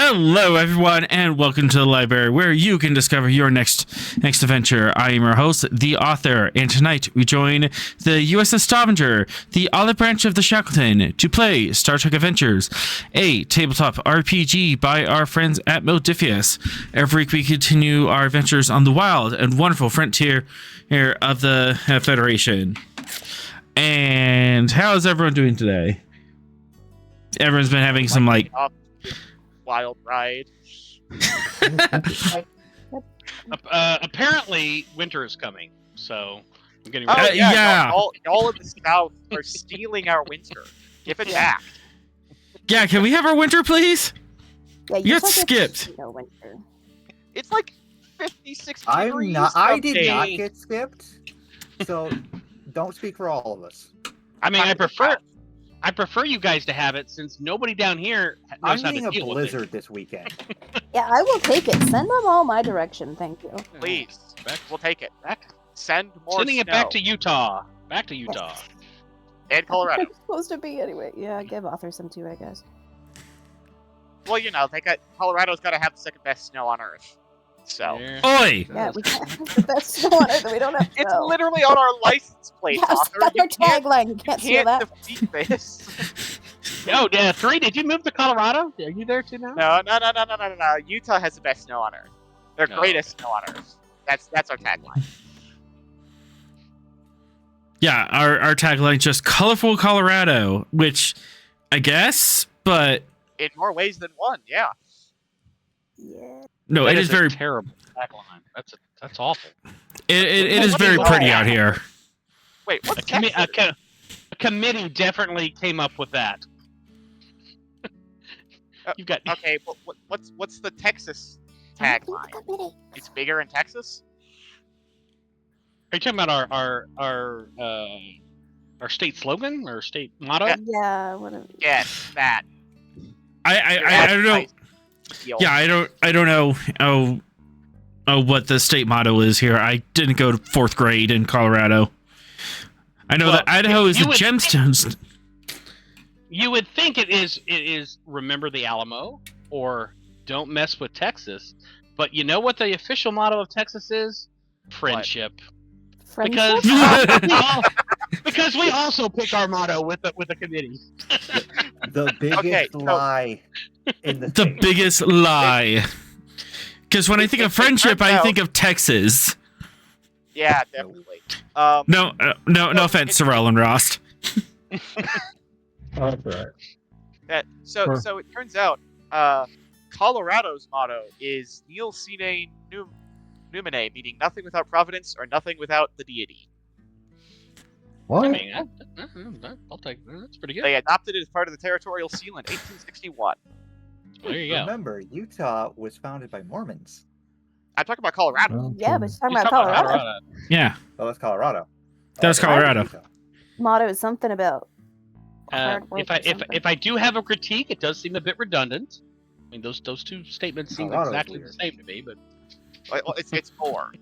Hello, everyone, and welcome to the library, where you can discover your next adventure. I am your host, the author, and tonight we join the USS Stavanger, the olive branch of the Shackleton, to play Star Trek Adventures, a tabletop RPG by our friends at Modifius. Every week we continue our adventures on the wild and wonderful frontier here of the Federation. And how is everyone doing today? Everyone's been having some wild ride. Apparently, winter is coming, so I'm getting ready. ready. Yeah. Y'all in the south are stealing our winter. Give it back. Yeah, can we have our winter, please? Yeah, You got skipped. Winter. It's like 56 degrees. I did not get skipped, so don't speak for all of us. I mean, I prefer you guys to have it, since nobody down here knows how to deal with it. I'm getting a blizzard this weekend. Yeah, I will take it. Send them all my direction, thank you. Please, we'll take it. Send more. Sending it back to Utah. Back to Utah. And Colorado. It's supposed to be anyway. Yeah, give author some too, I guess. Well, you know, Colorado's got to have the second best snow on Earth. So. Yeah. Oi! Yeah, we can't have the best snow on Earth. We don't have It's snow. literally on our license plate, Yes, author. that's You our tagline. You can't steal that. defeat this. Oh, yeah, 3, did you move to Colorado? Are you there too now? No. Utah has the best snow on Earth. Their No. greatest snow on Earth. That's our tagline. Yeah, our tagline just colorful Colorado, which I guess, but In more ways than one, yeah. Yeah. no, That it is very terrible tagline. That's awful. it is very pretty out here. Wait, what's A committee definitely came up with that. You've got Okay, but what's the Texas tagline? It's bigger in Texas? Are you talking about our state slogan or state motto? Yeah, whatever. Yes, that. I don't know. Yeah, I don't know what the state motto is here. I didn't go to 4th grade in Colorado. I know that Idaho is the gemstones. You would think it is remember the Alamo or don't mess with Texas, but you know what the official motto of Texas is? Friendship. Friendship? Because we also pick our motto with the committee. The biggest lie in the state. Biggest lie. Because when I think of friendship, I think of Texas. Yeah, definitely. No offense, Sorrel and Rost. Oh, that's all right. So it turns out, Colorado's motto is Nil sine numine, meaning nothing without providence or nothing without the deity. What? I mean, I'll take that. That's pretty good. They adopted it as part of the territorial seal in 1861. There you go. Remember, Utah was founded by Mormons. I'm talking about Colorado. Yeah, but she's talking He's about talking about Colorado. Yeah, Oh, that's Colorado. that was Colorado. Motto is something about hard work or something. If I do have a critique, it does seem a bit redundant. I mean, those two statements seem Colorado's exactly weird. the same to me, but Well, it's more.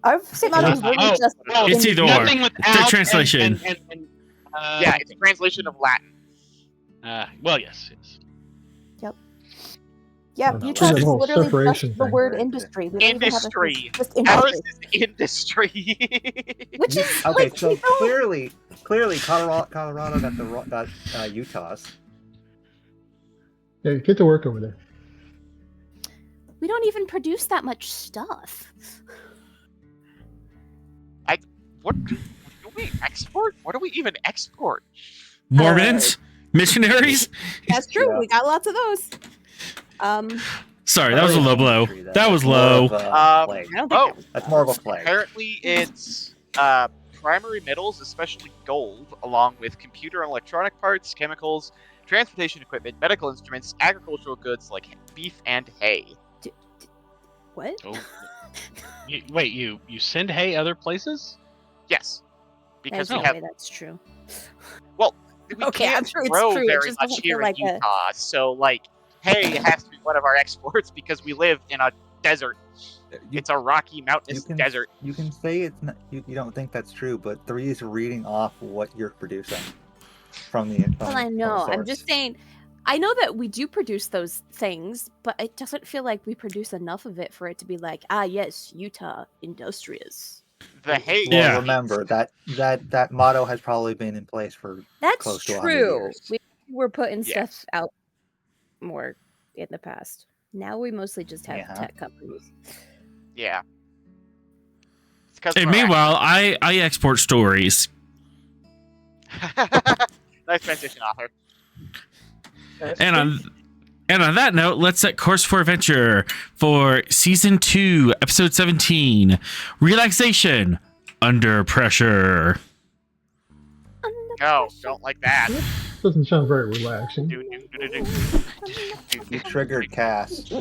I've seen mottos really just It's either or. nothing without Their translation. Yeah, it's a translation of Latin. Well, yes. Yeah, It's Utah a is whole literally separation just the thing word right industry. We don't even have a- Industry. just Ours industry. is industry. Which is Okay, like, so you know, clearly Colorado got Utah's. Yeah, get to work over there. we don't even produce that much stuff. What do we export? What do we even export? Mormons? Missionaries? That's true. Yeah. We got lots of those. Sorry, that was a low blow. That was low. Plague. I don't think that was That's more of a plague. Apparently, it's primary metals, especially gold, along with computer and electronic parts, chemicals, transportation equipment, medical instruments, agricultural goods like beef and hay. what? Oh. You send hay other places? Yes, because There's we no have way that's true. we Okay, can't I'm sure it's grow true, it very just much doesn't here feel in like a- Utah. So, like, hay has to be one of our exports because we live in a desert. It's a rocky, mountainous desert. You can say it's not, you don't think that's true, but 3 is reading off what you're producing from the. Well, I know. I'm just saying. I know that we do produce those things, but it doesn't feel like we produce enough of it for it to be like, yes, Utah Industrious. The hay. Well, Yeah. remember that motto has probably been in place for That's close to 100 true. years. We were putting Yes. stuff out more in the past. Now we mostly just have Yeah. tech companies. Yeah. It's 'cause And we're meanwhile, I export stories. nice transition, author. And on that note, let's set course for adventure for season 2, episode 17, Relaxation Under Pressure. No, don't like that. Doesn't sound very relaxing. You triggered Cass.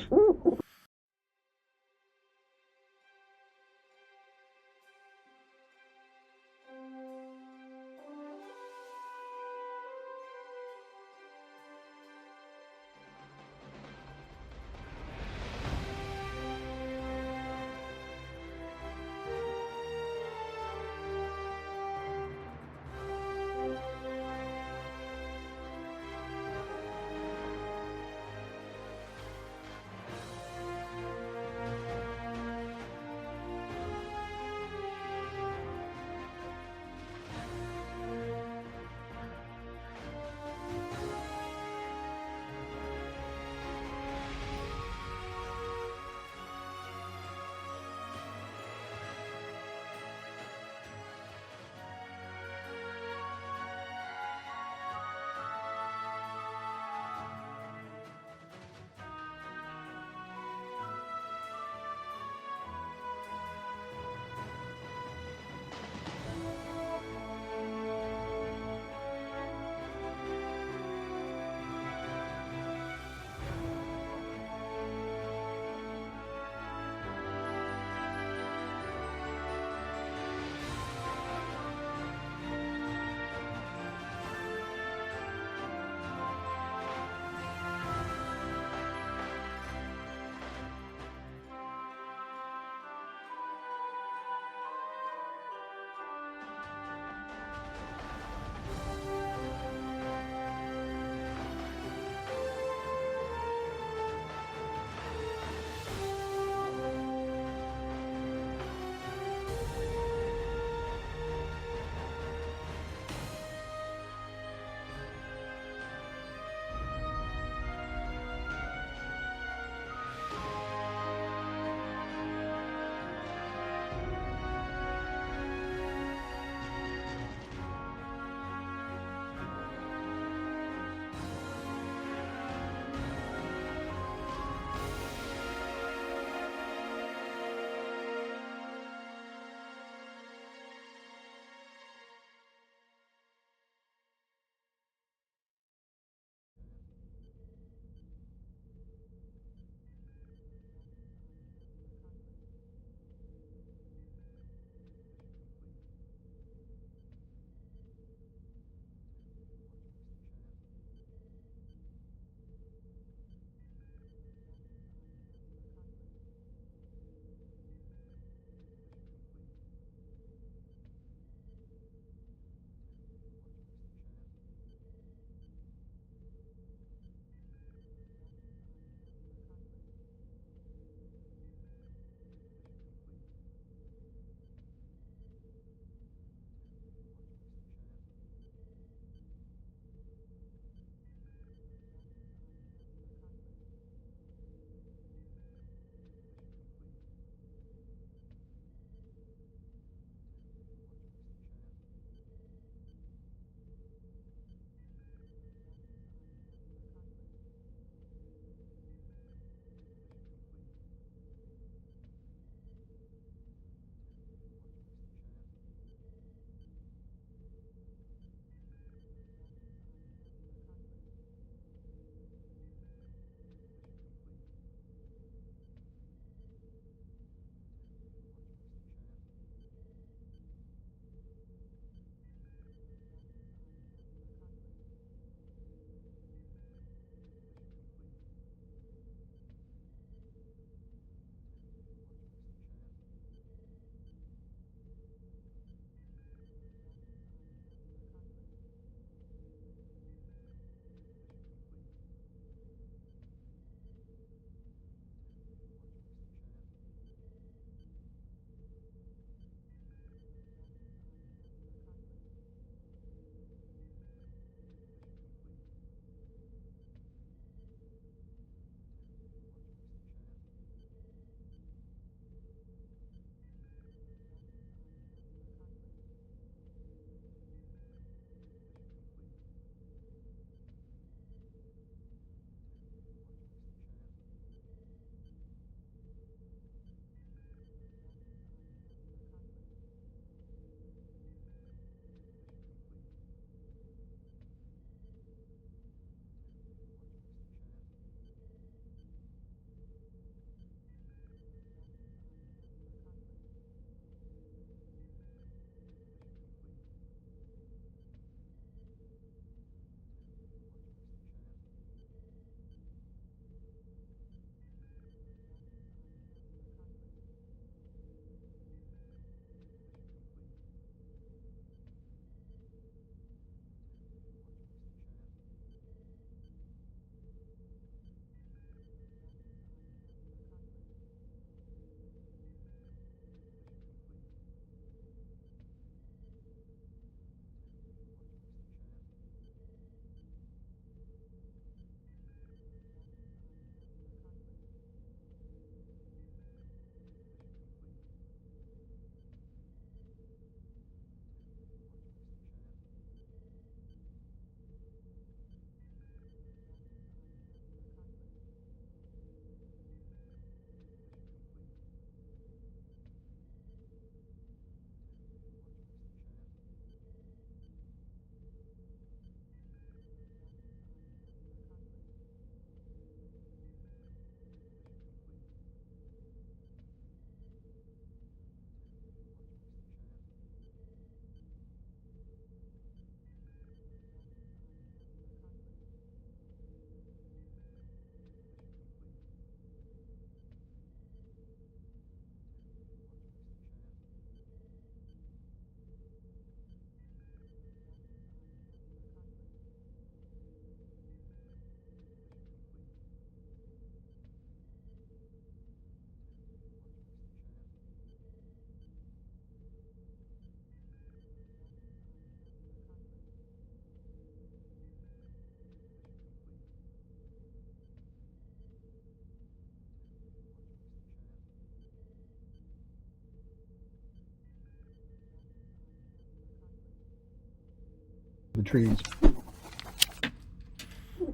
the trees.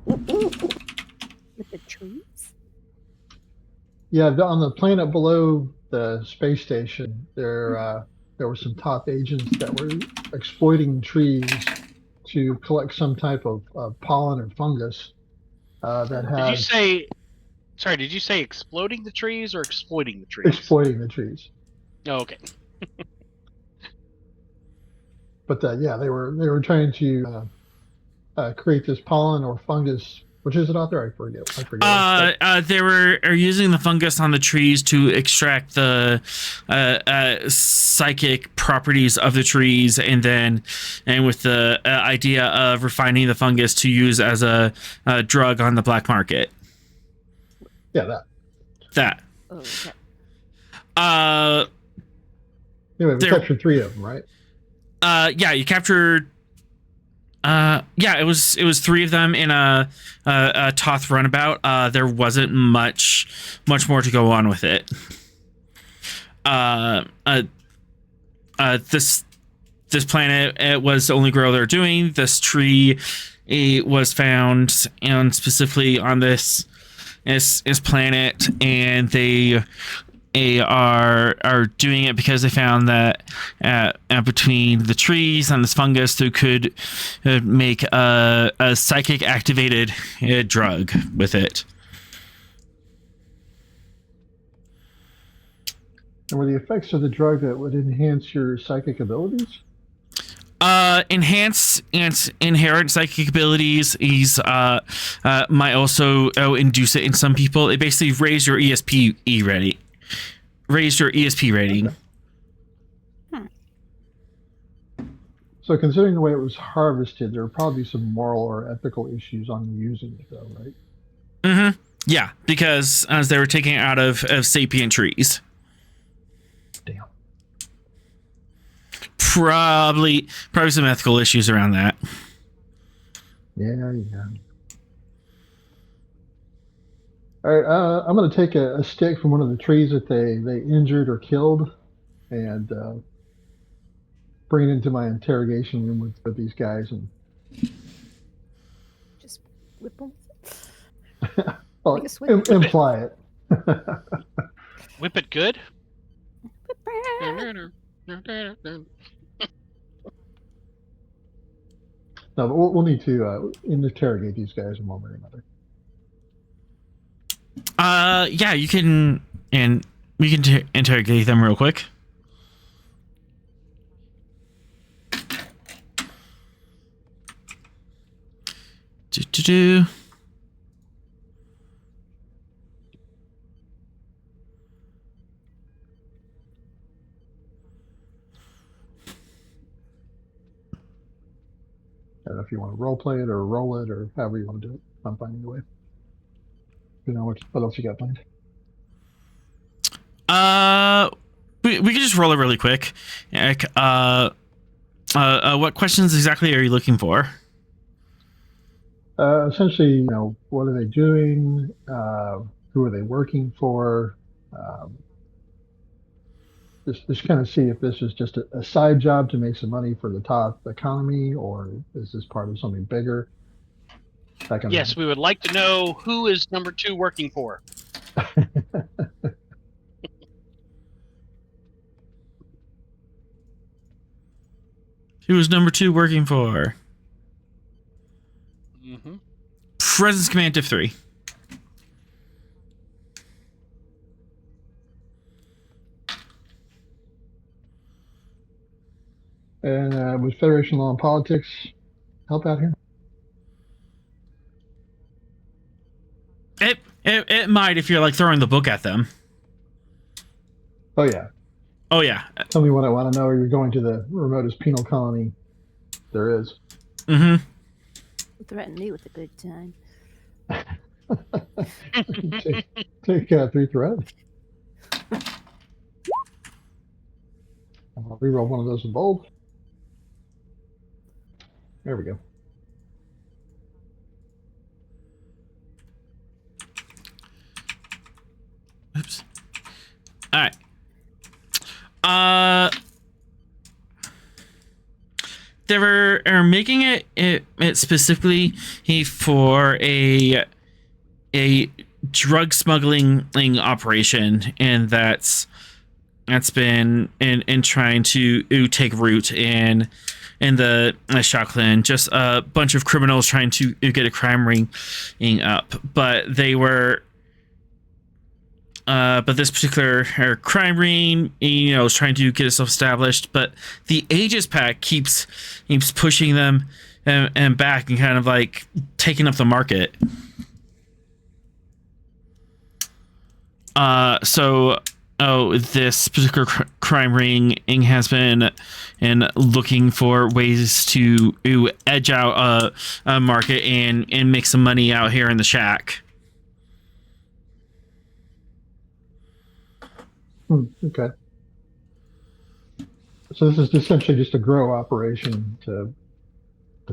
With the trees? Yeah, on the planet below the space station, there were some top agents that were exploiting trees to collect some type of pollen or fungus that Did you had say? Sorry, did you say exploding the trees or exploiting the trees? exploiting the trees. Oh, okay. But yeah, they were trying to create this pollen or fungus. Which is it out there? I forget. They are using the fungus on the trees to extract the psychic properties of the trees, and with the idea of refining the fungus to use as a drug on the black market. Yeah, That. Oh, okay. Anyway, we captured 3 of them, right? Yeah, you captured. It was 3 of them in a Toth runabout. There wasn't much more to go on with it. This planet, it was the only grow they're doing. This tree, it was found, and specifically on this planet, and they are doing it because they found that between the trees and this fungus, they could make a psychic activated drug with it. And were the effects of the drug that would enhance your psychic abilities? Enhance and inherent psychic abilities might also induce it in some people. It basically raise your ESP rating. Raise your ESP rating. Okay. So considering the way it was harvested, there would probably be some moral or ethical issues on using it, though, right? Mm-hmm. Yeah, because as they were taking it out of sapient trees. Damn. Probably some ethical issues around that. Yeah. All right, I'm going to take a stick from one of the trees that they injured or killed, and bring it into my interrogation room with these guys, and Just whip them. well, Like a switch. imply it. Whip it good. No, but we'll need to interrogate these guys in one way or another. Yeah, you can, and we can interrogate them real quick. Do. I don't know if you want to role play it or roll it or however you want to do it. I'm fine either way. You know what else you got planned? We can just roll it really quick. What questions exactly are you looking for? Essentially, what are they doing? Who are they working for? Just kind of see if this is just a side job to make some money for the top economy, or is this part of something bigger? Yes, we would like to know who is number 2 working for. Who is number 2 working for? Mm-hmm. Presence command of 3. And with Federation law and politics, help out here? It might if you're like throwing the book at them. Oh yeah. Oh yeah. Tell me what I want to know, or you're going to the remotest penal colony there is. Mm-hmm. Threaten me with a good time. Take 3 threats. I'll reroll one of those in bold. There we go. Oops. All right. are making it specifically for a drug smuggling operation, and that's been in trying to take root in the Shackleton. Just a bunch of criminals trying to get a crime ring up, but they were. But this particular crime ring, is trying to get itself established. But the Aegis Pack keeps pushing them and back and kind of like taking up the market. This particular crime ring has been looking for ways to edge out a market and make some money out here in the shack. Okay. So this is essentially just a grow operation to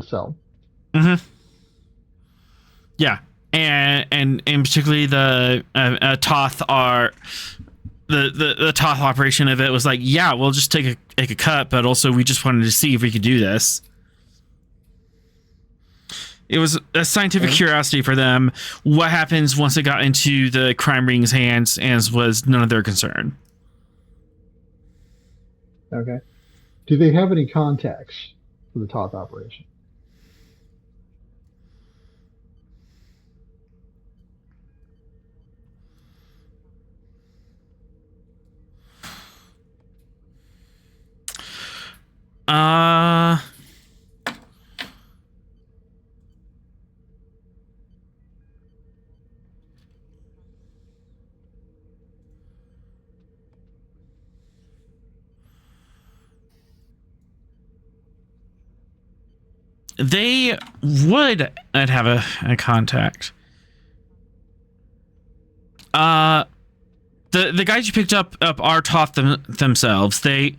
sell. Mm-hmm. Yeah, and particularly the Toth are the Toth operation of it was like, yeah, we'll just take a cut, but also we just wanted to see if we could do this. It was a scientific curiosity for them. What happens once it got into the crime ring's hands, and was none of their concern. Okay. Do they have any contacts for the Toth operation? They would have a contact. The guys you picked up are Toth themselves. They're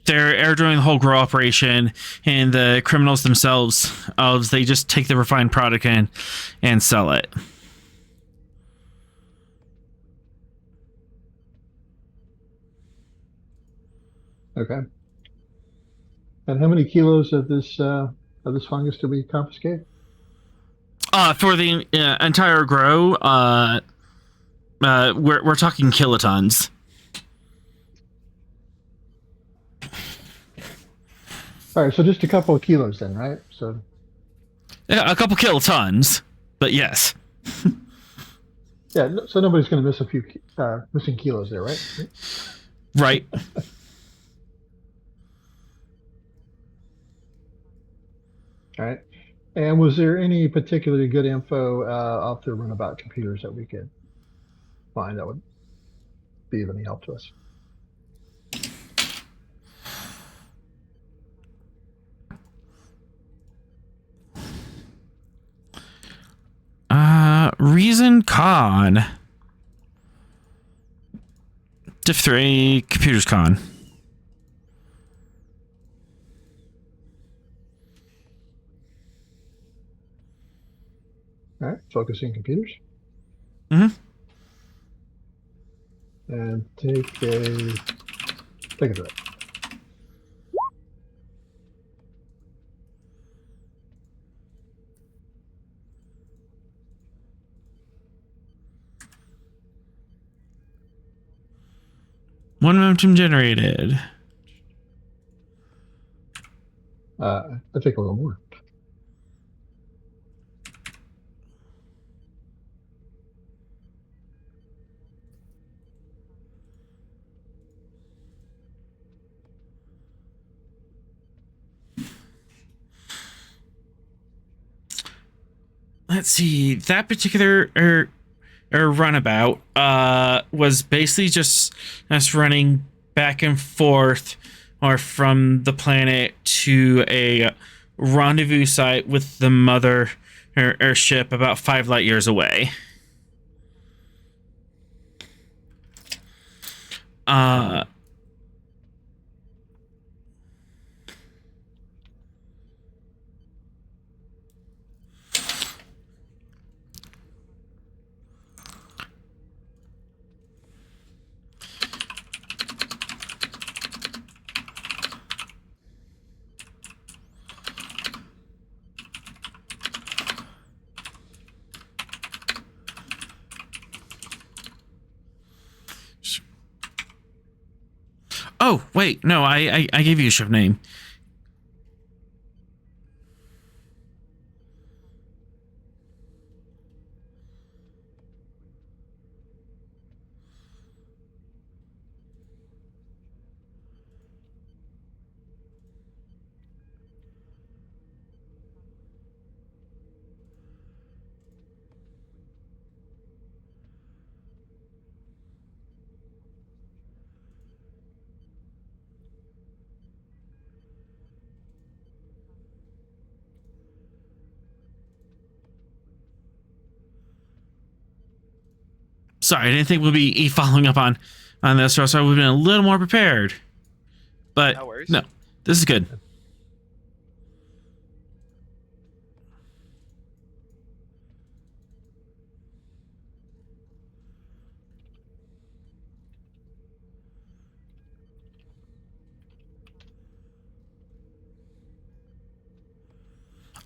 doing the whole grow operation, and the criminals themselves, they just take the refined product and sell it. Okay. And how many kilos of this fungus do we confiscate? For the entire grow, we're talking kilotons. All right, so just a couple of kilos then, right? So Yeah, a couple kilotons, but yes. yeah, so nobody's going to miss a few missing kilos there, right? Right. All right. And was there any particularly good info off the runabout computers that we could find that would be of any help to us? Reason Con. Diff 3 Computers Con. All right, focusing computers. Mm-hmm. And take a threat. One momentum generated. I think a little more. Let's see. That particular runabout was basically just us running back and forth, or from the planet to a rendezvous site with the mother ship about 5 light years away. Oh, wait, no, I gave you a ship name. Sorry, I didn't think we'd be following up on this, or else I would have been a little more prepared. But No worries. no, this is good.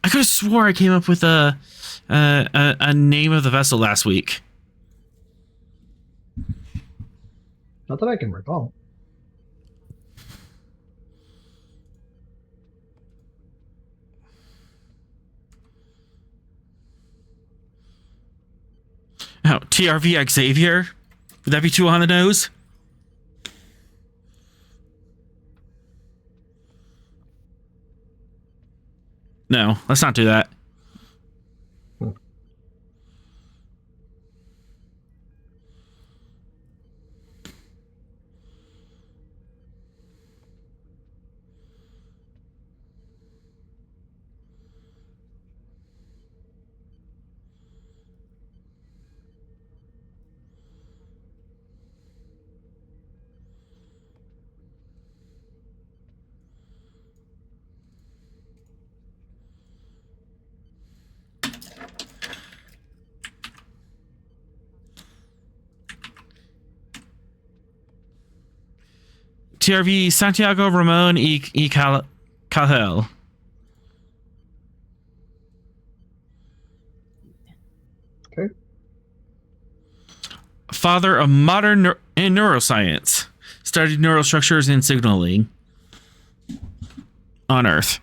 I could have swore I came up with a name of the vessel last week. Not that I can recall. Oh, TRV Xavier? Would that be too on the nose? No, let's not do that. TRV Santiago Ramon Cajel. Okay. Father of modern neuroscience. Studied neural structures and signaling on Earth.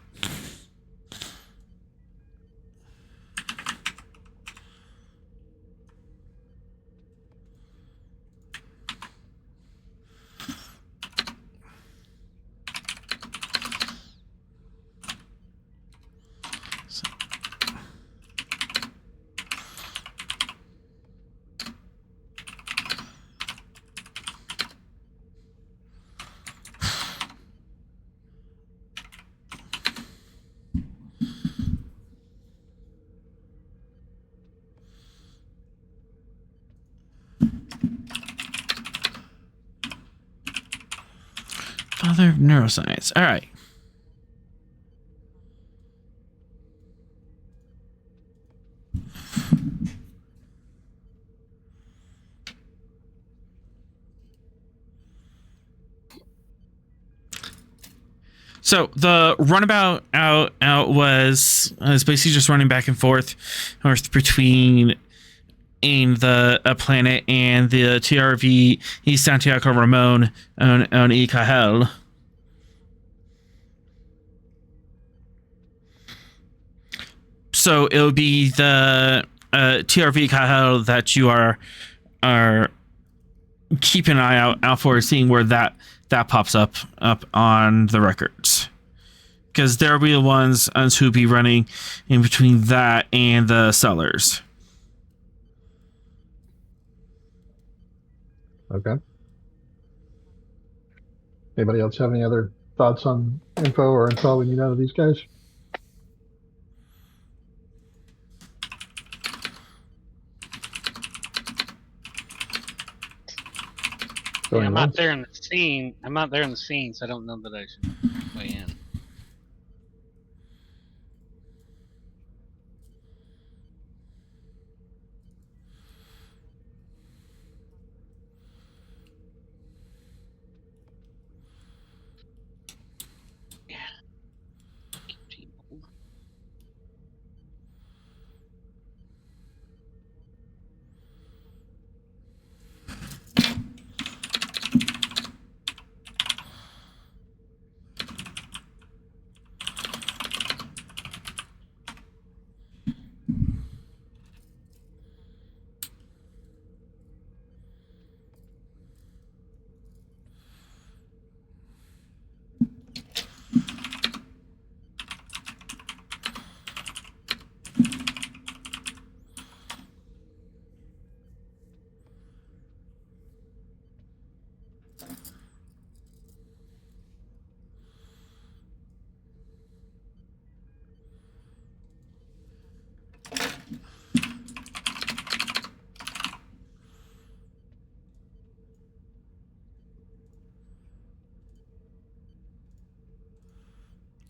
Father of neuroscience. All right. So the runabout out was basically just running back and forth between the planet and the TRV East Santiago Ramon on Cajel. So it would be the TRV Cajel that you are keeping an eye out for, seeing where that pops up on the records, because they'll be the ones who be running in between that and the sellers. Okay. Anybody else have any other thoughts on info or intel we need out of these guys? Yeah, Going I'm not once? there in the scene. I'm not there in the scene, so I don't know that I should weigh in. Yeah.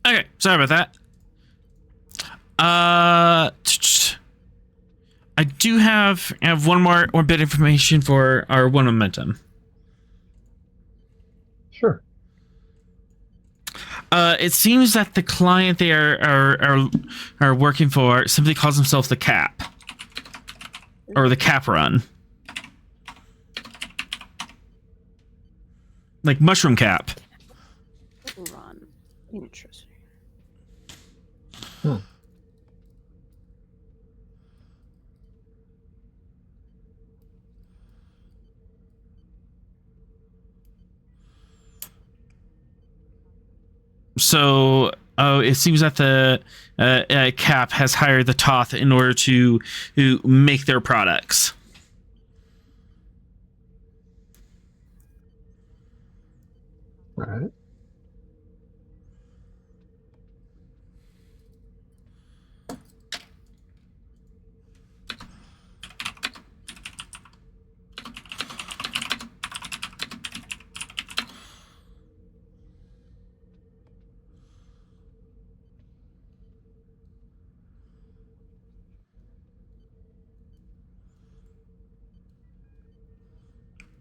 Okay, sorry about that. I do have one more bit of information for our one momentum. Sure. It seems that the client they are working for simply calls himself the Cap, or the Cap Run, like Mushroom Cap. Run. Interesting. Hmm. So, it seems that the Cap has hired the Toth in order to make their products. All right.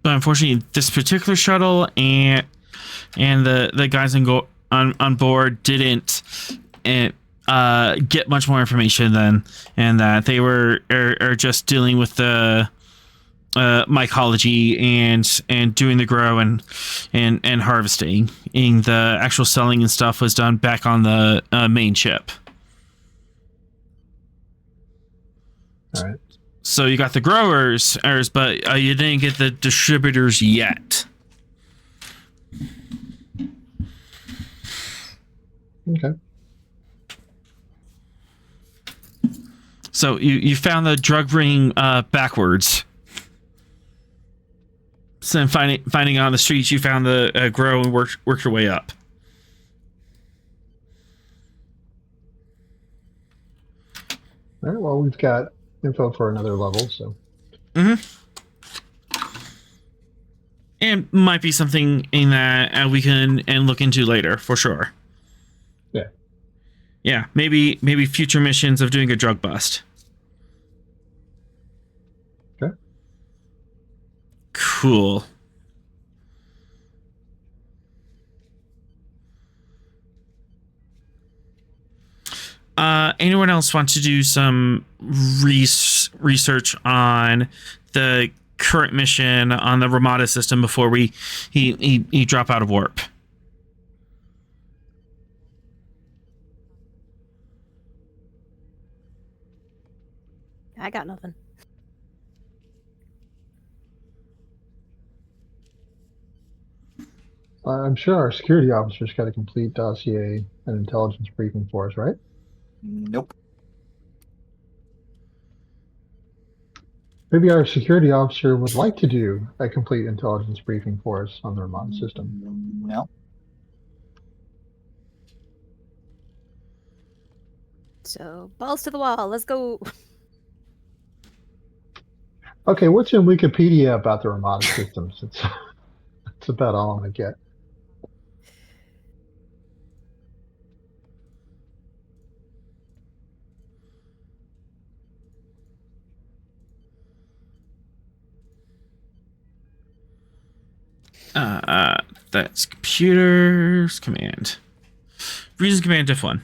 But unfortunately, this particular shuttle and the guys on board didn't get much more information than, and that they are just dealing with the mycology and doing the grow and harvesting. And the actual selling and stuff was done back on the main ship. All right. So you got the growers, but you didn't get the distributors yet. Okay. So you found the drug ring backwards. So then finding on the streets, you found the grow and worked your way up. All right. Well, we've got info for another level, so. And might be something in that we can look into later for sure. Yeah. Yeah, maybe future missions of doing a drug bust. Okay. Cool. Anyone else want to do some research on the current mission on the Ramada system before he drop out of warp? I got nothing. I'm sure our security officer's got a complete dossier and intelligence briefing for us, right? Nope. Maybe our security officer would like to do a complete intelligence briefing for us on the remote system. No. So, balls to the wall. Let's go. Okay, what's in Wikipedia about the remote systems? It's about all I'm gonna get. That's computers command. Reasons command diff 1.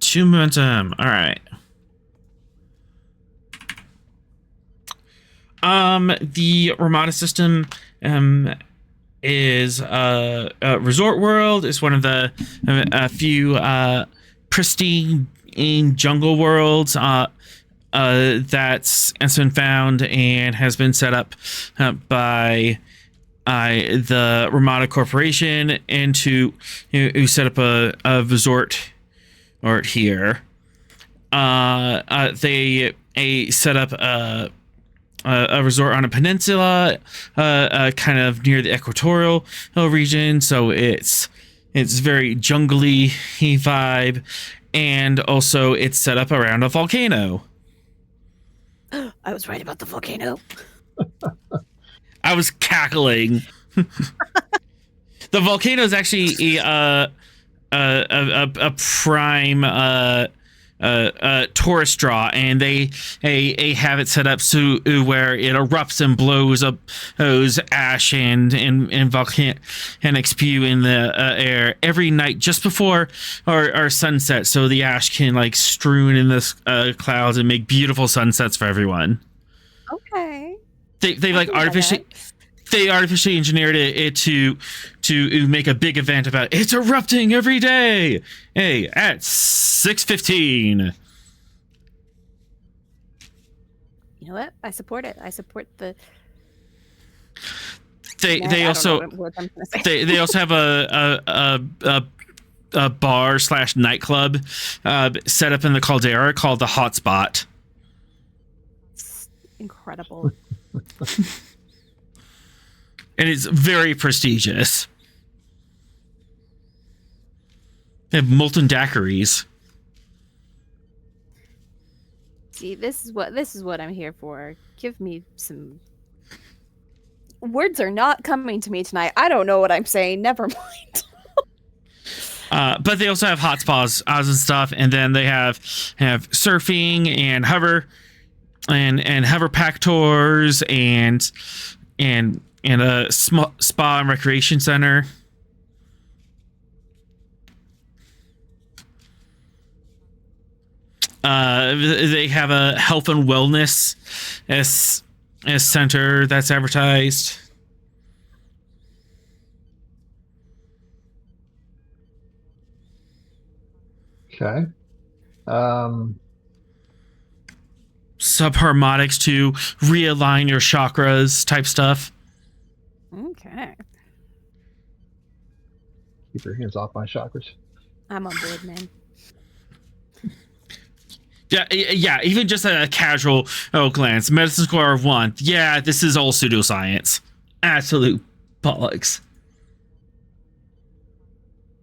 Two momentum. All right. The Ramada system is Resort World. Is one of the a few pristine jungle worlds that's has been found and has been set up by the Ramada Corporation and to who set up a resort here. They set up a resort on a peninsula, kind of near the equatorial region. So it's very jungly vibe, and also it's set up around a volcano. I was right about the volcano. I was cackling. The volcano is actually a prime tourist draw, and they have it set up so where it erupts and blows up those ash and volcanic spew in the air every night just before our sunset, so the ash can like strewn in the clouds and make beautiful sunsets for everyone. Okay. They like artificially engineered it to make a big event about it's erupting every day. Hey, at 6:15. You know what? I support it. I support the. They also they also have a bar / nightclub set up in the caldera called the Hotspot. It's incredible. And it's very prestigious. They have molten daiquiris. See, this is what I'm here for. Give me some. Words are not coming to me tonight. I don't know what I'm saying. Never mind. But they also have hot spas and stuff, and then they have surfing and hover pack tours and a spa and recreation center. They have a health and wellness as center that's advertised. Okay. Subharmonics to realign your chakras type stuff. Okay. Keep your hands off my chakras. I'm on board, man. Yeah. Even just a casual glance. Medicine score of 1. Yeah, this is all pseudoscience. Absolute bollocks.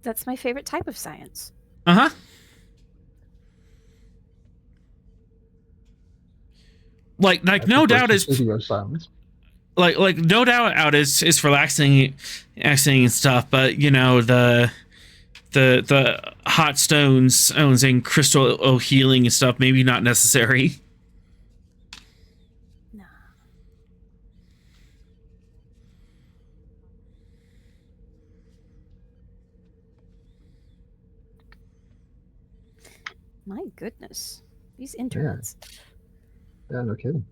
That's my favorite type of science. Uh-huh. Like no doubt is pseudoscience. Like no doubt out is relaxing and stuff, but you know the hot stones and crystal healing and stuff maybe not necessary. No. My goodness, these internets. Yeah, no kidding.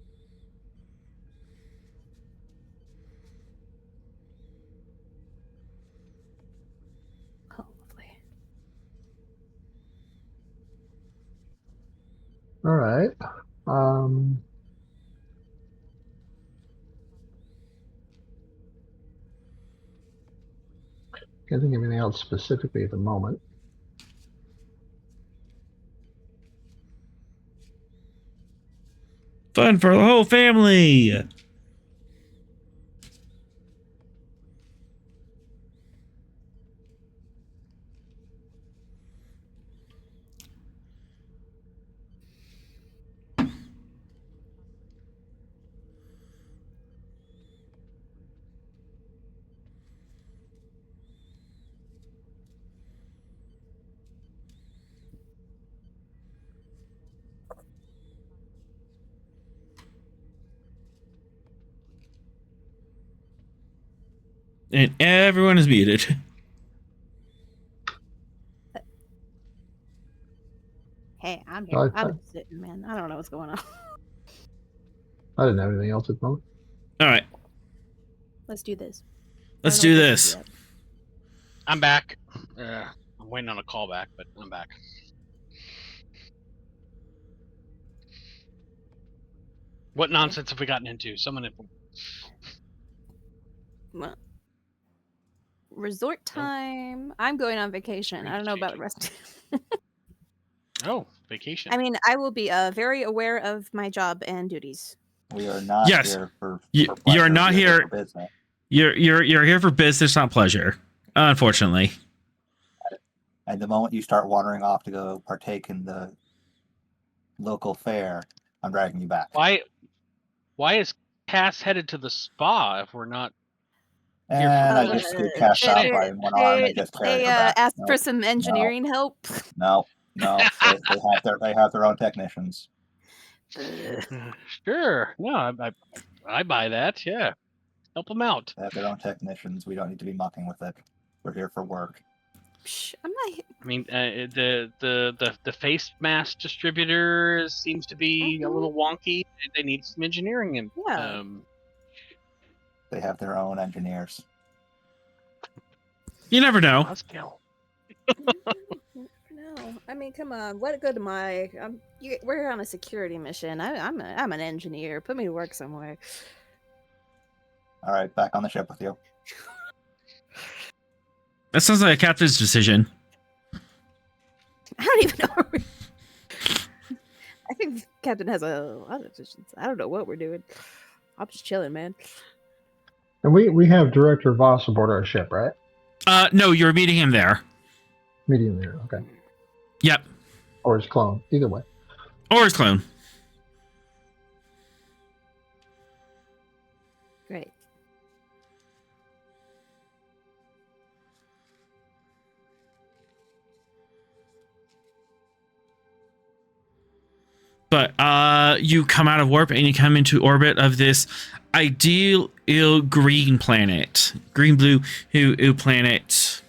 Oh, lovely. All right. Can't think of anything else specifically at the moment. Fun for the whole family. And everyone is muted. Hey, I'm here. I'm sitting, man. I don't know what's going on. I didn't have anything else at the moment. All right, Let's do this. let's I don't do know what this. is yet. I'm back. I'm waiting on a call back, but I'm back. What nonsense have we gotten into? Well, resort time. I'm going on vacation. I don't know about the rest. Oh, vacation. I mean, I will be very aware of my job and duties. We are not Yes. here for You're pleasure. not We are here. for business. You're here for business, not pleasure. Unfortunately. And the moment you start wandering off to go partake in the local fair, I'm dragging you back. Why is Cass headed to the spa if we're not? And I just scooped Cass out shit. by one arm and just carried They her back. asked No, for some engineering help. no. They have their own technicians. Sure. No, I buy that. Yeah, help them out. They have their own technicians. We don't need to be mucking with it. We're here for work. Psh, I'm not. I mean, the face mask distributor seems to be a little wonky. They need some engineering and Yeah. They have their own engineers. You never know. Buzzkill. No, I mean, come on. What good am I? We're on a security mission. I'm an engineer. Put me to work somewhere. All right, back on the ship with you. That sounds like a captain's decision. I don't even know. I think the captain has a lot of decisions. I don't know what we're doing. I'm just chilling, man. And we have Director Voss aboard our ship, right? No, you're meeting him there. Medium there, okay. Yep. Or his clone, either way. Or his clone. Great. But you come out of warp and you come into orbit of this ideal green planet. Green blue planet.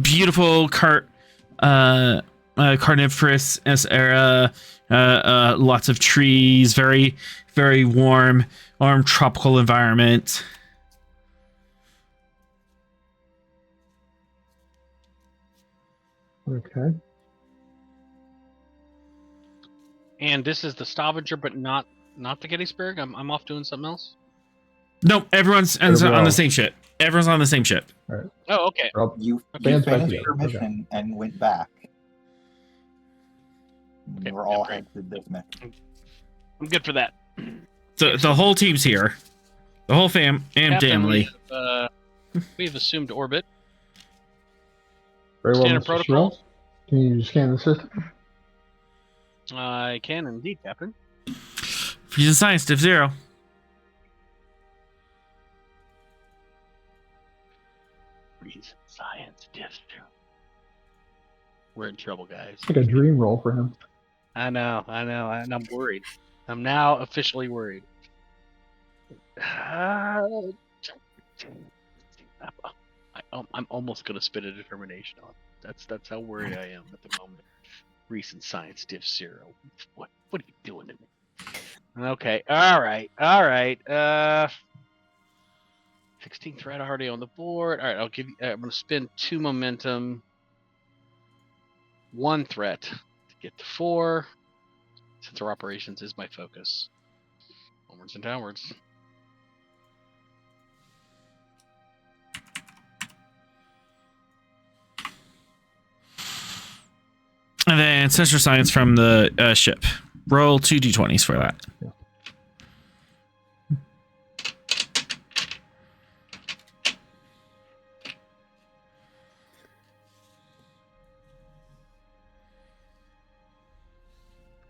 Beautiful carnivorous era, lots of trees, very, very warm tropical environment. Okay. And this is the Stavanger, but not the Gettysburg. I'm off doing something else. No, everyone's on the same ship. Everyone's on the same ship. Oh, okay. Well, You Band's back finished to your you. mission and went back. Okay, We're all great. headed to this mission. I'm good for that. So the whole team's here. The whole fam and Captain, family. we have assumed orbit. very well, Standard Mr. protocol. Sorrell. Can you scan the system? I can indeed, Captain. Fusion Science, Div 0. Reason science diff. We're in trouble, guys. It's like a dream role for him. I know, and I'm worried. I'm now officially worried. I'm almost gonna spit a determination on. That's how worried I am at the moment. Recent science diff 0. What are you doing to me? Okay, all right. 16 threat already on the board. All right, I'll give you. I'm gonna spend 2 momentum. 1 threat to get to 4. Sensor operations is my focus. Onwards and downwards. And then sensor science from the ship. Roll 2 d20s for that. Yeah.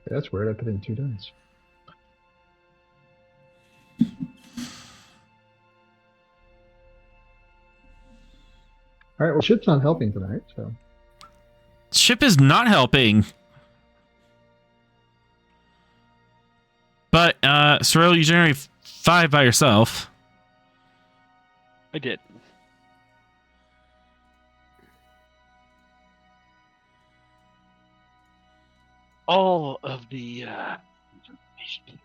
That's weird. I put in 2 dice. All right. Well, ship's not helping tonight, so Ship is not helping. But Sorrel, you generate 5 by yourself. I did. all of the information.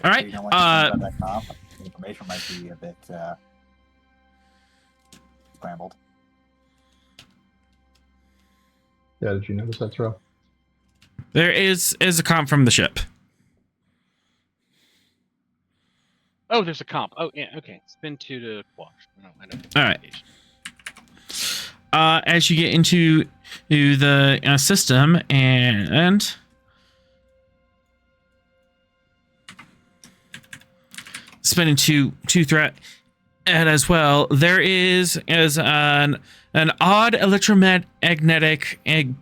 All right. You don't want to think about that comp. The information might be a bit scrambled. Yeah, did you notice that, Terrell? There is a comp from the ship. Oh, there's a comp. Oh, yeah, okay. Spin 2 to quash. No, I don't. All right. As you get into the system and spending two threat and as well, there is an odd electromagnetic band,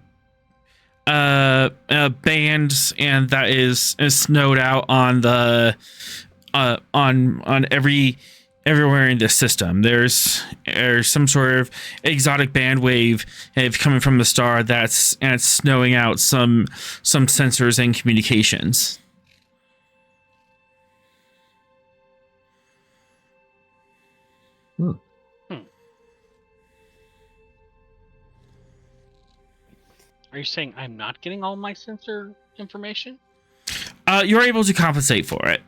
and that is snowed out on the on everywhere in the system. There's some sort of exotic band wave coming from the star that's snowing out some sensors and communications. Are you saying I'm not getting all my sensor information? You're able to compensate for it.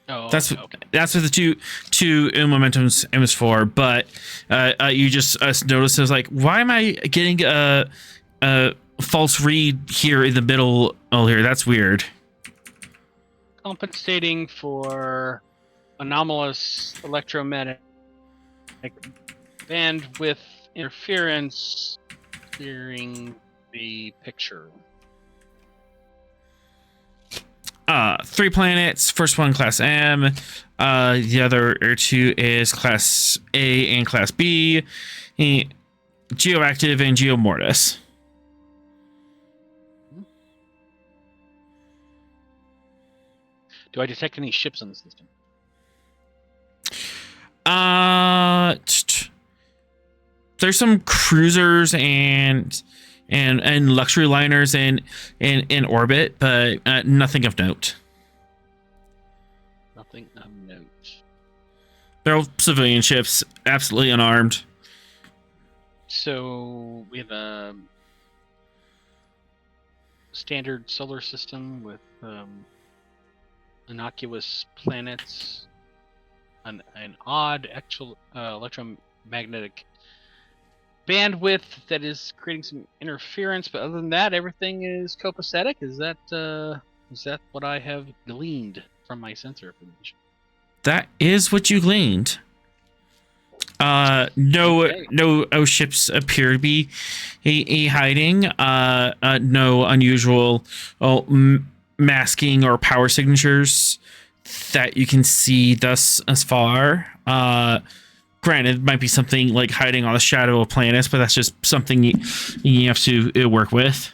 Oh, That's okay. that's what the two momentum's aims for. But you just notice it's like, why am I getting a false read here in the middle? Oh, here, that's weird. Compensating for anomalous electromagnetic bandwidth interference clearing the picture. 3 planets. First one, Class M. The other two is Class A and Class B. Geoactive and Geomortis. Do I detect any ships in the system? There's some cruisers and luxury liners in orbit, but nothing of note. Nothing of note. They're all civilian ships, absolutely unarmed. So we have a standard solar system with innocuous planets, an odd actual electromagnetic bandwidth that is creating some interference, but other than that, everything is copacetic. Is that what I have gleaned from my sensor information? That is what you gleaned. No ships appear to be hiding. No unusual masking or power signatures that you can see thus as far. Granted, it might be something like hiding on the shadow of planets, but that's just something you have to work with.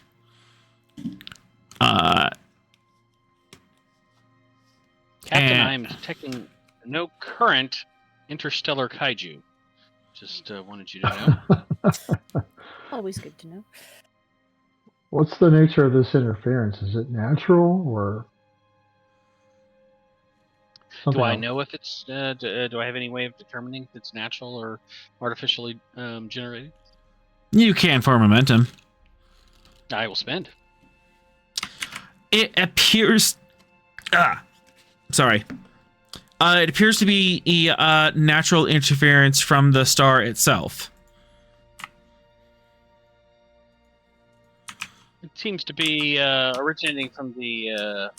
Captain, I am detecting no current interstellar kaiju. Just wanted you to know. Always good to know. What's the nature of this interference? Is it natural or something Do I else? know if it's? Do I have any way of determining if it's natural or artificially generated? You can for momentum. I will spend. It appears. Sorry. It appears to be a natural interference from the star itself. It seems to be originating from the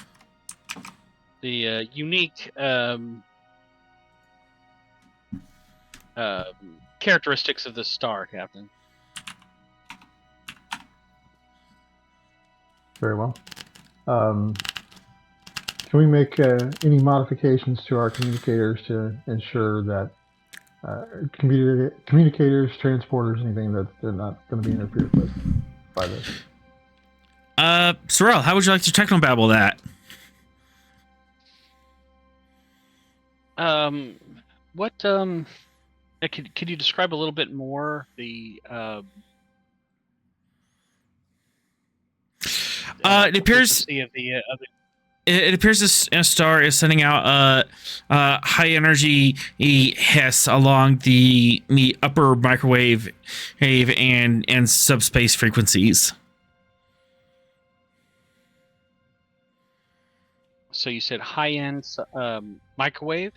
unique characteristics of the star, Captain. Very well. Can we make any modifications to our communicators to ensure that communicators, transporters, anything that they're not going to be interfered with by this? Sorrel, how would you like to technobabble that? Could you describe a little bit more the it appears of the it appears this star is sending out high energy hiss along the upper microwave and subspace frequencies. So you said high-end microwave?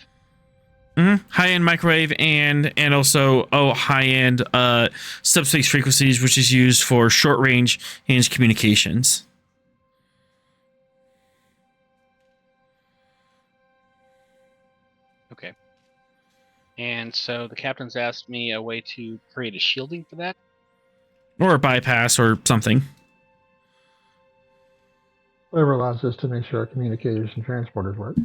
High-end microwave and also high-end subspace frequencies, which is used for short-range communications. Okay. And so the captain's asked me a way to create a shielding for that? Or a bypass or something. Whatever allows us to make sure our communicators and transporters work.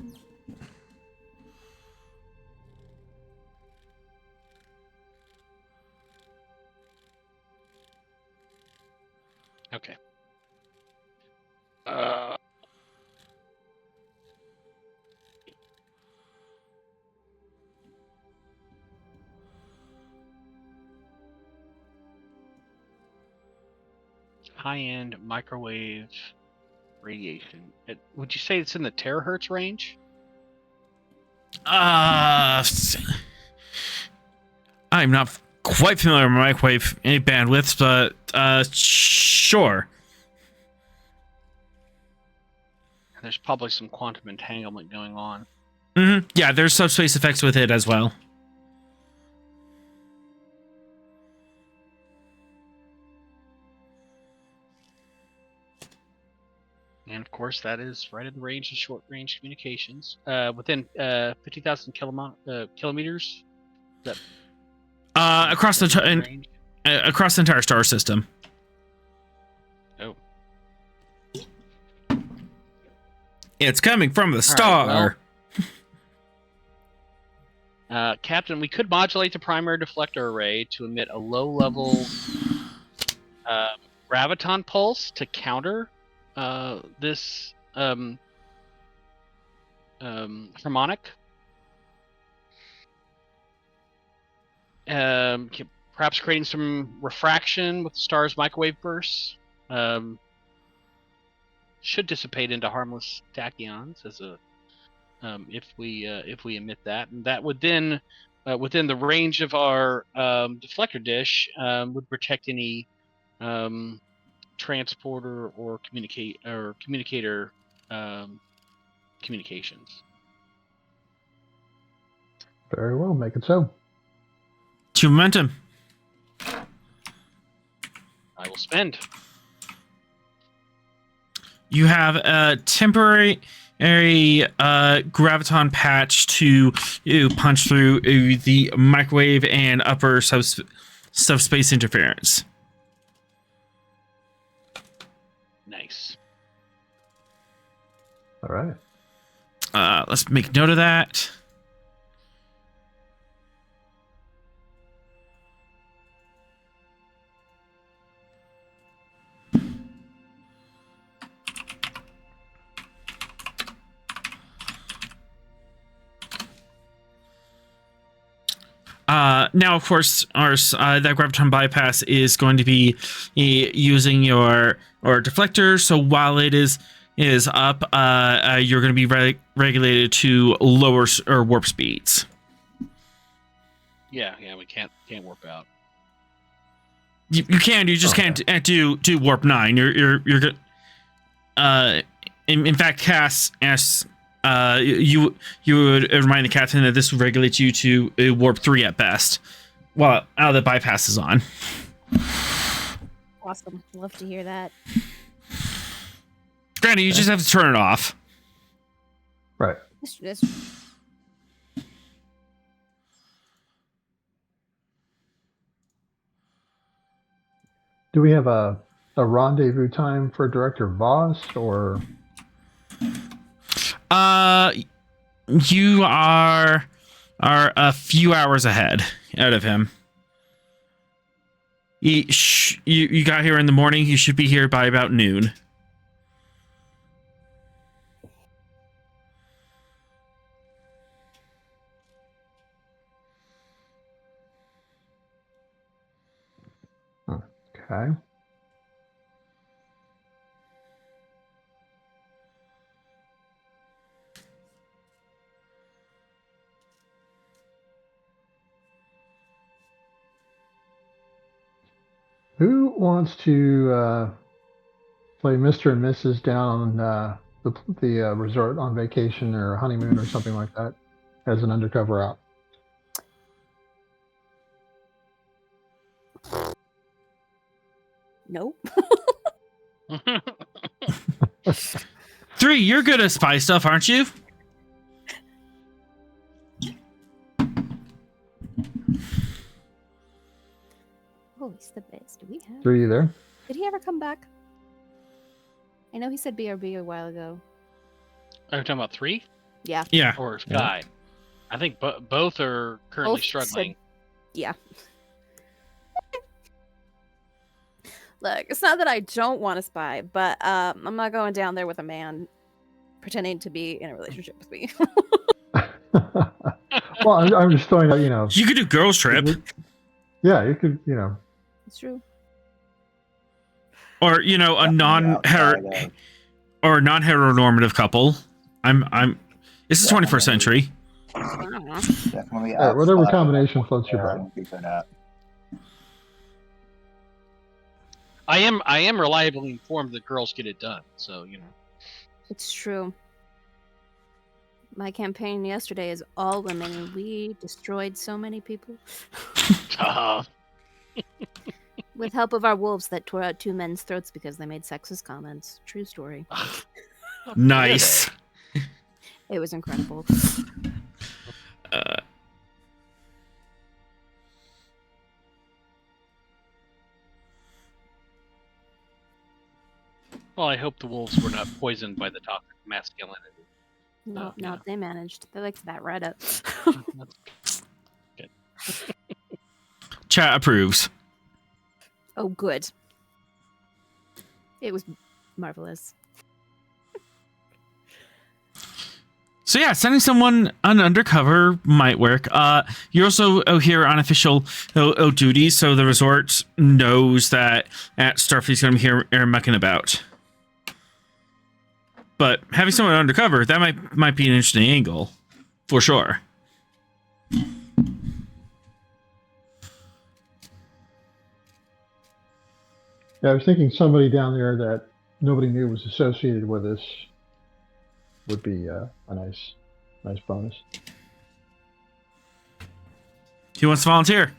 Okay. High-end microwave radiation. Would you say it's in the terahertz range? I'm not quite familiar with microwave bandwidths, but sure. There's probably some quantum entanglement going on. Yeah, there's subspace effects with it as well. And of course, that is right in the range of short-range communications. Within 50,000 kilometers. Across the range? across the entire star system. Oh. It's coming from the star. Captain, we could modulate the primary deflector array to emit a low-level graviton pulse to counter this harmonic. Perhaps creating some refraction with the star's microwave bursts. Should dissipate into harmless tachyons as a if we emit that, and that would then within the range of our deflector dish would protect any transporter or communicator communications. Very well, make it so. To momentum. I will spend. You have a temporary graviton patch to punch through the microwave and upper subspace interference. Nice. All right. Let's make note of that. Now, of course, that graviton bypass is going to be using your deflector. So while it is up, you're going to be regulated to lower or warp speeds. Yeah, we can't warp out. You can. You just can't do warp 9. You're good. In fact, Cass asks. You would remind the captain that this would regulate you to warp 3 at best. Well, now the bypass is on. Awesome. Love to hear that. Granted, you just have to turn it off. Right. Do we have a rendezvous time for Director Voss, or? You are a few hours ahead out of him. You got here in the morning. You should be here by about noon. Okay. Who wants to play Mr. and Mrs. down on the resort on vacation or honeymoon or something like that as an undercover out? Nope. 3, you're good at spy stuff, aren't you? Oh, he's the best. Do we have? 3, you there? Did he ever come back? I know he said BRB a while ago. Are you talking about 3 Yeah. Yeah. or Sky? I think both are currently Both struggling. Yeah. Look, it's not that I don't want to spy, but I'm not going down there with a man pretending to be in a relationship with me. Well, I'm just throwing out, You could do girls trip, Yeah, you could, It's true. or a outside of- non-heteronormative couple. This is 21st century. Definitely All right, whatever outside of combination what floats your they're boat. gonna be good at. I am reliably informed that girls get it done. So It's true. My campaign yesterday is all women, and we destroyed so many people. With help of our wolves that tore out 2 men's throats because they made sexist comments. True story. Nice. It was incredible. Well, I hope the wolves were not poisoned by the toxic masculinity. No, Oh, no, yeah. they managed. They liked that right up. Good. Chat approves. Oh, good. It was marvelous. So yeah, sending someone an undercover might work. You're also here on official duty, so the resort knows that Starfleet's going to be here mucking about. But having someone undercover, that might be an interesting angle, for sure. Yeah, I was thinking somebody down there that nobody knew was associated with us would be a nice bonus. Who wants to volunteer?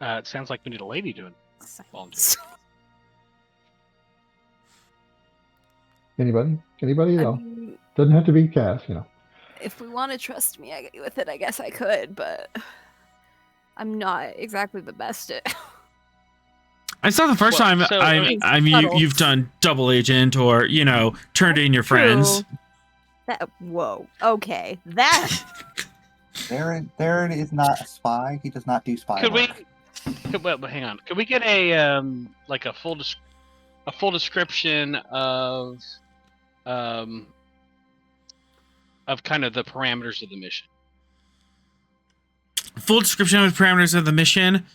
It sounds like we need a lady doing volunteer. Anybody? I though? mean, Doesn't have to be Cass, if we want to trust me with it, I guess I could, but I'm not exactly the best at. It's not the first Well, time so, you've done double agent or turned in your friends. Whoa. Okay. That. Darren is not a spy. He does not do spy Could we? work. Well, hang on. Could we get a like a full description of kind of the parameters of the mission? Full description of the parameters of the mission.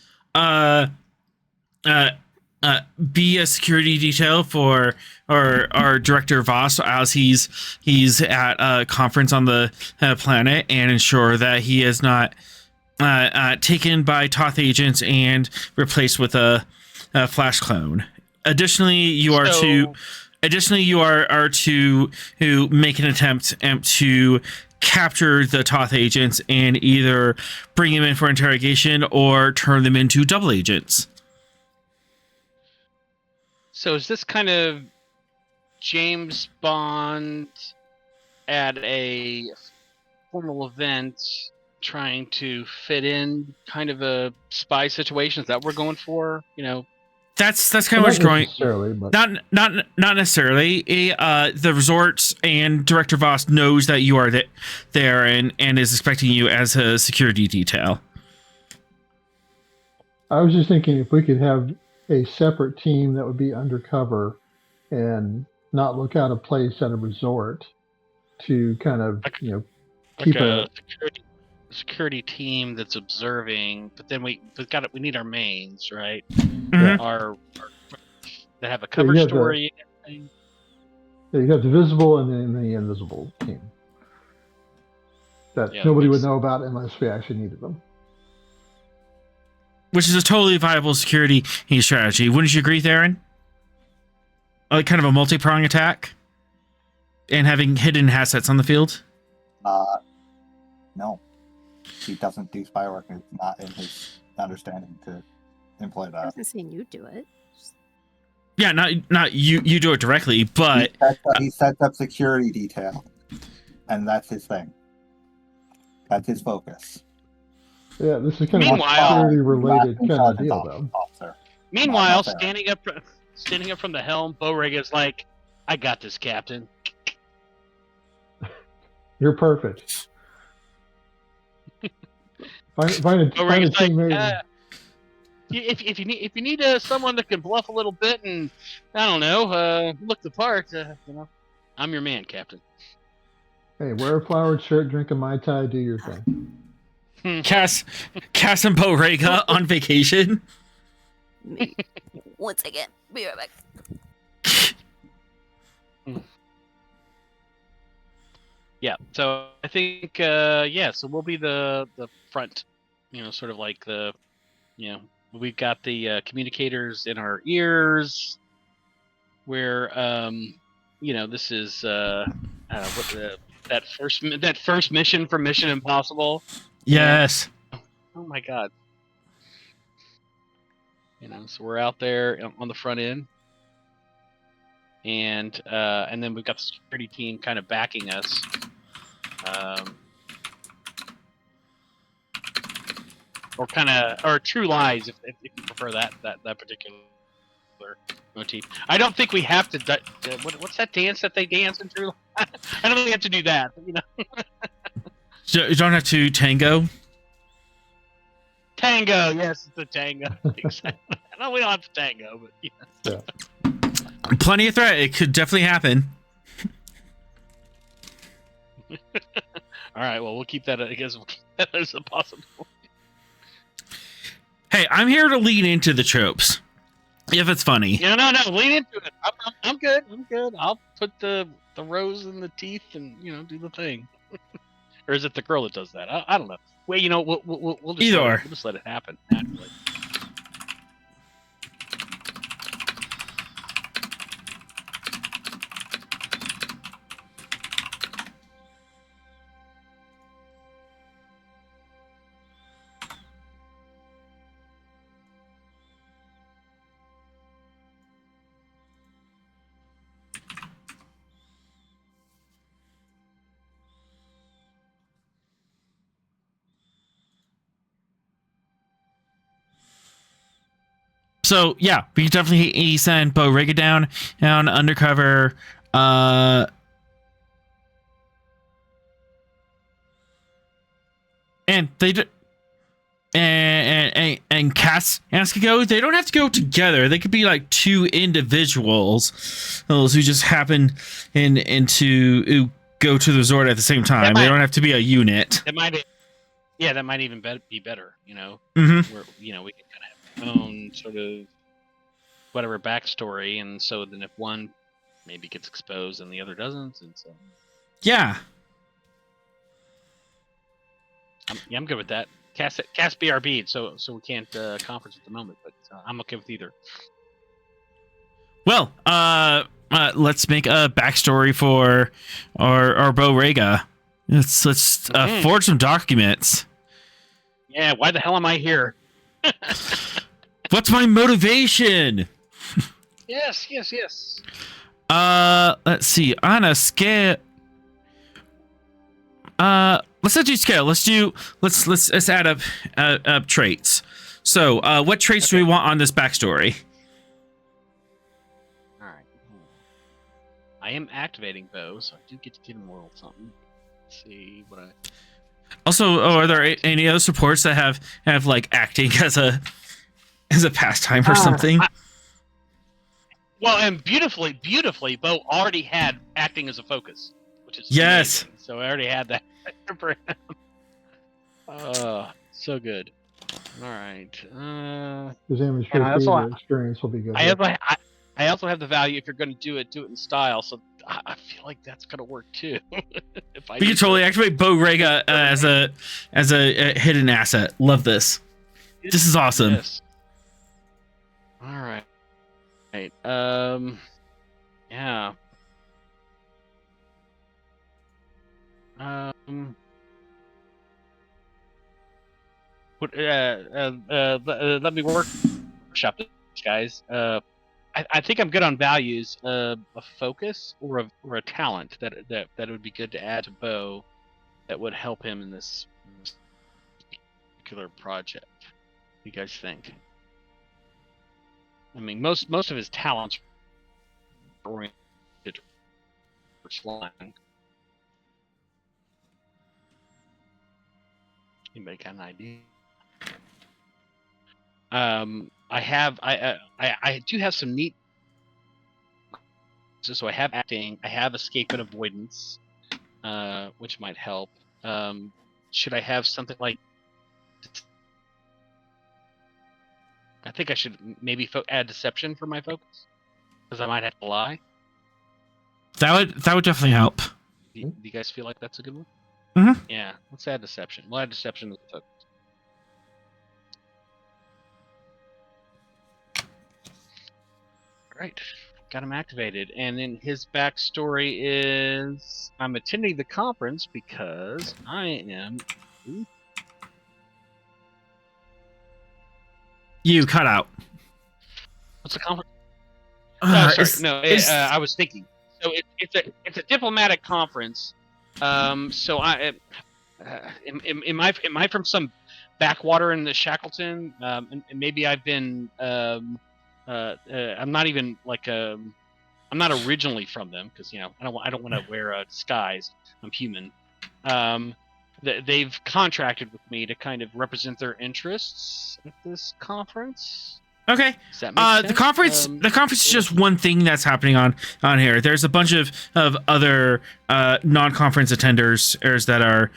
Be a security detail for our director Voss as he's at a conference on the planet, and ensure that he is not taken by Toth agents and replaced with a flash clone. Additionally, you are to make an attempt to capture the Toth agents and either bring them in for interrogation or turn them into double agents. So is this kind of James Bond at a formal event trying to fit in kind of a spy situation? Is that what we're going for? That's kind of what's growing. Necessarily, but Not necessarily. The resort and Director Voss knows that you are there and is expecting you as a security detail. I was just thinking if we could have a separate team that would be undercover and not look out of place at a resort to kind of, keep a security team that's observing, but then we need our mains, right? Mhm. Our that have a cover you have story. you got the visible and then the invisible team. that Yeah, nobody would makes- know about unless we actually needed them. Which is a totally viable security strategy. Wouldn't you agree, Theron? Like kind of a multi-prong attack? And having hidden assets on the field? No. He doesn't do spy work. It's not in his understanding to employ I that. wasn't saying you do it. Yeah, not you do it directly, but He sets up security detail, and that's his thing. That's his focus. Yeah, this is kind Meanwhile- of security related kind of Intelligence deal, though. officer. Meanwhile, not fair. standing up from the helm, Bowrig is like, "I got this, Captain." You're perfect. Find a Bowrig is teammate. like, if you need someone that can bluff a little bit and I don't know, look the part, I'm your man, Captain. Hey, wear a flowered shirt, drink a Mai Tai, do your thing. Cass and Bo Rega on vacation. One second. Be right back. Yeah, so I think so we'll be the front, sort of like we've got the communicators in our ears, where this is that first mission from Mission Impossible. Yes. Oh my God. So we're out there on the front end, and then we've got the security team kind of backing us. Or True Lies, if you prefer that particular motif. I don't think we have to. What's that dance that they dance in True Lies? I don't think we have to do that. So you don't have to tango. Tango, yes, it's a tango. Exactly. No, we don't have to tango, but Yeah. Plenty of threat. It could definitely happen. All right. Well, we'll keep that. I guess we'll keep that as a possibility. Hey, I'm here to lean into the tropes. If it's funny. No. Lean into it. I'm good. I'll put the rose in the teeth and do the thing. Or is it the girl that does that? I don't know. Well, we'll just Either or. We'll just let it happen naturally. So yeah, we can definitely send Bo Rega down undercover. And they and Cass could go. They don't have to go together. They could be like two individuals, those who just happen to go to the resort at the same time. They don't have to be a unit. That might even be better. Mm-hmm. Where we can kind of have our own sort of whatever backstory, and so then if one maybe gets exposed and the other doesn't, and so Yeah. I'm good with that. Cast BRB, so we can't conference at the moment, but I'm okay with either. Well, let's make a backstory for our Bo Rega. Let's forge some documents. Yeah, why the hell am I here? What's my motivation? Yes. Let's see. On a scale. Let's not do scale. Let's add up traits. So, what traits do we want on this backstory? All right. I am activating Bo, so I do get to give him a little something. Let's see what I. Also, are there any other supports that have like acting as a pastime or something? Well, and beautifully, Bo already had acting as a focus, which is Yes. amazing. So I already had that for him. So good. All right. His And I also- experience will be good. I also have the value if you're going to do it in style. So I feel like that's gonna work too. If I We can use totally it. activate Bo Rega as a hidden asset. Love this. This is awesome. Yes. All right. Right. Yeah. Let me workshop this, guys. I think I'm good on values. A focus or a talent that would be good to add to Bo that would help him in this particular project. What do you guys think? I mean, most of his talents are oriented towards flying. Anybody got an idea? I do have some neat. So I have acting. I have escape and avoidance, which might help. Should I have something like? I think I should maybe add deception for my focus, because I might have to lie. That would definitely help. Do you guys feel like that's a good one? Mhm. Yeah, let's add deception. We'll add deception to the focus. All right, got him activated, and then his backstory is: I'm attending the conference because I am. You cut out. What's the conference? It's- I was thinking. So it's a diplomatic conference. So am I from some backwater in the Shackleton? And maybe I've been. I'm not even like I'm not originally from them, because I don't want to wear a disguise. I'm human. They've contracted with me to kind of represent their interests at this conference. Okay. Does that make sense? The conference is just one thing that's happening on here. There's a bunch of other non-conference attenders that are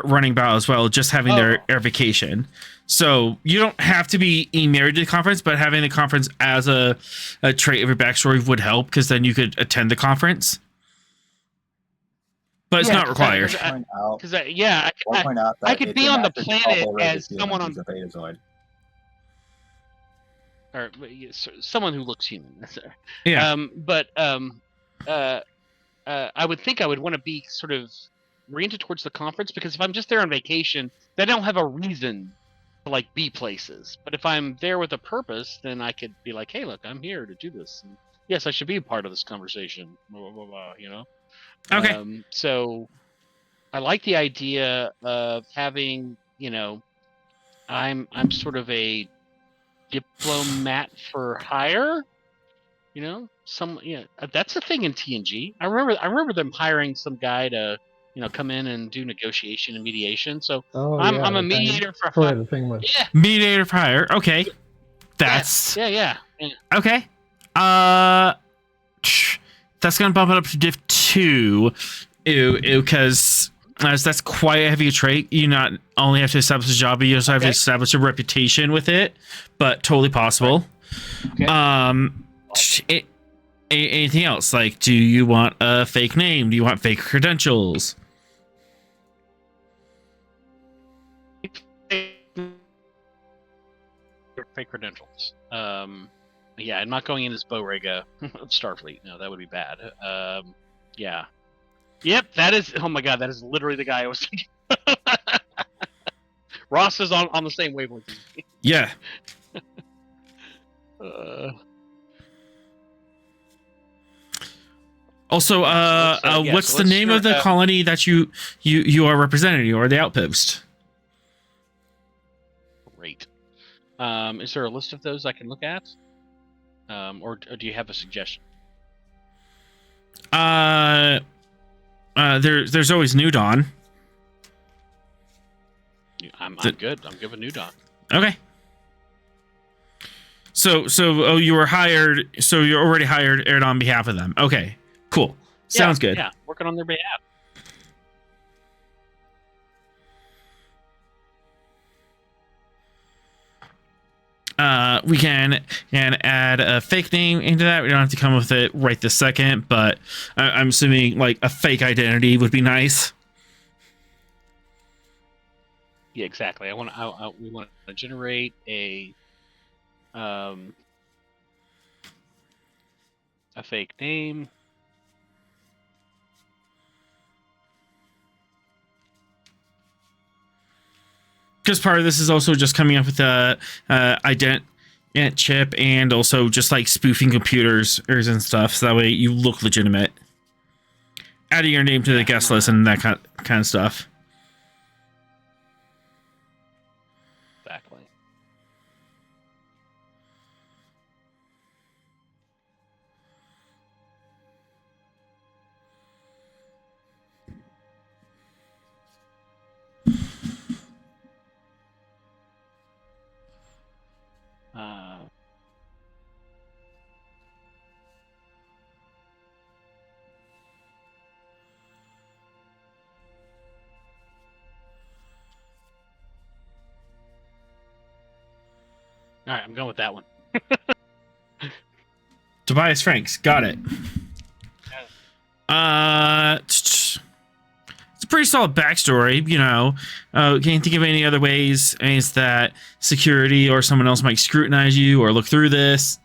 running about as well, just having their vacation. So you don't have to be married to the conference, but having the conference as a trait of your backstory would help, because then you could attend the conference. But it's not required. Because I could be on the planet as someone on. He's a Betazoid. Or someone who looks human. Yeah. I would think I would want to be sort of oriented towards the conference, because if I'm just there on vacation, then I don't have a reason to like be places. But if I'm there with a purpose, then I could be like, hey, look, I'm here to do this. And yes, I should be a part of this conversation. Blah, blah, blah, Okay. So I like the idea of having, I'm sort of a diplomat for hire, that's a thing in TNG. I remember them hiring some guy to come in and do negotiation and mediation. So I'm a mediator for hire. The thing was. Yeah, Mediator for hire. Okay. That's yeah. okay. That's gonna bump it up to diff 2. Because that's quite a heavy trait. You not only have to establish a job, but you also have to establish a reputation with it. But totally possible. Okay. Anything else? Like, do you want a fake name? Do you want fake credentials? Fake credentials. Yeah, I'm not going in as Borega of Starfleet. No, that would be bad. Yeah. Yep, that is. Oh my god, that is literally the guy I was thinking. Ross is on the same wavelength as me. Yeah. Also, what's the name of the colony that you are representing, or the outpost? Great. Is there a list of those I can look at, or do you have a suggestion? There's always New Dawn. I'm good. I'm good with New Dawn. Okay. So you were hired. So you're already hired on behalf of them. Okay. Cool. Sounds good. Yeah, working on their behalf. we can add a fake name into that. We don't have to come with it right this second, but I'm assuming like a fake identity would be nice. Yeah, exactly. We want to generate a fake name. Because part of this is also just coming up with a ident chip and also just like spoofing computers and stuff, so that way you look legitimate. Adding your name to the guest list and that kind of stuff. Exactly. All right, I'm going with that one. Tobias Franks, got it. It's a pretty solid backstory, you know. Can you think of any other ways is that security or someone else might scrutinize you or look through this?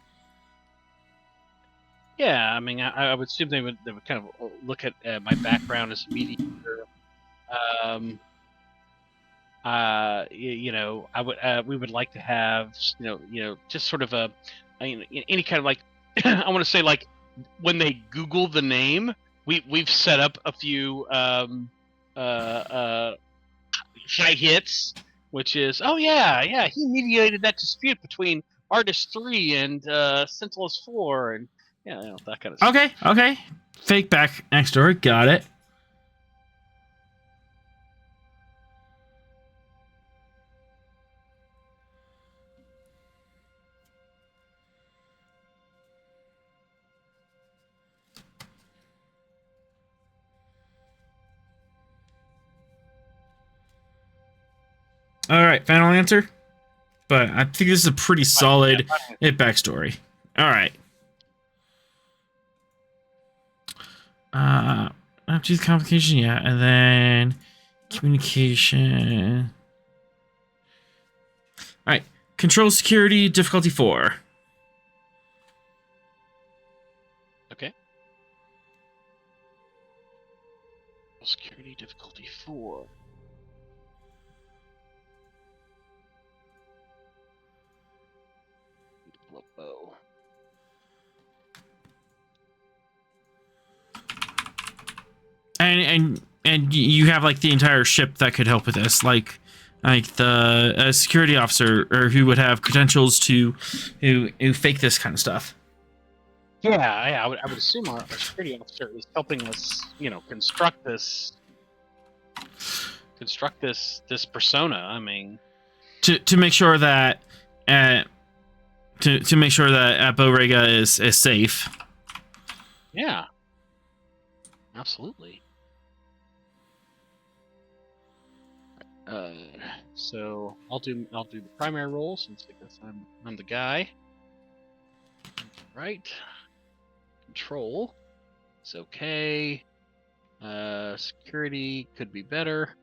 Yeah, I mean, I would assume they would kind of look at my background as a mediator. You know, we would like to have, just sort of any kind of like, I want to say like when they Google the name, we've set up a few high hits, which is, oh yeah, he mediated that dispute between Artist 3 and Sentinels 4, and that kind of stuff. Okay. Fake backstory, got it. All right, final answer. But I think this is a pretty solid backstory. All right. Not do the complication yet, and then communication. All right, control security difficulty 4. Okay. Security difficulty 4. Bow. And you have like the entire ship that could help with this, like the security officer or who would have credentials to who fake this kind of stuff. Yeah, I would assume our security officer is helping us, construct this persona. I mean, to make sure that to make sure that Borrega is safe. Yeah, absolutely. So I'll do the primary role since I guess I'm the guy. Right. Control. It's okay. Security could be better.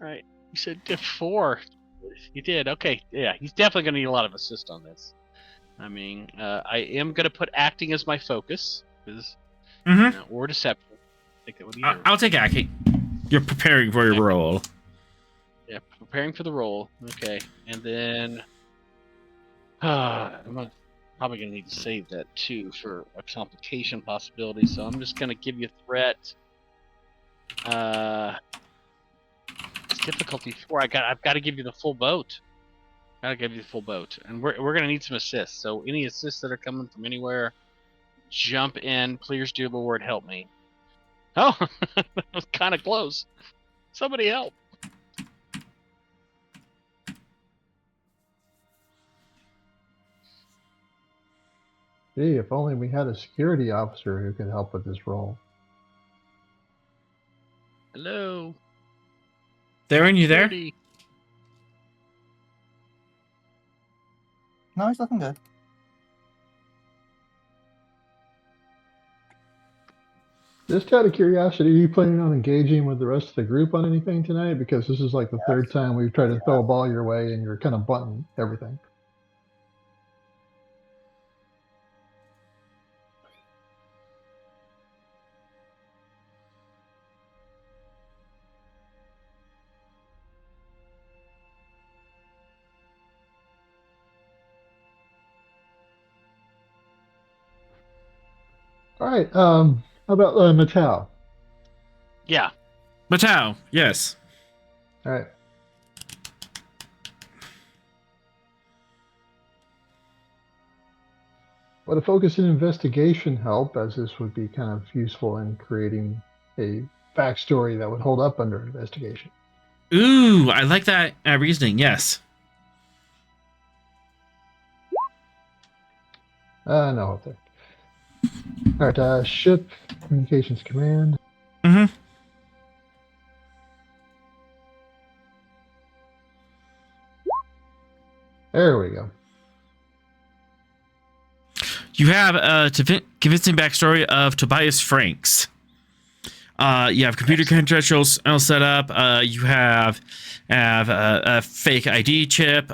Right. You said diff 4. You did. Okay. Yeah, he's definitely going to need a lot of assist on this. I mean, I am going to put acting as my focus, or deception. I'll take acting. You're preparing for your role. Yeah, preparing for the role. Okay, and then probably going to need to save that too for a complication possibility. So I'm just going to give you a threat. It's difficulty 4. I've got to give you the full boat. Gotta give you the full boat, and we're gonna need some assists. So any assists that are coming from anywhere, jump in. Please do, Lord, help me. Oh, that was kind of close. Somebody help. Gee, if only we had a security officer who could help with this role. Hello. Darren, you there? Security. No, he's looking good. Just out of curiosity, are you planning on engaging with the rest of the group on anything tonight? Because this is like the third time we've tried to throw a ball your way and you're kind of bunting everything. All right. How about Mattel? Yeah. Matau, yes. All right. Would a focus in investigation help, as this would be kind of useful in creating a backstory that would hold up under investigation? Ooh, I like that reasoning. Yes. No, up there. All right. Ship communications command. Mm-hmm. There we go. You have a convincing backstory of Tobias Franks. You have computer credentials all set up. You have a fake ID chip.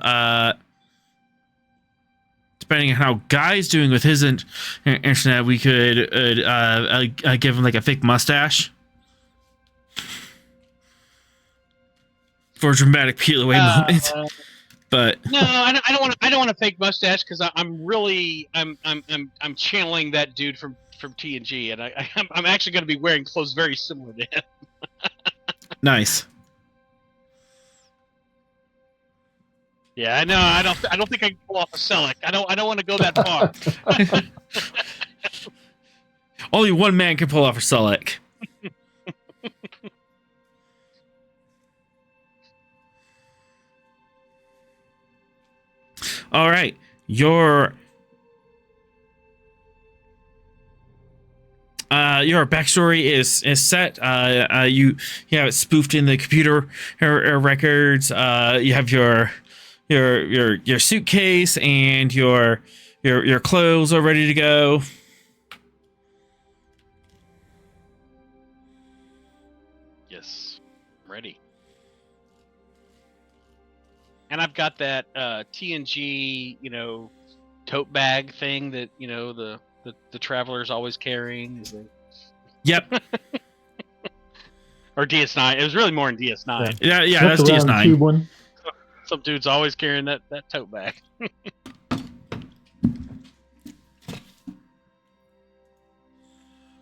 Depending on how Guy's doing with his internet, we could give him like a fake mustache for a dramatic peel away moment. But no, I don't want a fake mustache because I'm channeling that dude from TNG, and I'm actually going to be wearing clothes very similar to him. Nice. Yeah, I know. I don't think I can pull off a Selleck. I don't want to go that far. Only one man can pull off a Selleck. All right, your backstory is set. You have it spoofed in the computer records. You have your suitcase and your clothes are ready to go. Yes, I'm ready. And I've got that TNG, tote bag thing that the traveler's always carrying. Is it? Yep. Or DS9. It was really more in DS9. Yeah, that's the round DS9. tube one. Some dude's always carrying that tote bag.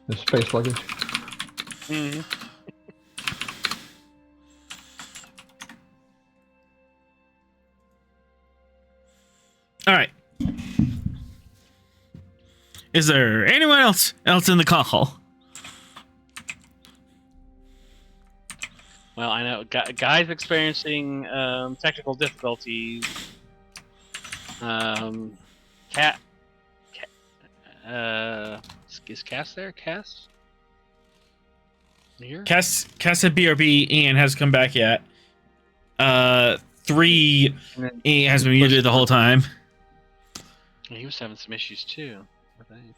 The space luggage. Mm-hmm. All right. Is there anyone else in the call? Well, I know guys experiencing technical difficulties. Is Cass there? Cass? Here? Cass said BRB. Ian hasn't come back yet. 3 Ian has been muted the whole time. He was having some issues too, I think.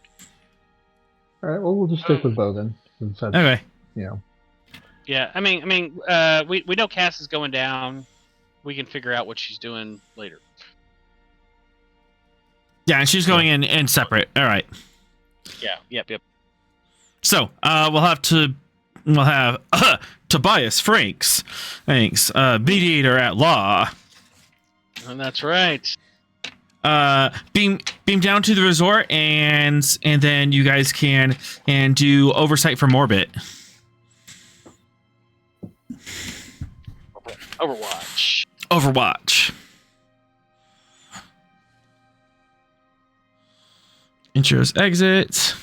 All right. Well, we'll just stick with Bo then. Since that's, Okay. Yeah, I mean, we know Cass is going down. We can figure out what she's doing later. Yeah, and she's going in separate. All right. Yeah. Yep. So we'll have Tobias Franks, mediator at law. And that's right. Beam down to the resort, and then you guys can do oversight for Morbid. Overwatch. Intros exit.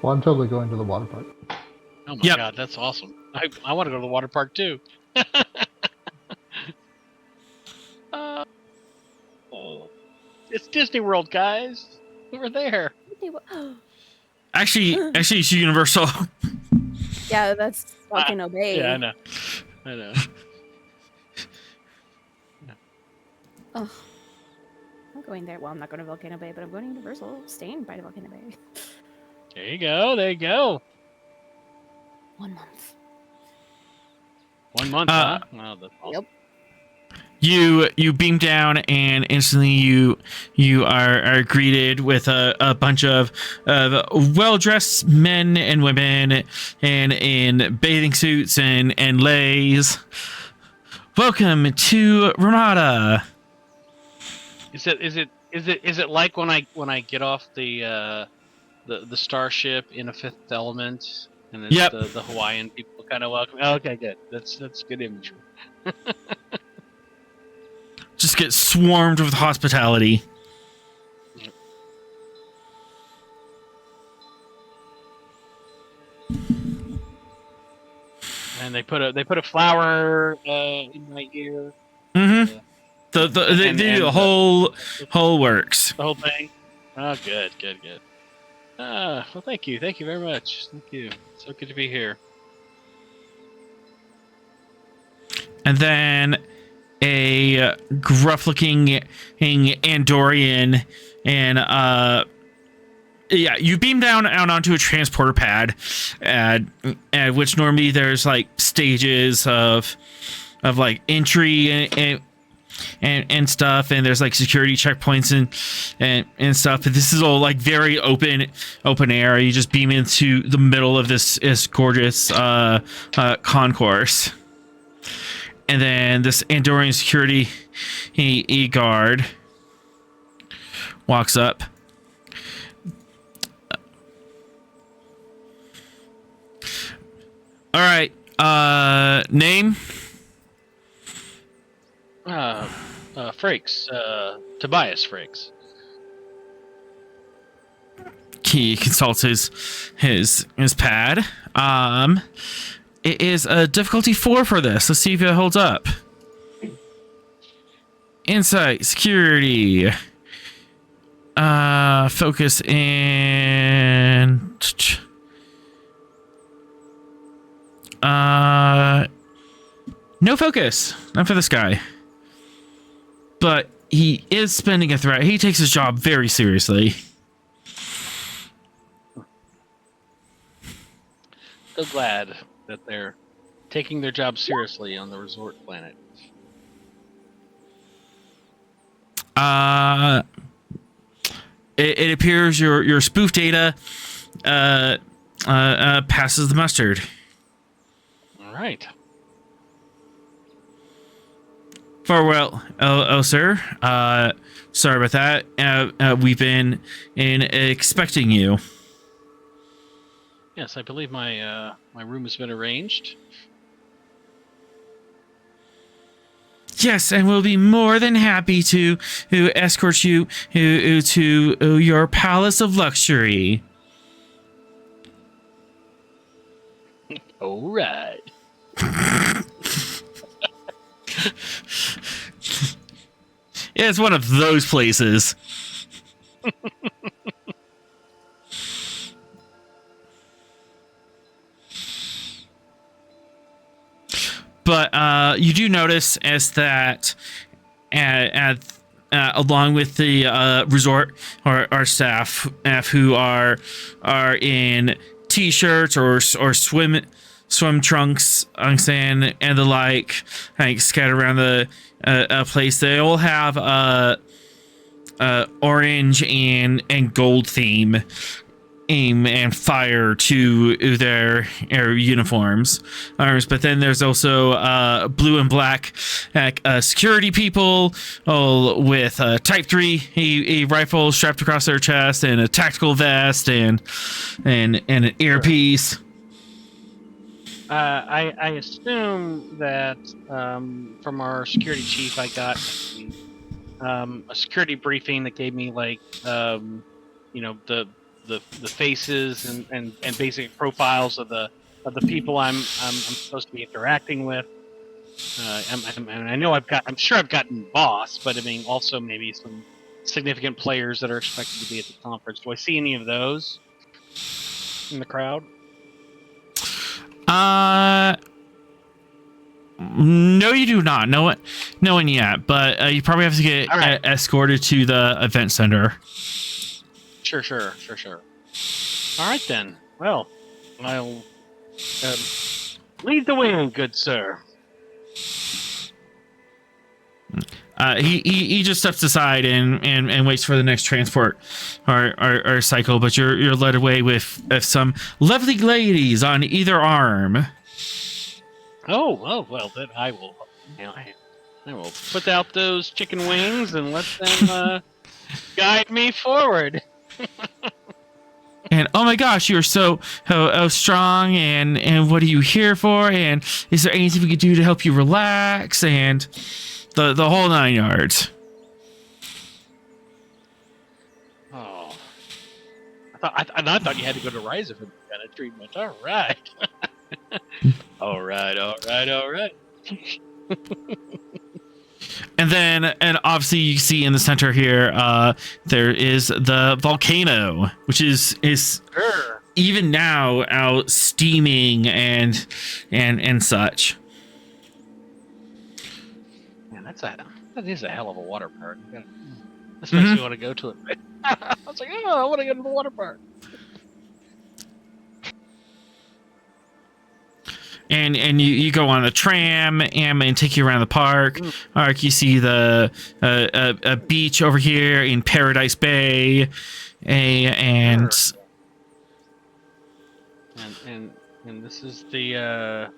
Well, I'm totally going to the water park. Oh my Yep. god, that's awesome. I want to go to the water park too. It's Disney World, guys. We're there. Actually, it's Universal. Yeah, that's Volcano Bay. Yeah, I know. Ugh. I'm going there. Well, I'm not going to Volcano Bay, but I'm going to Universal. Staying by Volcano Bay. There you go. There you go. 1 month. 1 month, huh? Wow, that's awesome. Yep. You beam down, and instantly you are greeted with a bunch of well-dressed men and women and in bathing suits and leis. Welcome to Ramada. Is it like when I get off the starship in A Fifth Element, and it's Yep. the Hawaiian people kind of welcome? Oh, okay, good. That's good imagery. Just get swarmed with hospitality. And they put a flower in my ear. Mm-hmm. They do the whole works. The whole thing. Oh, good. Well, thank you very much. Thank you. So good to be here. And then a gruff-looking Andorian, and you beam down out onto a transporter pad, at which normally there's like stages of like entry and stuff, and there's like security checkpoints and stuff. But this is all like very open air. You just beam into the middle of this gorgeous concourse. And then this Andorian security guard walks up. All right. Name? Frakes. Tobias Frakes. He consults his pad. It is a difficulty 4 for this. Let's see if it holds up. Insight, security, focus, and no focus. Not for this guy. But he is spending a threat. He takes his job very seriously. So glad that they're taking their job seriously on the resort planet. It appears your spoof data passes the mustard. All right. Farewell, sir. Sorry about that. We've been expecting you. Yes, I believe my room has been arranged. Yes, and we'll be more than happy to escort you to your palace of luxury. All right. Yeah, it's one of those places. But you do notice as that along with the resort or staff who are in t-shirts or swim trunks and the like scattered around the place, they all have orange and gold theme aim and fire to their uniforms. But then there's also blue and black security people, all with Type 3 a rifle strapped across their chest and a tactical vest and an earpiece. I assume that from our security chief, I got a security briefing that gave me the faces and basic profiles of the people I'm supposed to be interacting with. I'm sure I've gotten boss, but I mean also maybe some significant players that are expected to be at the conference. Do I see any of those in the crowd? No, you do not. No one yet. But you probably have to get All right. escorted to the event center. Sure. All right then. Well, I'll lead the way, good sir. He just steps aside and waits for the next transport or cycle. But you're led away with some lovely ladies on either arm. Oh, well, then I will. I will put out those chicken wings and let them guide me forward. And oh my gosh, you're so strong. And what are you here for? And is there anything we could do to help you relax? And the whole 9 yards. Oh, I thought you had to go to Ryza for that kind of treatment. All right. All right. And obviously you see in the center here, there is the volcano, which is Sure. even now out steaming and such. Man, that is a hell of a water park. This makes me want to go to it. I was like, I want to go to the water park. And you go on the tram and take you around the park. You see the a beach over here in Paradise Bay, and this is the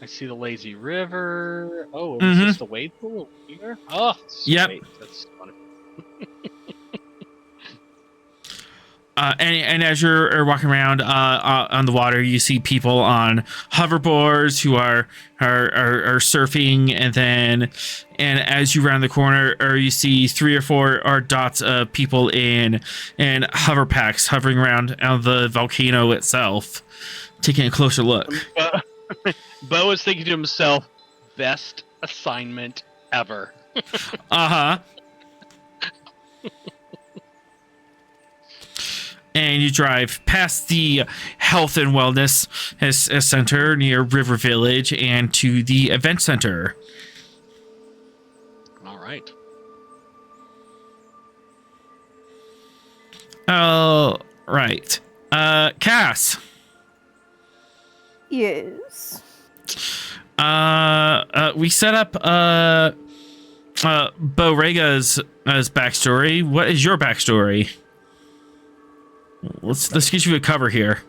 I see the lazy river. Oh, is this the wade pool here? Oh, yep. Sweet. That's funny. And as you're walking around on the water, you see people on hoverboards who are surfing, and as you round the corner, you see 3 or 4 dots of people in hover packs hovering around on the volcano itself, taking a closer look. Bo is thinking to himself, "Best assignment ever." And you drive past the health and wellness center near River Village and to the event center. All right. Oh, right. Cass. Yes. We set up Bo Rega's backstory. What is your backstory? Let's get you a cover here.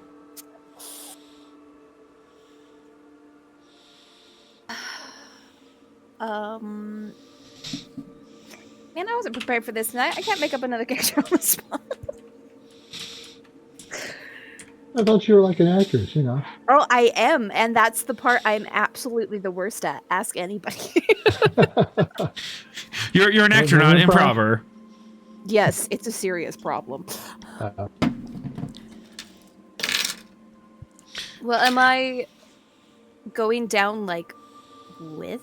Man, I wasn't prepared for this tonight. I can't make up another character on the spot. I thought you were like an actress, you know. Oh, I am, and that's the part I'm absolutely the worst at. Ask anybody. You're an actor, not an improver. Yes, it's a serious problem. Well, am I going down like with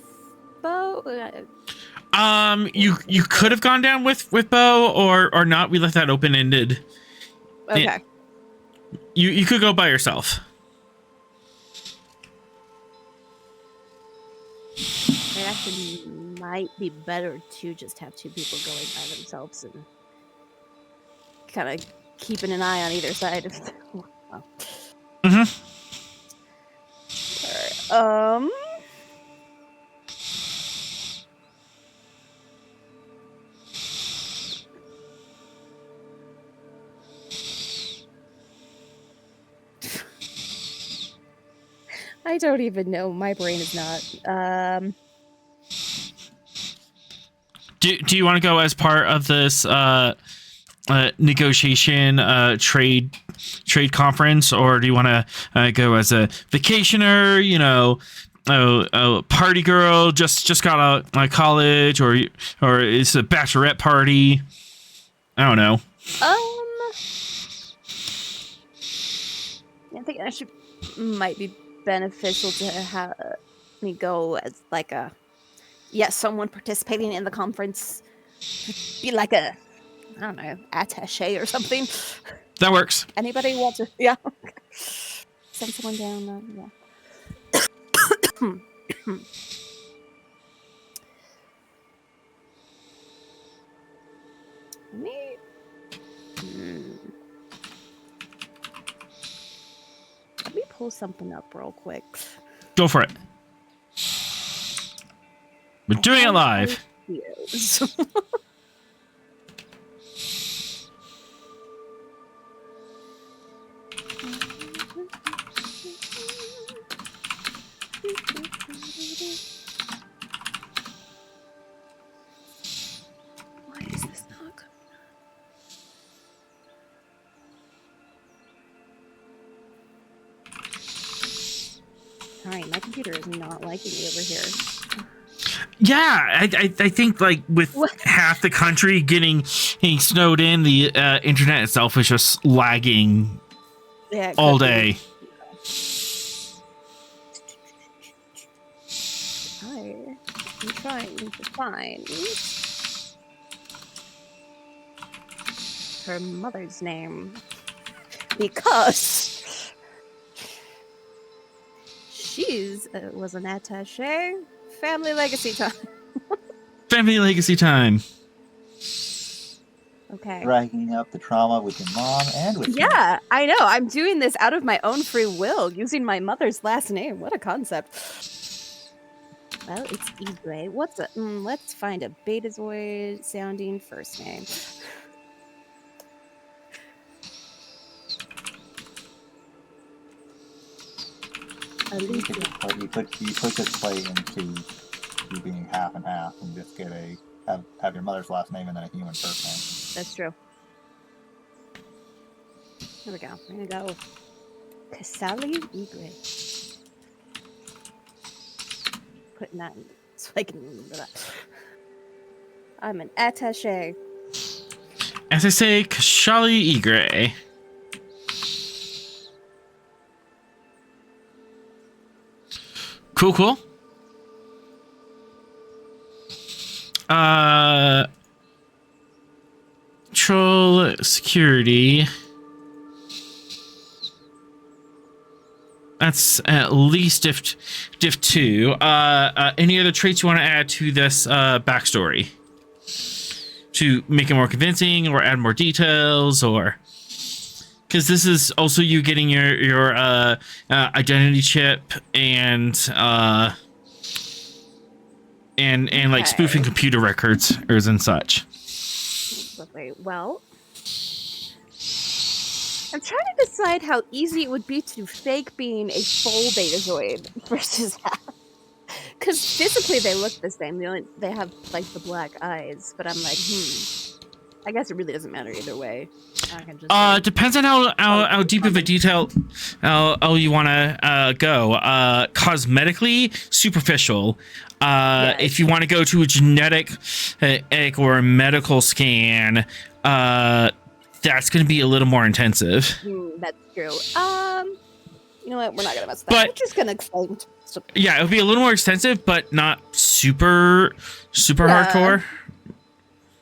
Bo? You could have gone down with Bo or not. We left that open ended. Okay. You could go by yourself. It actually might be better to just have 2 people going by themselves and kind of keeping an eye on either side of the... Well. Alright, I don't even know. My brain is not. Do you want to go as part of this negotiation trade conference, or do you want to go as a vacationer? You know, a party girl just got out of college, or it's a bachelorette party. I don't know. I think that might be beneficial to have me go as like someone participating in the conference, Be like a, I don't know, attaché or something. That works. Anybody want to? Yeah. Send someone down. Yeah. Me. Let me pull something up real quick. Go for it. We're doing it live. Yes. Why is this not good? Sorry, my computer is not liking me over here. Yeah, I think like with What? half the country getting snowed in, the internet itself is just lagging Yeah, it all could be. day. I'm trying to find her mother's name because she's was an attaché. Family legacy time. Family legacy time. Okay. Dragging up the trauma with your mom and with you. Yeah, I know. I'm doing this out of my own free will, using my mother's last name. What a concept. Well, it's Igwe. What's a? Let's find a Betazoid sounding first name. You put this play into you being half and half, and just get have your mother's last name and then a human first name. That's true. Here we go. We're gonna go with Kasali Igwe. Putting that in so I can remember that. I'm an attaché. As I say, Kashali Igre. Cool. Troll security. That's at least diff 2. Any other traits you want to add to this backstory to make it more convincing, or add more details, or because this is also you getting your identity chip and like spoofing computer records and such. Lovely. Well, I'm trying to decide how easy it would be to fake being a full Betazoid versus half. Because physically they look the same. They have like the black eyes, but I'm like, I guess it really doesn't matter either way. I can just depends on how deep of a detail you want to go. Cosmetically superficial. Yes. If you want to go to a genetic or a medical scan, that's going to be a little more intensive. That's true. You know what? We're not gonna mess with that. But- We're just gonna claim. Yeah, it'll be a little more extensive, but not super Yeah. hardcore.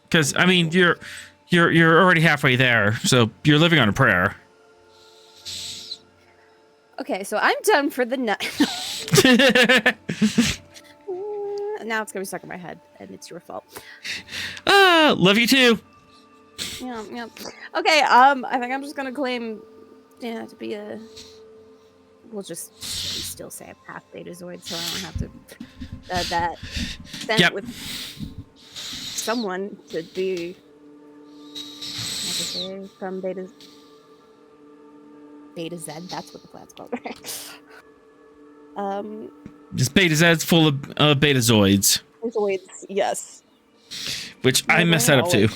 Because I mean, you're already halfway there, so you're living on a prayer. Okay, so I'm done for the night. Now it's gonna be stuck in my head, and it's your fault. Love you too. Yeah. Okay. I think I'm just gonna claim, to be a. We'll just still say I'm half Betazoid, so I don't have to that sent Yep. with someone to be. Like I say, from Beta Z. That's what the plan's called, right? This Beta Z's full of Betazoids, Betazoids, yes. which I mess that up too.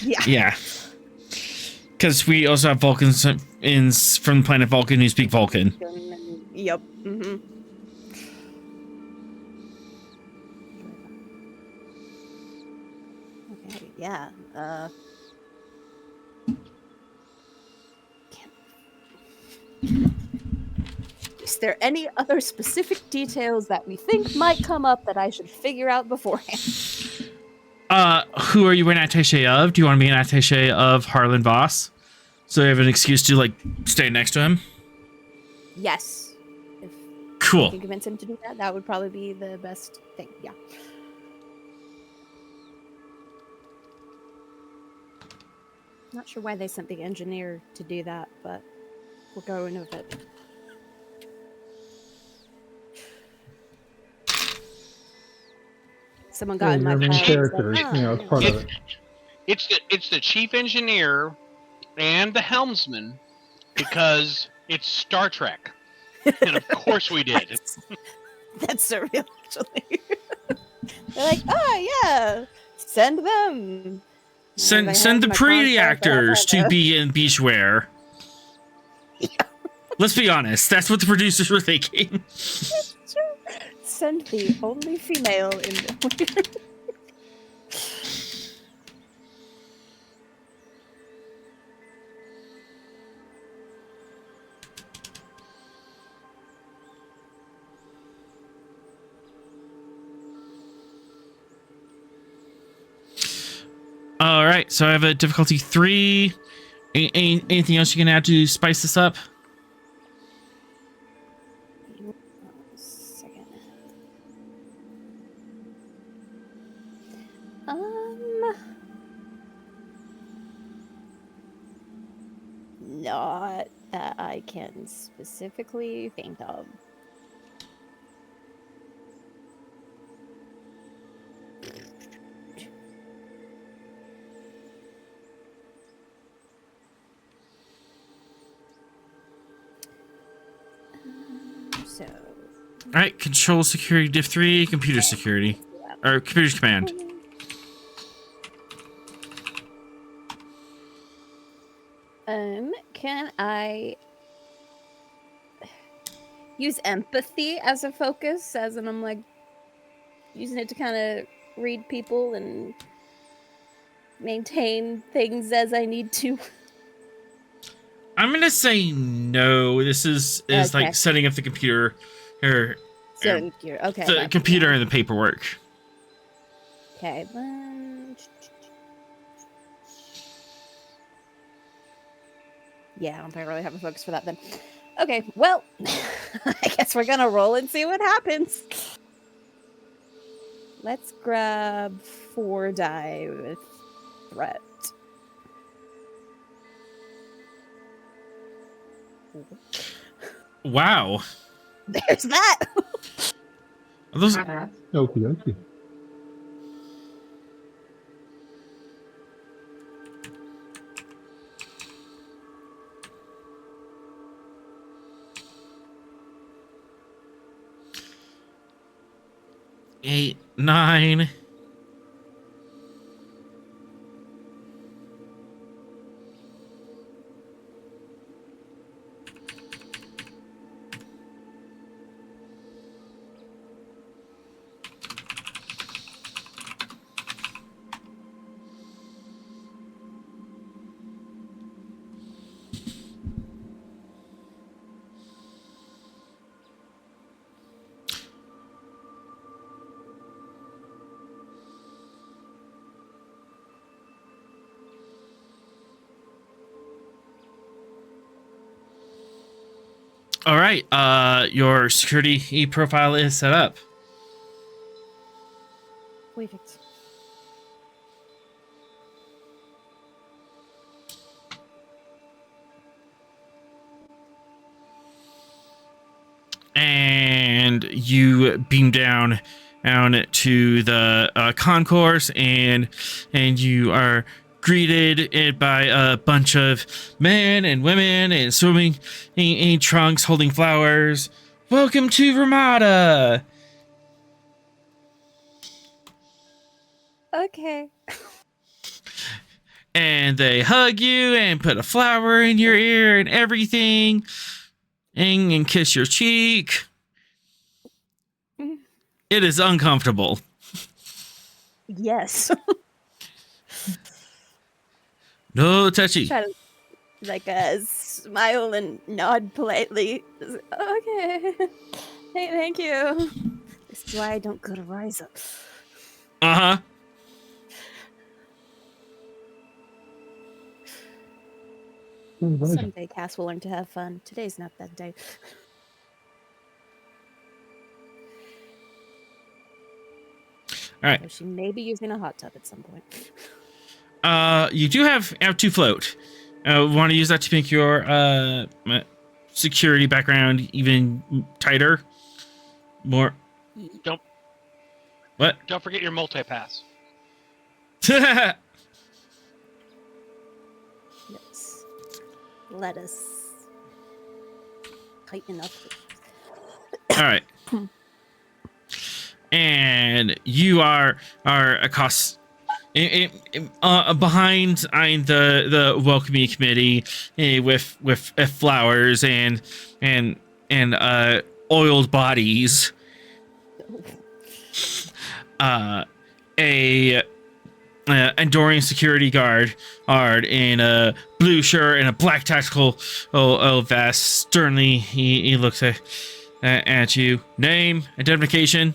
Yeah. Yeah. Because we also have Vulcans from the planet Vulcan who speak Vulcan. Yep. Okay. Yeah. Is there any other specific details that we think might come up that I should figure out beforehand? Who are you an attaché of? Do you want to be an attaché of Harlan Voss? So you have an excuse to, like, stay next to him? Yes. If I Cool. can convince him to do that, that would probably be the best thing. Yeah. Not sure why they sent the engineer to do that, but we're going with it. Someone got Yeah, in my your main car. character, it's part of it. It's the chief engineer and the helmsman because it's Star Trek, and of course we did. That's surreal, actually. They're like, oh yeah, send them. Send They the have my pretty contact, actors to whatever. be in beachwear. Let's be honest. That's what the producers were thinking. Send the only female in the All right. So I have a difficulty 3. Anything else you can add to spice this up? Second. Not that I can specifically think of. So. All right. Control security diff 3. Computer security. Or computer's command. Can I use empathy as a focus, as in I'm like using it to kind of read people and maintain things as I need to? I'm gonna say no. This is Okay. like setting up the computer, or So you're okay. the computer and the paperwork. Okay. Then... Yeah, I don't think I really have a focus for that then. Okay, well, I guess we're gonna roll and see what happens. Let's grab 4 die with threat. Wow. There's that. Are those Okie dokie. eight, 9. All right. Your security profile is set up. Perfect. And you beam down to the concourse, and you are greeted by a bunch of men and women and swimming in trunks holding flowers. Welcome to Ramada. Okay. And they hug you and put a flower in your ear and everything, and kiss your cheek. It is uncomfortable. Yes. No touchy. Try to like smile and nod politely. Okay. Hey, thank you. This is why I don't go to Rise Up. Uh-huh. Someday Cass will learn to have fun. Today's not that day. All right. So she may be using a hot tub at some point. You do have two float. Want to use that to make your security background even tighter? More. Don't What? don't forget your multi-pass. Yes. Let us tighten up. All right. And you are accost behind the welcoming committee with flowers and oiled bodies. A Andorian security guard in a blue shirt and a black tactical vest. Sternly, he looks at you. Name, identification.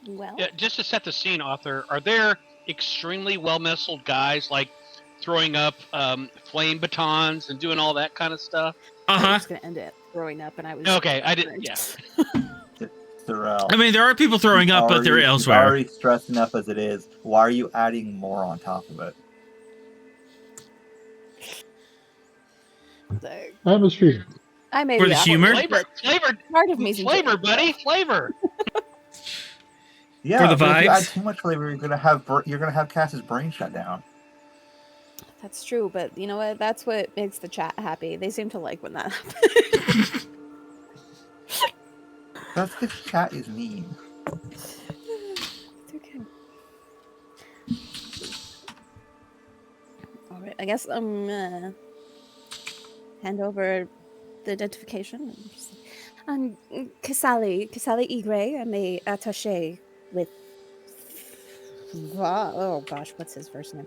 Well, Yeah, just to set the scene, author, are there extremely well-muscled guys like throwing up flame batons and doing all that kind of stuff? I was going to end it throwing up, and I was Okay, I didn't. Yeah. Thorell, I mean, there are people throwing up, but they're it's elsewhere. already stressed enough as it is. Why are you adding more on top of it? Atmosphere. I may For be the awkward, humor? but Flavor, part of me's flavor, enjoying buddy, it. flavor. Yeah, For the but if you vibes? add too much flavor, you're gonna have Cass's brain shut down. That's true, but you know what? That's what makes the chat happy. They seem to like when that happens. That's because chat is mean. It's okay. All right, I guess I'm hand over the identification. I'm Kasali Igre. I'm a attaché with. Oh gosh, what's his first name?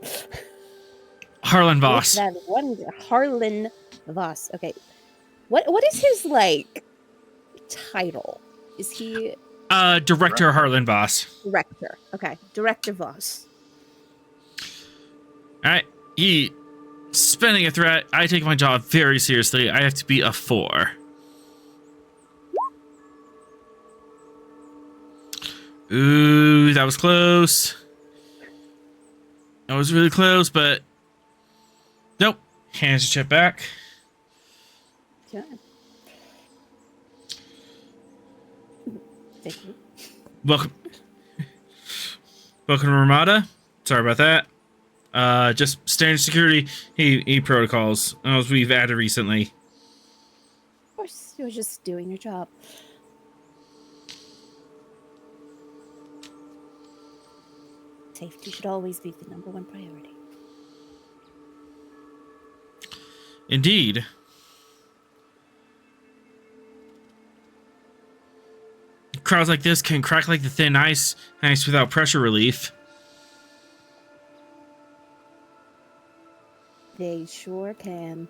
Harlan Voss. That one, Harlan Voss. Okay, what is his like title? Is he Director Harlan Voss. director? Okay, Director Voss. All right. He spending a threat. I take my job very seriously. I have to be a 4. Ooh, that was close. That was really close, but nope. Hands the chip back. Yeah. Thank you. Welcome to Ramada. Sorry about that. Just standard security protocols as we've added recently. Of course, you're just doing your job. Safety should always be the #1 priority. Indeed. Crowds like this can crack like the thin ice without pressure relief. They sure can.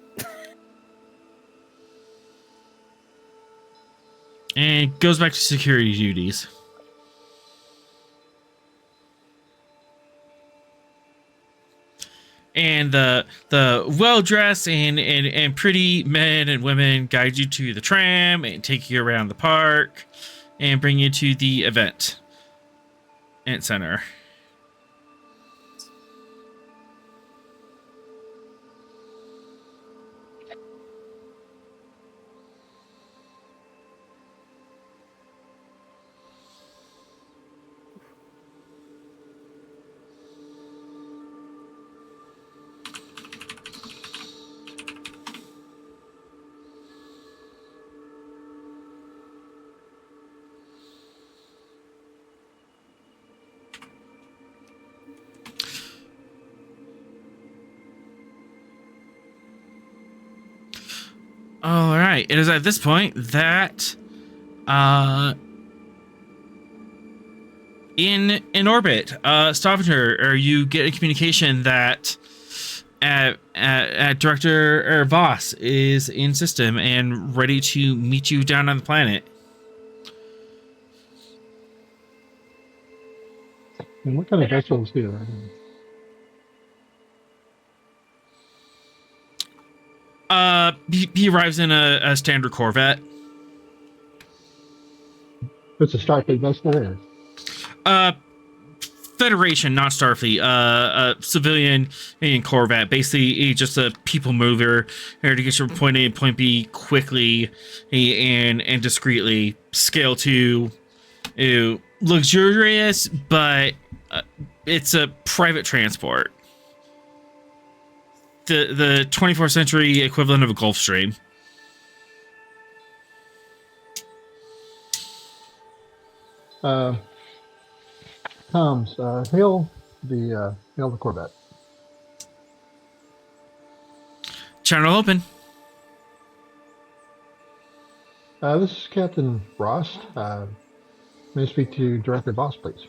And goes back to security duties. And the well-dressed and pretty men and women guide you to the tram and take you around the park and bring you to the event center. All right. It is at this point that in orbit, Stavanger, are you getting communication that Director Voss is in system and ready to meet you down on the planet? And what kind of vessel is here? He arrives in a standard Corvette. It's a Starfleet vessel. Or? Uh, Federation, not Starfleet. Civilian and Corvette. Basically, just a people mover here to get you from point A to point B quickly and discreetly. Scale to luxurious, but it's a private transport. The 24th century equivalent of a Gulfstream. Comms, hail the Corvette. Channel open. This is Captain Rost. May I speak to Director Boss, please?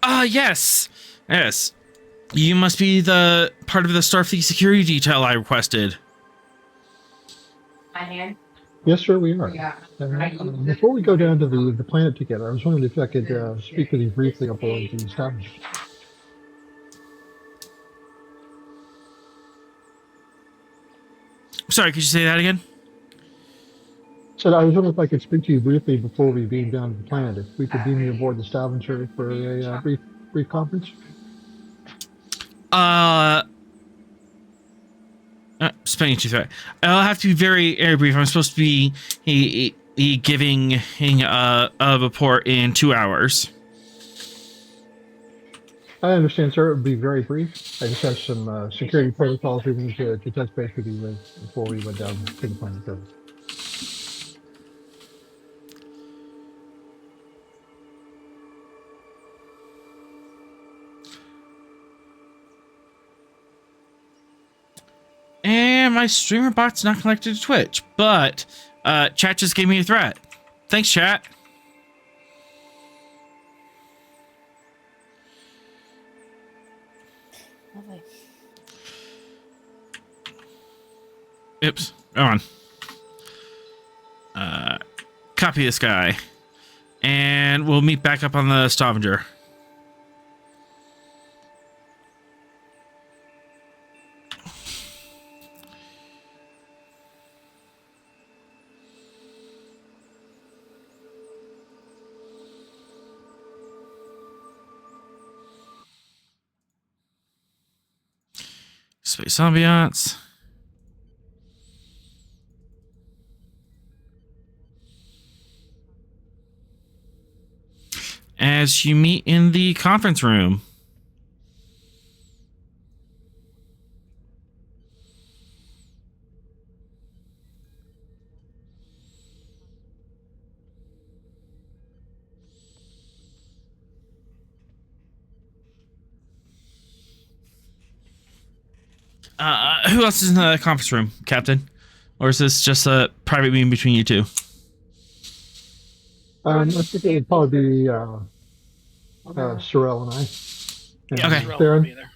Yes. Yes. You must be the part of the Starfleet security detail I requested. Yes, sir, we are. Before we go down to the planet together, I was wondering if I could speak with you briefly aboard the Stavanger. Sorry, could you say that again? So I was wondering if I could speak to you briefly before we beam down to the planet. If we could beam you aboard the Stavanger for a brief conference. Spending too fast. I'll have to be very brief. I'm supposed to be giving a report in 2 hours. I understand, sir. It would be very brief. I just have some security protocols we need to touch base with you with before we went down to the planet. And my streamer bot's not connected to Twitch, but chat just gave me a threat. Thanks, chat. Lovely. Oops. Go on. Copy this guy. And we'll meet back up on the Stavanger. Space ambiance. As you meet in the conference room. Who else is in the conference room, Captain? Or is this just a private meeting between you two? I think it would probably be Sorrel and I. And Okay. Rel will Darren? be there.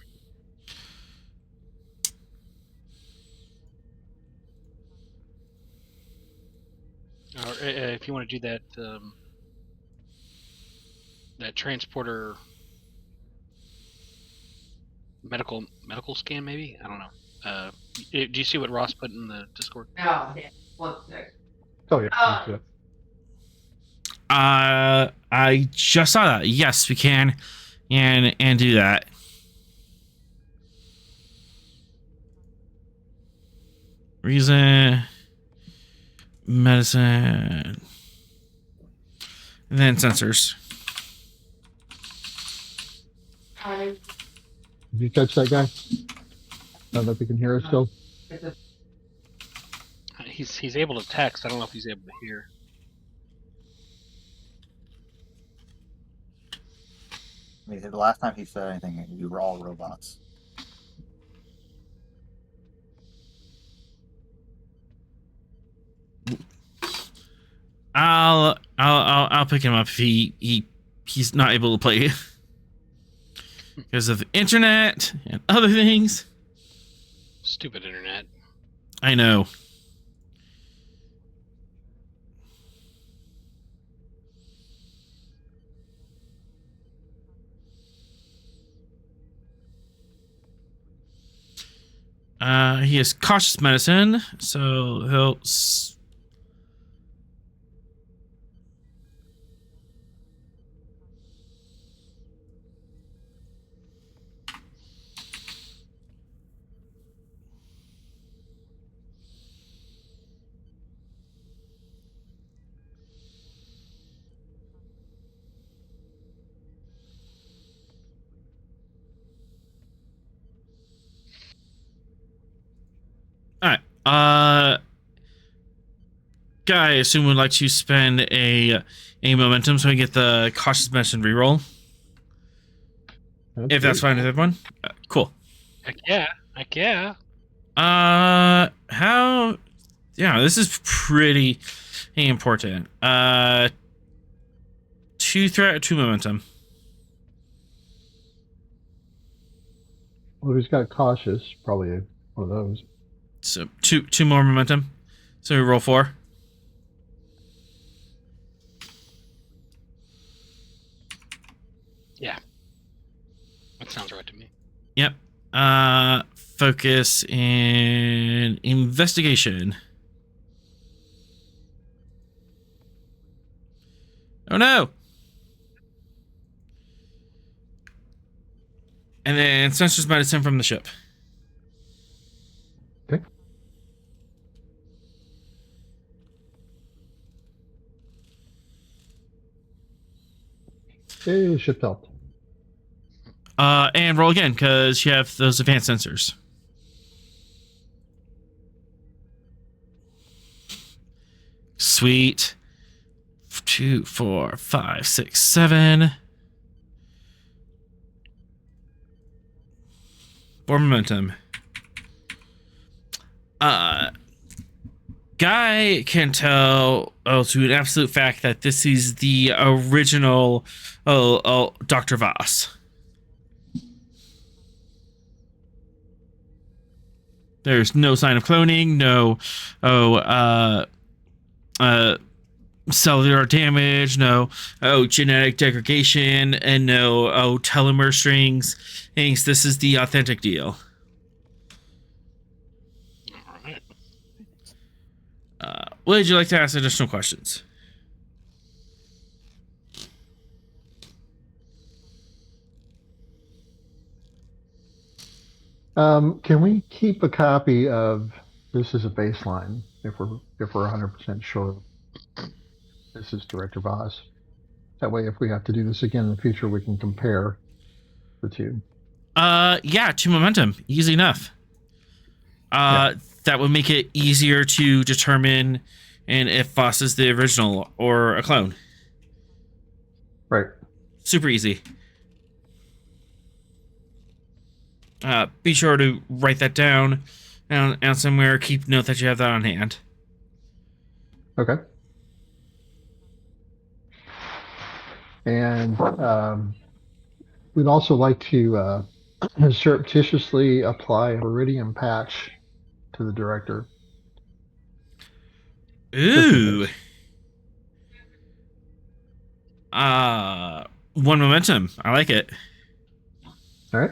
Or, if you want to do that, that transporter medical scan, maybe, I don't know. Do you see what Ross put in the Discord? Oh, yeah. I just saw that. Yes, we can, and do that. Reason, medicine, and then sensors. Did you catch that guy? I don't know if he can hear us still. He's able to text. I don't know if he's able to hear. I mean, the last time he said anything, we were all robots. I'll pick him up if he's not able to play because of the internet and other things. Stupid internet. I know. He has cautious medicine, so he'll. All right. Guy, I assume would like to spend a momentum so we get the cautious medicine reroll. If that's fine with everyone. Cool. Heck yeah. Heck yeah. How? Yeah, this is pretty important. 2 threat, 2 momentum. Well, he's got cautious, probably one of those. So two more momentum. So we roll 4. Yeah. That sounds right to me. Yep. Focus in investigation. Oh no. And then sensor's medicine from the ship. Okay. Hey, ship helped. And roll again because you have those advanced sensors. Sweet. 2, 4, 5, 6, 7. 4 momentum. Guy can tell to an absolute fact that this is the original Dr. Voss. There's no sign of cloning, no cellular damage, no genetic degradation, and no telomere strings. Thinks this is the authentic deal. All right. Would you like to ask additional questions? Can we keep a copy of this as a baseline if we're 100% sure this is Director Voss? That way, if we have to do this again in the future, we can compare the two. Yeah, 2 momentum, easy enough. That would make it easier to determine and if Voss is the original or a clone. Right. Super easy. Be sure to write that down and somewhere. Keep note that you have that on hand. Okay. And we'd also like to surreptitiously apply a iridium patch to the director. Ooh. 1 momentum. I like it. All right.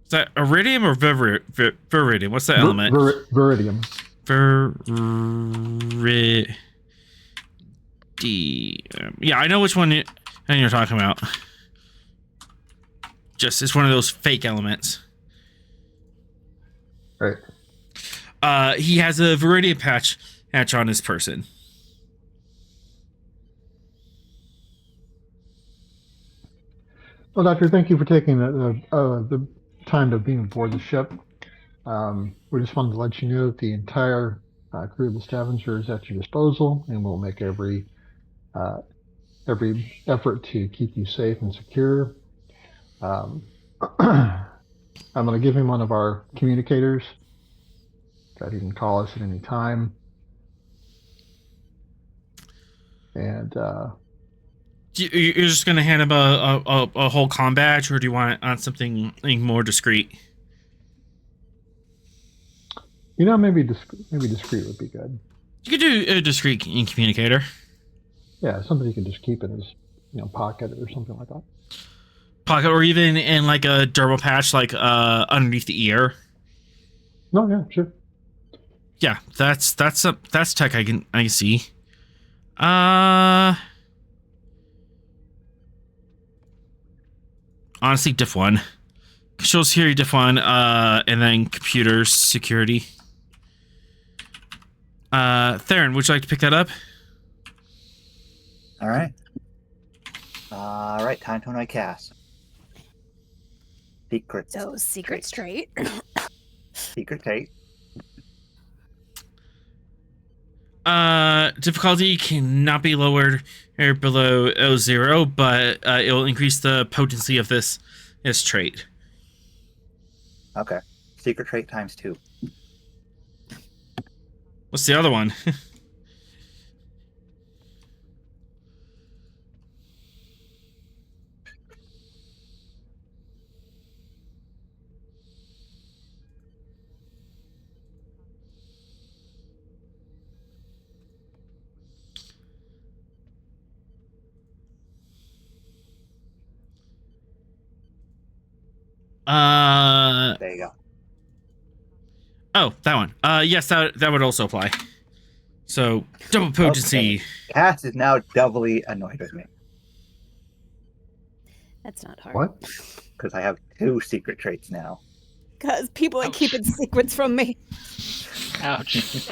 Is that iridium or viridium? What's the element? Viridium. Yeah, I know which one you're talking about. Just it's one of those fake elements. Right. He has a viridium patch on his person. Well, Doctor, thank you for taking the time to be aboard the ship. We just wanted to let you know that the entire crew of the Stavanger is at your disposal, and we'll make every effort to keep you safe and secure. I'm going to give him one of our communicators that he can call us at any time. And You're just going to hand him a whole comm badge, or do you want it on something more discreet? maybe discreet would be good. You could do a discreet communicator. Yeah, something you can just keep in his pocket or something like that. pocket, or even in like a dermal patch, like underneath the ear. No, yeah, sure. Yeah, that's tech I can see. Honestly, diff 1. Control security diff 1, and then computer security. Theron, would you like to pick that up? All right. All right. Time to when I cast. Secret. So secret straight. Secret trait. Difficulty cannot be lowered or below 0, but it will increase the potency of this trait. Okay. Secret trait times 2. What's the other one? There you go. Oh, that one. Yes, that would also apply. So double potency. Okay. Cass is now doubly annoyed with me That's not hard. What? because I have 2 secret traits now. Because people are Ouch. keeping secrets from me. Ouch.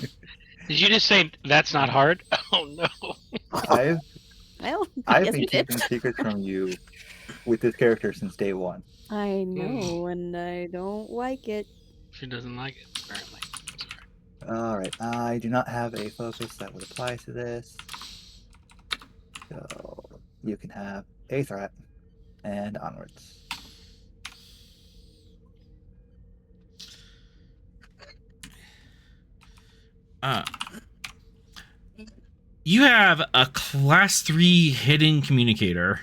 Did you just say that's not hard? Oh no. I've Well, I've yes, been you did. keeping secrets from you with this character since day 1. I know, and I don't like it. She doesn't like it, apparently. All right. I do not have a focus that would apply to this, so you can have a threat and onwards. You have a class 3 hidden communicator.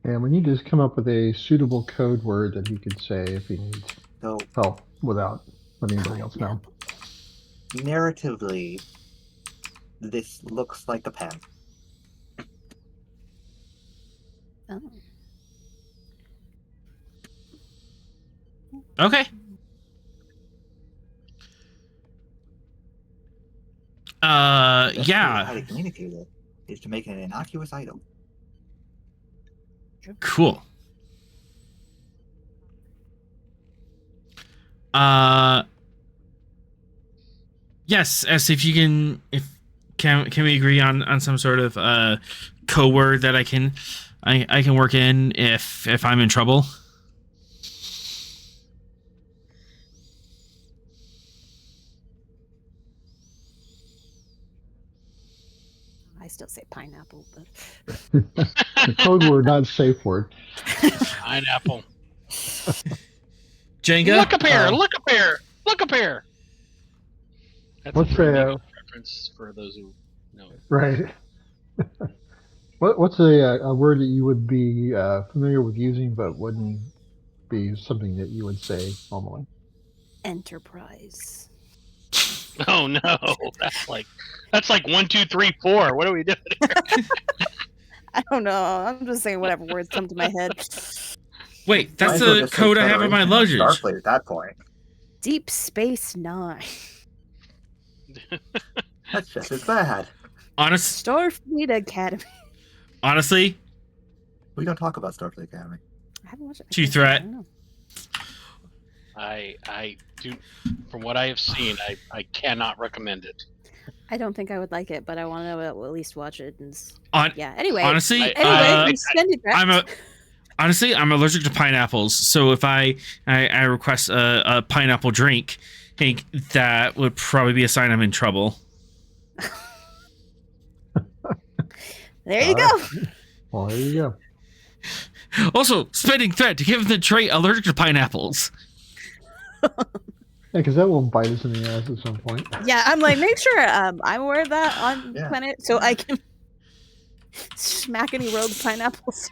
And we need to just come up with a suitable code word that he could say if he needs So help without letting anybody else know. narratively, this looks like a pen. Oh. Okay. Best way Yeah. how to communicate it is to make it an innocuous item. Cool. Yes, as if you can we agree on some sort of code word that I can work in if I'm in trouble? I still say pineapple, but The code word, not safe word. Pineapple. Jenga? Look up here! Look up here! Look up here! That's What's a pretty the- big reference for those who know it. Right. What's a word that you would be familiar with using but wouldn't be something that you would say normally? enterprise. Oh no, that's like 1, 2, 3, 4. What are we doing here? I don't know. I'm just saying whatever words come to my head. Wait, that's Might as well the just say code I have on my Federation and luggage. Starfleet at that point. Deep Space Nine. That's just as bad. Starfleet Academy. Honestly, We don't talk about Starfleet Academy. I haven't watched it. Chief Threat. I don't know. I do, from what I have seen, I cannot recommend it. I don't think I would like it, but I want to at least watch it. And yeah. Anyway. Honestly, Anyway, extended I'm allergic to pineapples, so if I request a pineapple drink, hey, that would probably be a sign I'm in trouble. There you go. Well, there you go. Also, spending threat to give the trait allergic to pineapples. Yeah, because that will bite us in the ass at some point. Yeah, I'm like, make sure I'm aware of that on Yeah. planet so I can smack any rogue pineapples.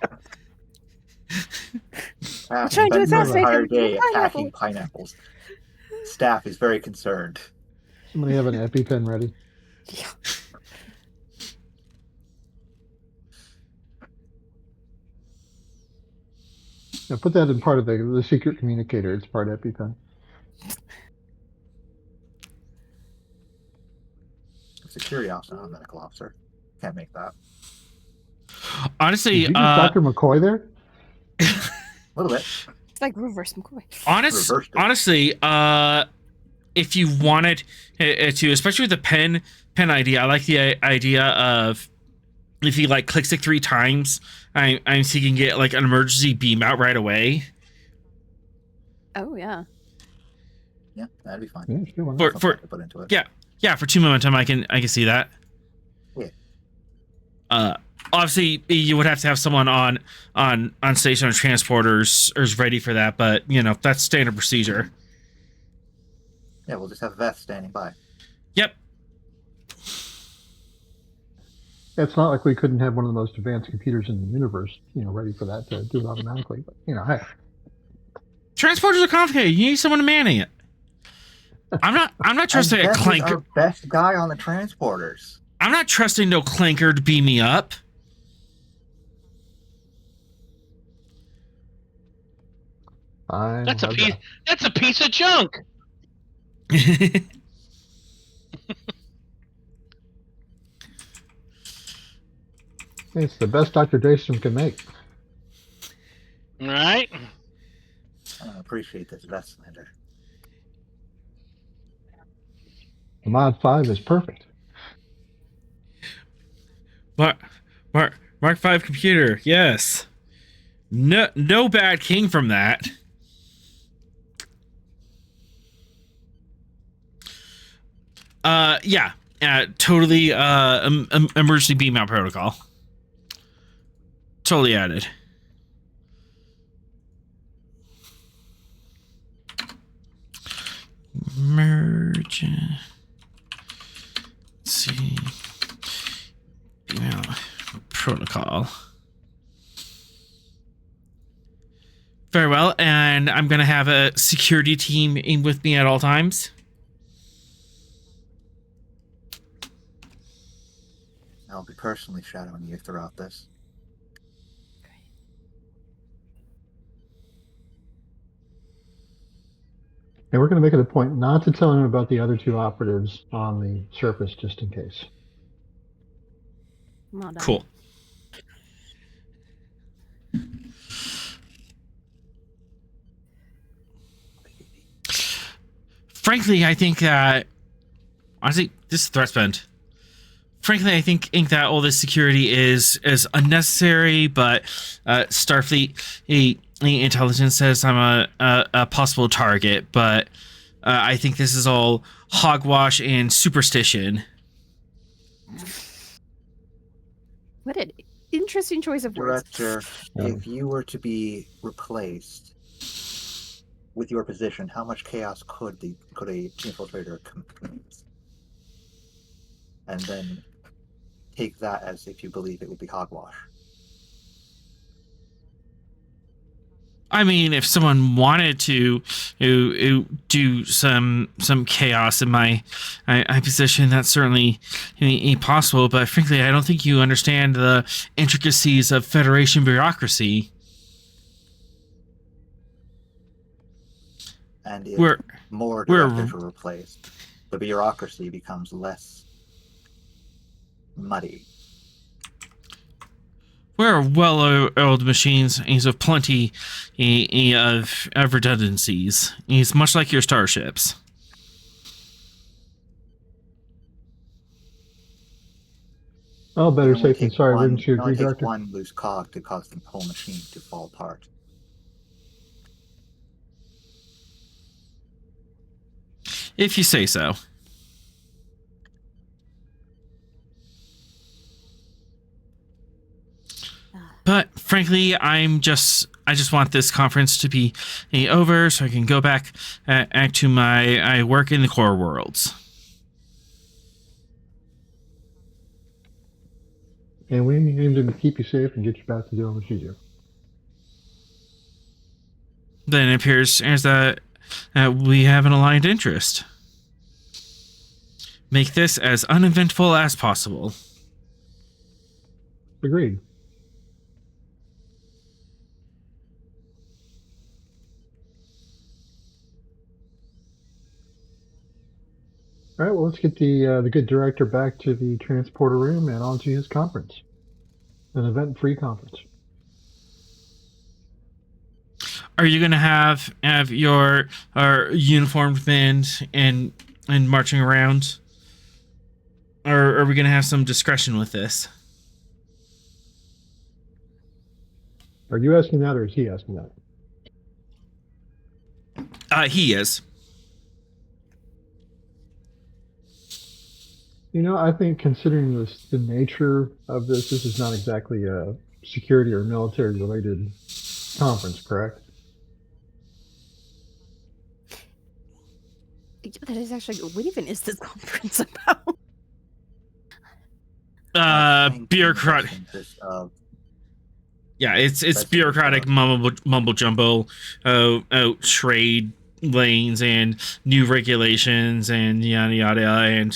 I'm trying to assassinate entire them day with attacking pineapples. Staff is very concerned. Somebody have an EpiPen ready. Yeah. Now put that in part of the secret communicator. It's part EpiPen. Security officer, not a medical officer. Can't make that. Honestly, Did you get Dr. McCoy there? A little bit. It's like reverse McCoy. Reversed it. honestly, if you wanted to, especially with the pen idea, I like the idea of if you like click stick 3 times, so you can get like an emergency beam out right away. Oh yeah. Yeah, that'd be fine. Yeah, sure, why not? For Something to put into it. yeah, for 2 momentum, I can see that. Yeah. Obviously, you would have to have someone on station or transporters is ready for that, but you know that's standard procedure. Yeah, we'll just have Veth standing by. Yep. It's not like we couldn't have one of the most advanced computers in the universe, ready for that to do it automatically. But hey. Transporters are complicated. You need someone to man it. I'm not trusting a Veth is clanker. our best guy on the transporters. I'm not trusting no clanker to beam me up. That's a piece of junk. It's the best Dr. Daystrom can make. All right. I appreciate this Veth slander. The Mod 5 is perfect. Mark 5 computer, yes. No bad came from that. Yeah, totally. Emergency beam out protocol. Totally added. Emergency beam out protocol. Very well, and I'm gonna have a security team in with me at all times. I'll be personally shadowing you throughout this. And we're going to make it a point not to tell him about the other 2 operatives on the surface, just in case. Well done. Cool. Frankly, I think that honestly, this is threat spend. Frankly, I think that all this security is unnecessary, but Starfleet intelligence says I'm a possible target, but I think this is all hogwash and superstition. What an interesting choice of words. Director, if you were to be replaced with your position, how much chaos could a infiltrator commit? And then take that as if you believe it would be hogwash. I mean, if someone wanted to do some chaos in my position, that's certainly possible. But frankly, I don't think you understand the intricacies of Federation bureaucracy. And if more directors were replaced, the bureaucracy becomes less muddy. We're well-oiled machines. He's of plenty of redundancies. He's much like your starships. Oh, better safe than sorry, wouldn't you agree, It only Doctor? takes one loose cog to cause the whole machine to fall apart. If you say so. But frankly, I just want this conference to be over so I can go back to my work in the core worlds. And we aim to keep you safe and get you back to doing what you do. Then it appears as that we have an aligned interest. make this as uneventful as possible. Agreed. All right, well, let's get the good director back to the transporter room and onto his conference, an event-free conference. Are you gonna have your uniformed band and marching around, or are we gonna have some discretion with this? Are you asking that, or is he asking that? He is. I think considering the nature of this is not exactly a security or military-related conference, correct? That is actually, what even is this conference about? Bureaucratic. Yeah, it's bureaucratic mumble jumble, trade lanes and new regulations and yada yada,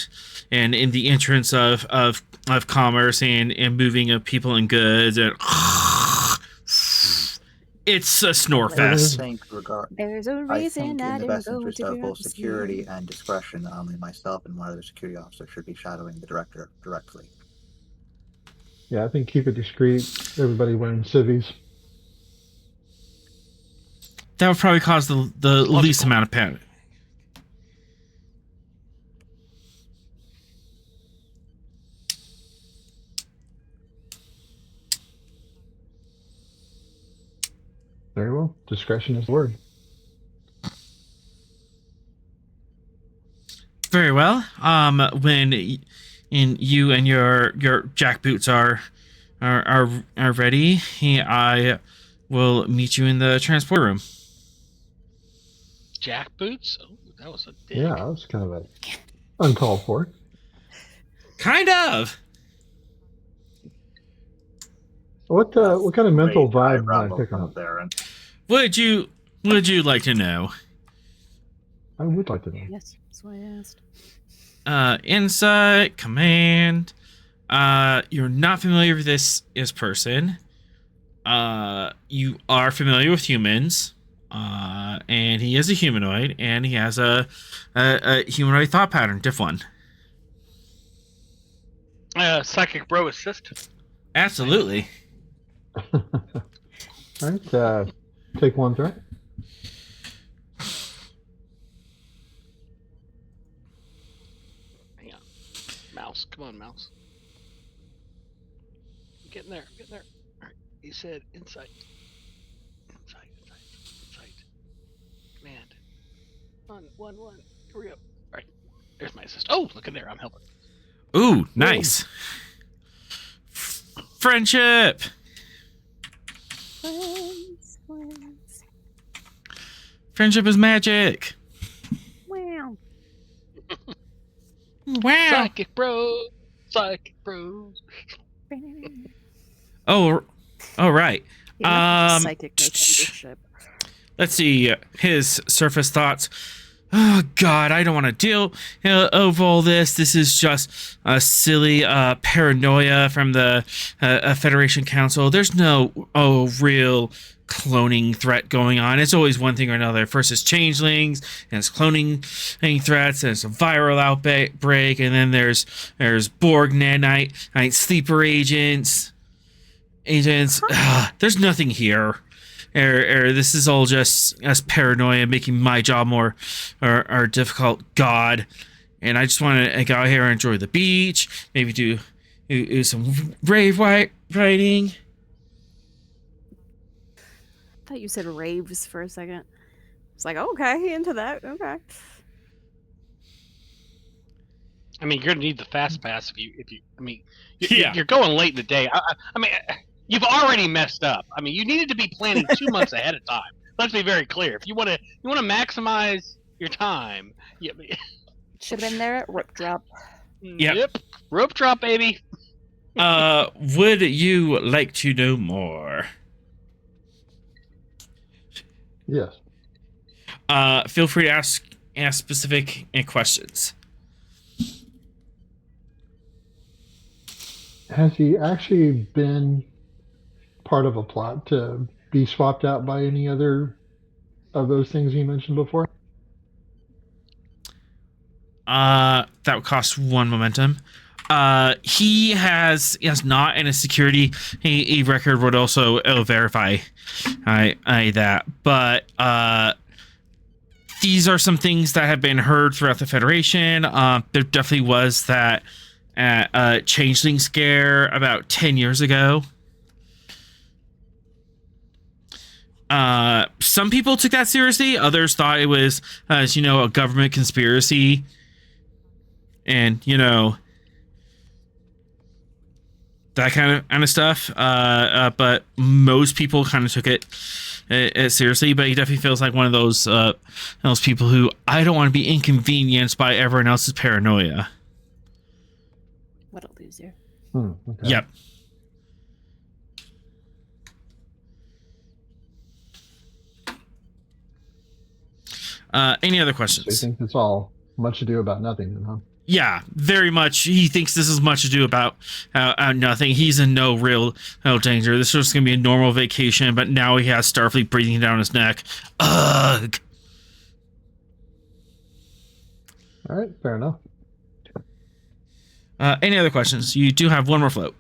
and in the entrance of commerce and moving of people and goods, and it's a snore fest. There's a I reason think I in the didn't best go interest to of both bureaucracy. security and discretion, only myself and one other security officer should be shadowing the director directly. Yeah, I think keep it discreet. Everybody wearing civvies. That would probably cause the least amount of panic. Very well. Discretion is the word. Very well. When you and your jackboots are ready, I will meet you in the transport room. Jackboots? Oh, that was a dig. Yeah, that was kind of a uncalled for. Kind of. What kind of mental vibe am I picking up? Would you like to know? I would like to know. Yes, that's why I asked. Insight, command. You're not familiar with this person. You are familiar with humans. And he is a humanoid, and he has a humanoid thought pattern, diff 1. Psychic bro assist. Absolutely. All right, take one threat. Hang on. Mouse. Come on, mouse. I'm getting there. All right. He said insight. Insight. Command. One. Hurry up. All right. There's my assist. Oh, look in there. I'm helping. Ooh, nice. Friendship. Friends. Friendship is magic. Wow. Wow. Psychic bros. Oh, right. Psychic ship. Let's see his surface thoughts. Oh God, I don't want to deal of all this. This is just a silly paranoia from the Federation Council. There's no real cloning threat going on. It's always one thing or another. First it's changelings, and it's cloning threats, and it's a viral outbreak, and then there's Borg nanite sleeper agents. There's nothing here. This is all just us paranoia making my job more or difficult. God, and I just want to go out here and enjoy the beach. Maybe do some rave riding. I thought you said raves for a second. It's like, okay, into that. Okay. I mean, you're gonna need the fast pass if you. I mean, Yeah. you're going late in the day. I mean, you've already messed up. I mean, you needed to be planning 2 months ahead of time. Let's be very clear. If you want to maximize your time, Should have been there at rope drop. Yep. Rope drop, baby. Would you like to know more? Yes. Feel free to ask specific questions. Has he actually been part of a plot to be swapped out by any other of those things you mentioned before? That would cost 1 momentum. He has not, and his security a record would also verify that. But these are some things that have been heard throughout the Federation. There definitely was that changeling scare about 10 years ago. Some people took that seriously. Others thought it was, a government conspiracy. And, that kind of stuff. But most people kind of took it seriously. But he definitely feels like one of those people who, I don't want to be inconvenienced by everyone else's paranoia. What a loser. Okay. Yep. Any other So you questions? think it's all much ado about nothing, then, huh? Yeah, very much. He thinks this is much ado about nothing. He's in no real danger. This was going to be a normal vacation, but now he has Starfleet breathing down his neck. Ugh. All right, fair enough. Any other questions? You do have one more float.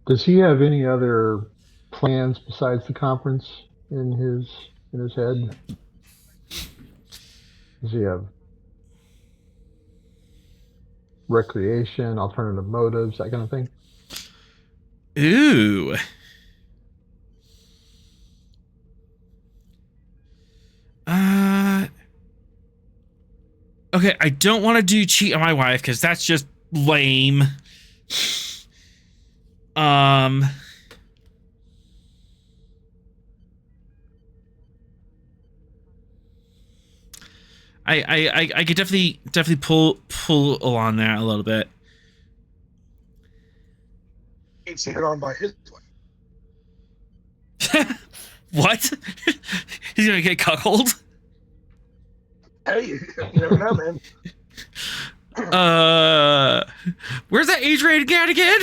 Does he have any other plans besides the conference in his head? Does he have recreation, alternative motives, that kind of thing? Ooh. Okay, I don't want to do cheat on my wife because that's just lame. I could definitely pull along that a little bit. Gets hit on by his wife. What? He's gonna get cuckolded? Hey, you never know, man. Where's that age rated cat again?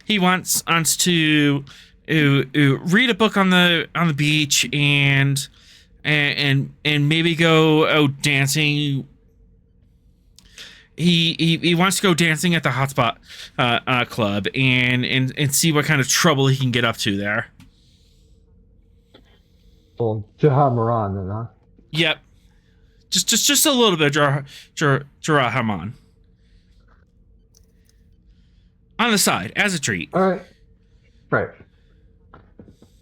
He wants to read a book on the beach and maybe go dancing. He wants to go dancing at the Hotspot club and see what kind of trouble he can get up to there. Well, Jaha Moran, then, huh? Yep. Just a little bit, Jarrah Haman. On the side, as a treat. All right. Right.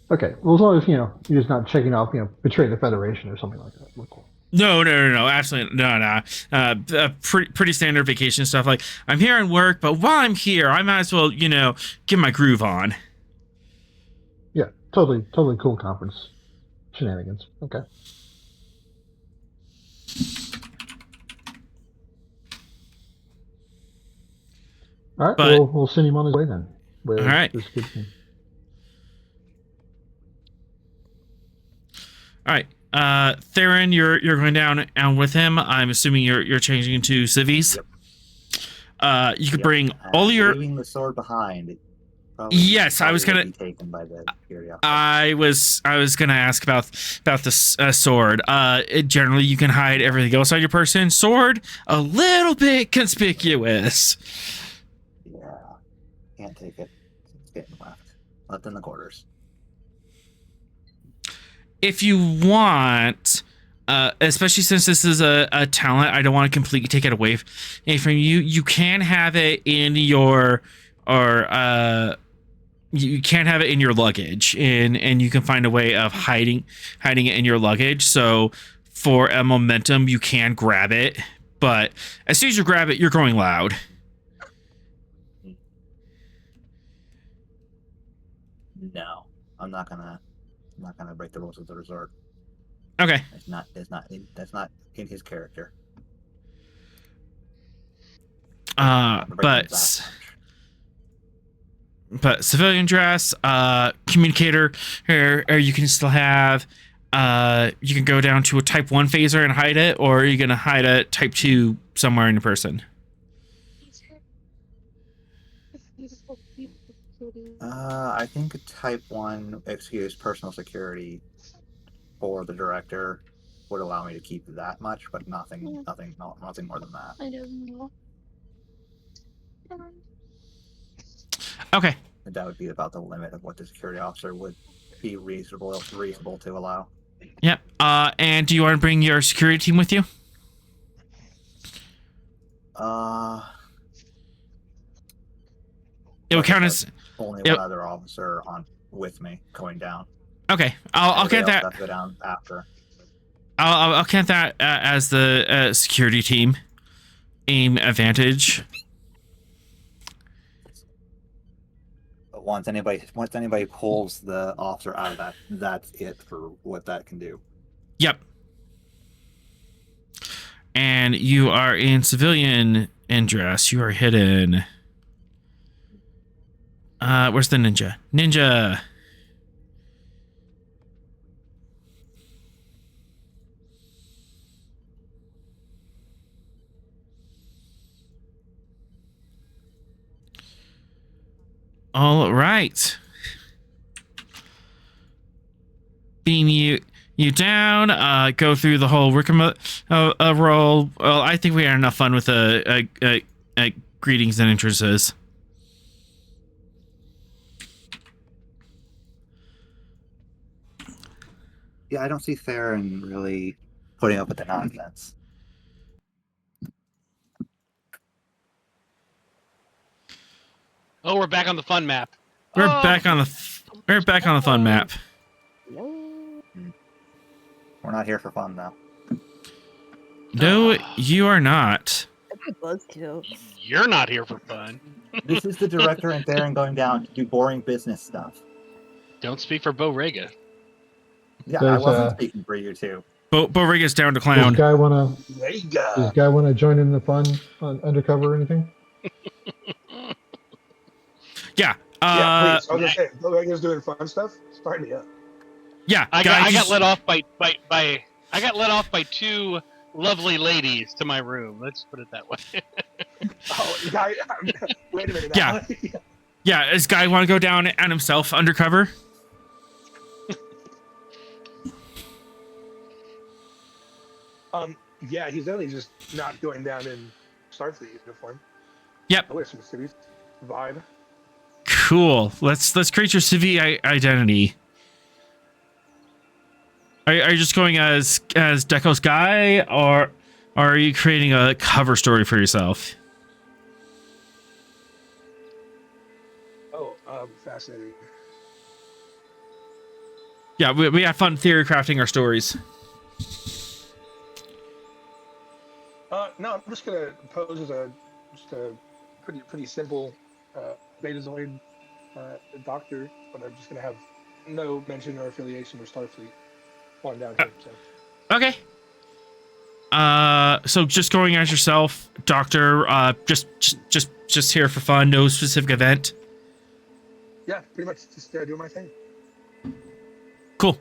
Okay. Well, as long as, you're just not checking off, betray the Federation or something like that. We're cool. No, absolutely no. Pretty standard vacation stuff. Like, I'm here on work, but while I'm here, I might as well, get my groove on. Yeah, totally cool conference shenanigans. Okay. All right, But- we'll send him on his way then. With All right. this good thing. All right, Theron, you're going down and with him. I'm assuming you're changing into civvies. Yep. You could bring all your. Leaving the sword behind. Probably, Yes, I was probably gonna. will be taken by the Imperial. I was gonna ask about the sword. Generally, you can hide everything else on your person. Sword, a little bit conspicuous. Yeah, can't take it. It's getting left in the quarters. If you want, especially since this is a talent, I don't want to completely take it away from you. You can have it in your you can't have it in your luggage, and you can find a way of hiding it in your luggage. So for a momentum, you can grab it, but as soon as you grab it, you're growing loud. No, I'm not gonna break the rules of the resort. Okay. That's not in his character. Not to break him that much. But civilian dress, communicator, or you can still have, you can go down to a type 1 phaser and hide it, or are you going to hide a type 2 somewhere in a person? I think a type 1 excuse personal security for the director would allow me to keep that much, but nothing more than that. I don't know. Okay. And that would be about the limit of what the security officer would be reasonable to allow. Yep. And do you want to bring your security team with you? It would count as only one other officer with me going down. Okay. I'll count that. Go down after. I'll count that as the security team. Aim advantage. But once anybody pulls the officer out of that, that's it for what that can do. Yep. And you are in civilian dress. You are hidden. Where's the ninja? Ninja. All right. Beam you down. Go through the whole rigmarole. Well, I think we had enough fun with greetings and entrances. Yeah, I don't see Theron really putting up with the nonsense. Oh, we're back on the fun map. We're back on the fun map. No. We're not here for fun, though. No, you are not. That's a buzzkill. You're not here for fun. This is the director and Theron going down to do boring business stuff. Don't speak for Bo Rega. Yeah, There's, I wasn't speaking for you two. Bo Riga's down to clown. Does guy wanna Rega. join in the fun on undercover or anything? Yeah. Yeah, please. I was gonna say, Bo Rega's doing fun stuff. Start me up. Yeah. I got let off by two lovely ladies to my room. Let's put it that way. Oh, guy, wait a minute. Yeah. Yeah. Does guy want to go down and himself undercover? Yeah, he's only just not going down in Starfleet uniform. Yep. I wear some cities vibe. Cool. Let's create your CV identity. Are you just going as Deco's guy, or are you creating a cover story for yourself? Oh, fascinating. Yeah, we have fun theory crafting our stories. No, I'm just gonna pose as a pretty simple Betazoid doctor, but I'm just gonna have no mention or affiliation with Starfleet on down here. So. Okay. So just going as yourself, Doctor. Just here for fun. No specific event. Yeah, pretty much just doing my thing. Cool.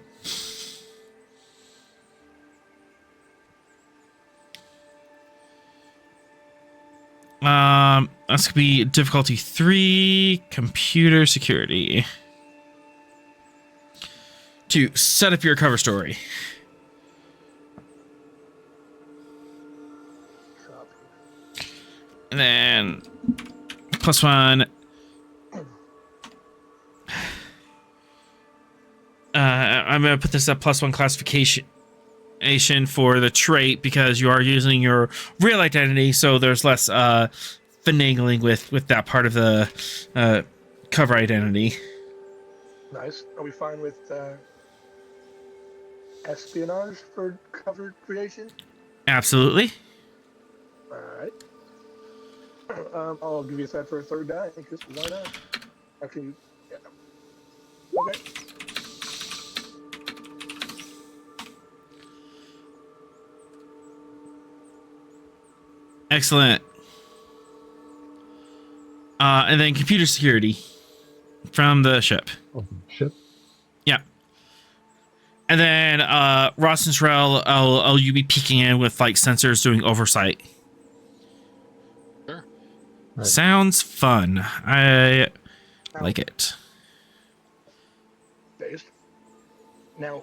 That's gonna be difficulty 3, computer security. To set up your cover story. And then +1. I'm gonna put this at +1 classification for the trait because you are using your real identity, so there's less finagling with that part of the cover identity. Nice. Are we fine with espionage for cover creation? Absolutely. All right. I'll give you that for a third die. Because why not? I can. Yeah. Okay. Excellent. And then computer security from the ship. Oh, ship. Yeah. And then Ross and Shrell, I'll you be peeking in with like sensors doing oversight. Sure. Right. Sounds fun. I like it. Based. Now,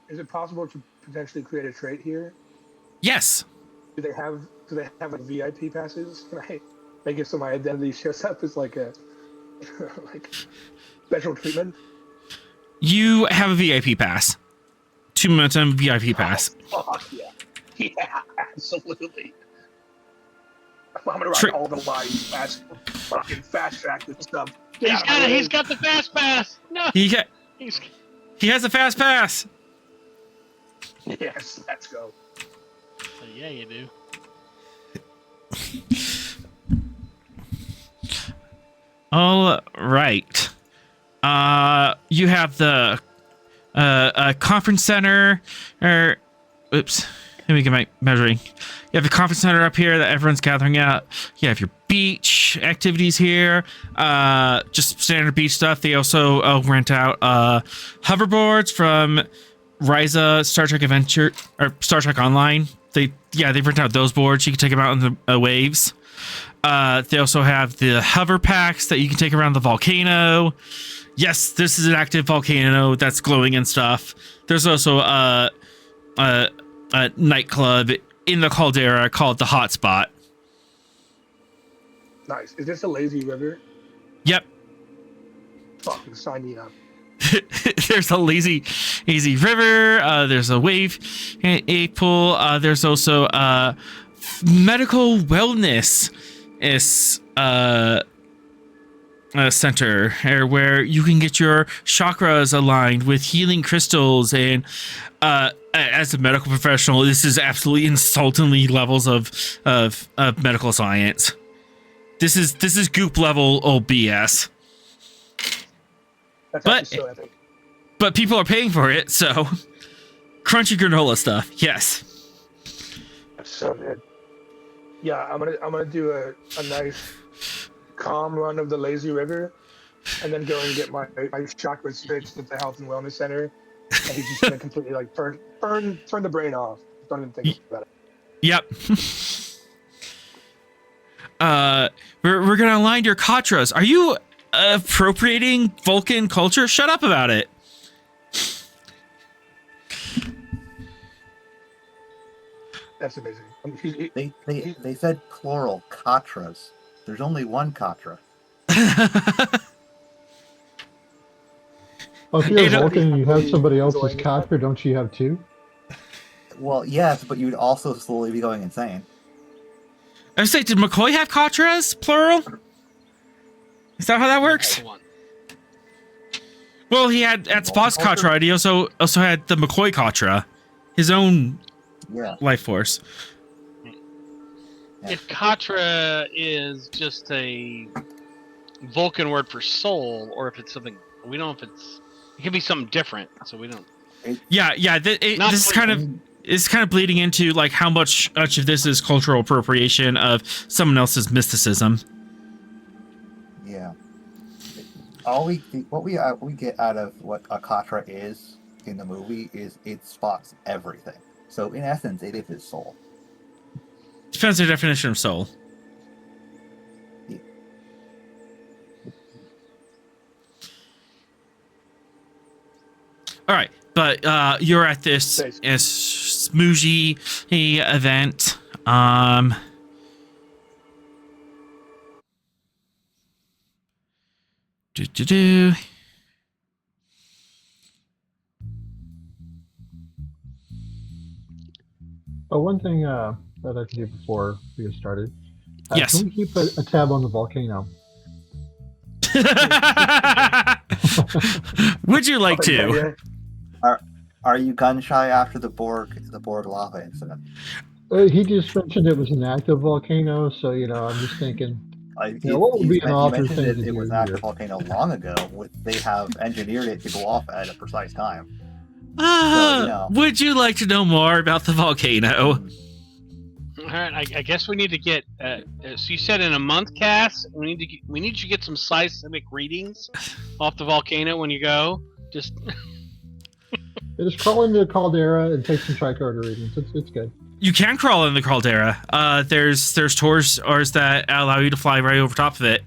is it possible to potentially create a trait here? Yes. Do they have like VIP passes? Can I make it so my identity shows up as like a like special treatment? You have a VIP pass. 2 momentum VIP pass. Oh, fuck yeah. Yeah, absolutely. I'm gonna ride all the lines, fucking fast track this stuff. He's got the fast pass. No. He He's, has a fast pass. Yes, let's go. yeah, you do. All right. You have the conference center. Oops. Let me get my measuring. You have the conference center up here that everyone's gathering at. You have your beach activities here. Just standard beach stuff. They also rent out hoverboards from Ryza Star Trek Adventure or Star Trek Online. They rent out those boards. You can take them out on the waves. They also have the hover packs that you can take around the volcano. Yes, this is an active volcano that's glowing and stuff. There's also a nightclub in the caldera called the Hotspot. Nice. Is this a lazy river? Yep. Fucking sign me up. There's a lazy river. There's a wave pool. There's also medical wellness center where you can get your chakras aligned with healing crystals. And as a medical professional, this is absolutely insultingly levels of medical science. This is goop level old BS. That's actually so epic. But people are paying for it, so crunchy granola stuff. Yes. That's so good. Yeah, I'm gonna do a nice calm run of the lazy river, and then go and get my chakras fixed at the health and wellness center. And he's just gonna completely like turn the brain off. Don't even think about it. Yep. We're gonna align your Katras. Are you appropriating Vulcan culture? Shut up about it. That's amazing. They said plural Katras. There's only one Katra. Well, if you're a Vulcan and you have somebody else's Katra, don't you have two? Well, yes, but you'd also slowly be going insane. I was saying, did McCoy have Katras, plural? Is that how that works? Well, he had at Spock's Katra, and he also had the McCoy Katra, his own life force. If Katra is just a Vulcan word for soul, or if it's something we don't know if it can be something different, so we don't. This is kind of bleeding into like how much of this is cultural appropriation of someone else's mysticism. Yeah. What we get out of what a Katra is in the movie is it spots everything. So in essence, it is his soul. Depends on the definition of soul. Yeah. All right, but you're at this smoozy event. Oh, one thing that I can do before we get started. Yes. Can we keep a tab on the volcano? Would you like to? Are you gun shy after the Borg lava incident? He just mentioned it was an active volcano, so I'm just thinking. What would be an author thing to do? It was an active volcano long ago. They have engineered it to go off at a precise time. Would you like to know more about the volcano? All right, I guess we need to get. So you said in a month, Cass. We need you to get some seismic readings off the volcano when you go. Just crawl into the caldera and take some tricorder readings. It's good. You can crawl in the caldera. There's tours that allow you to fly right over top of it,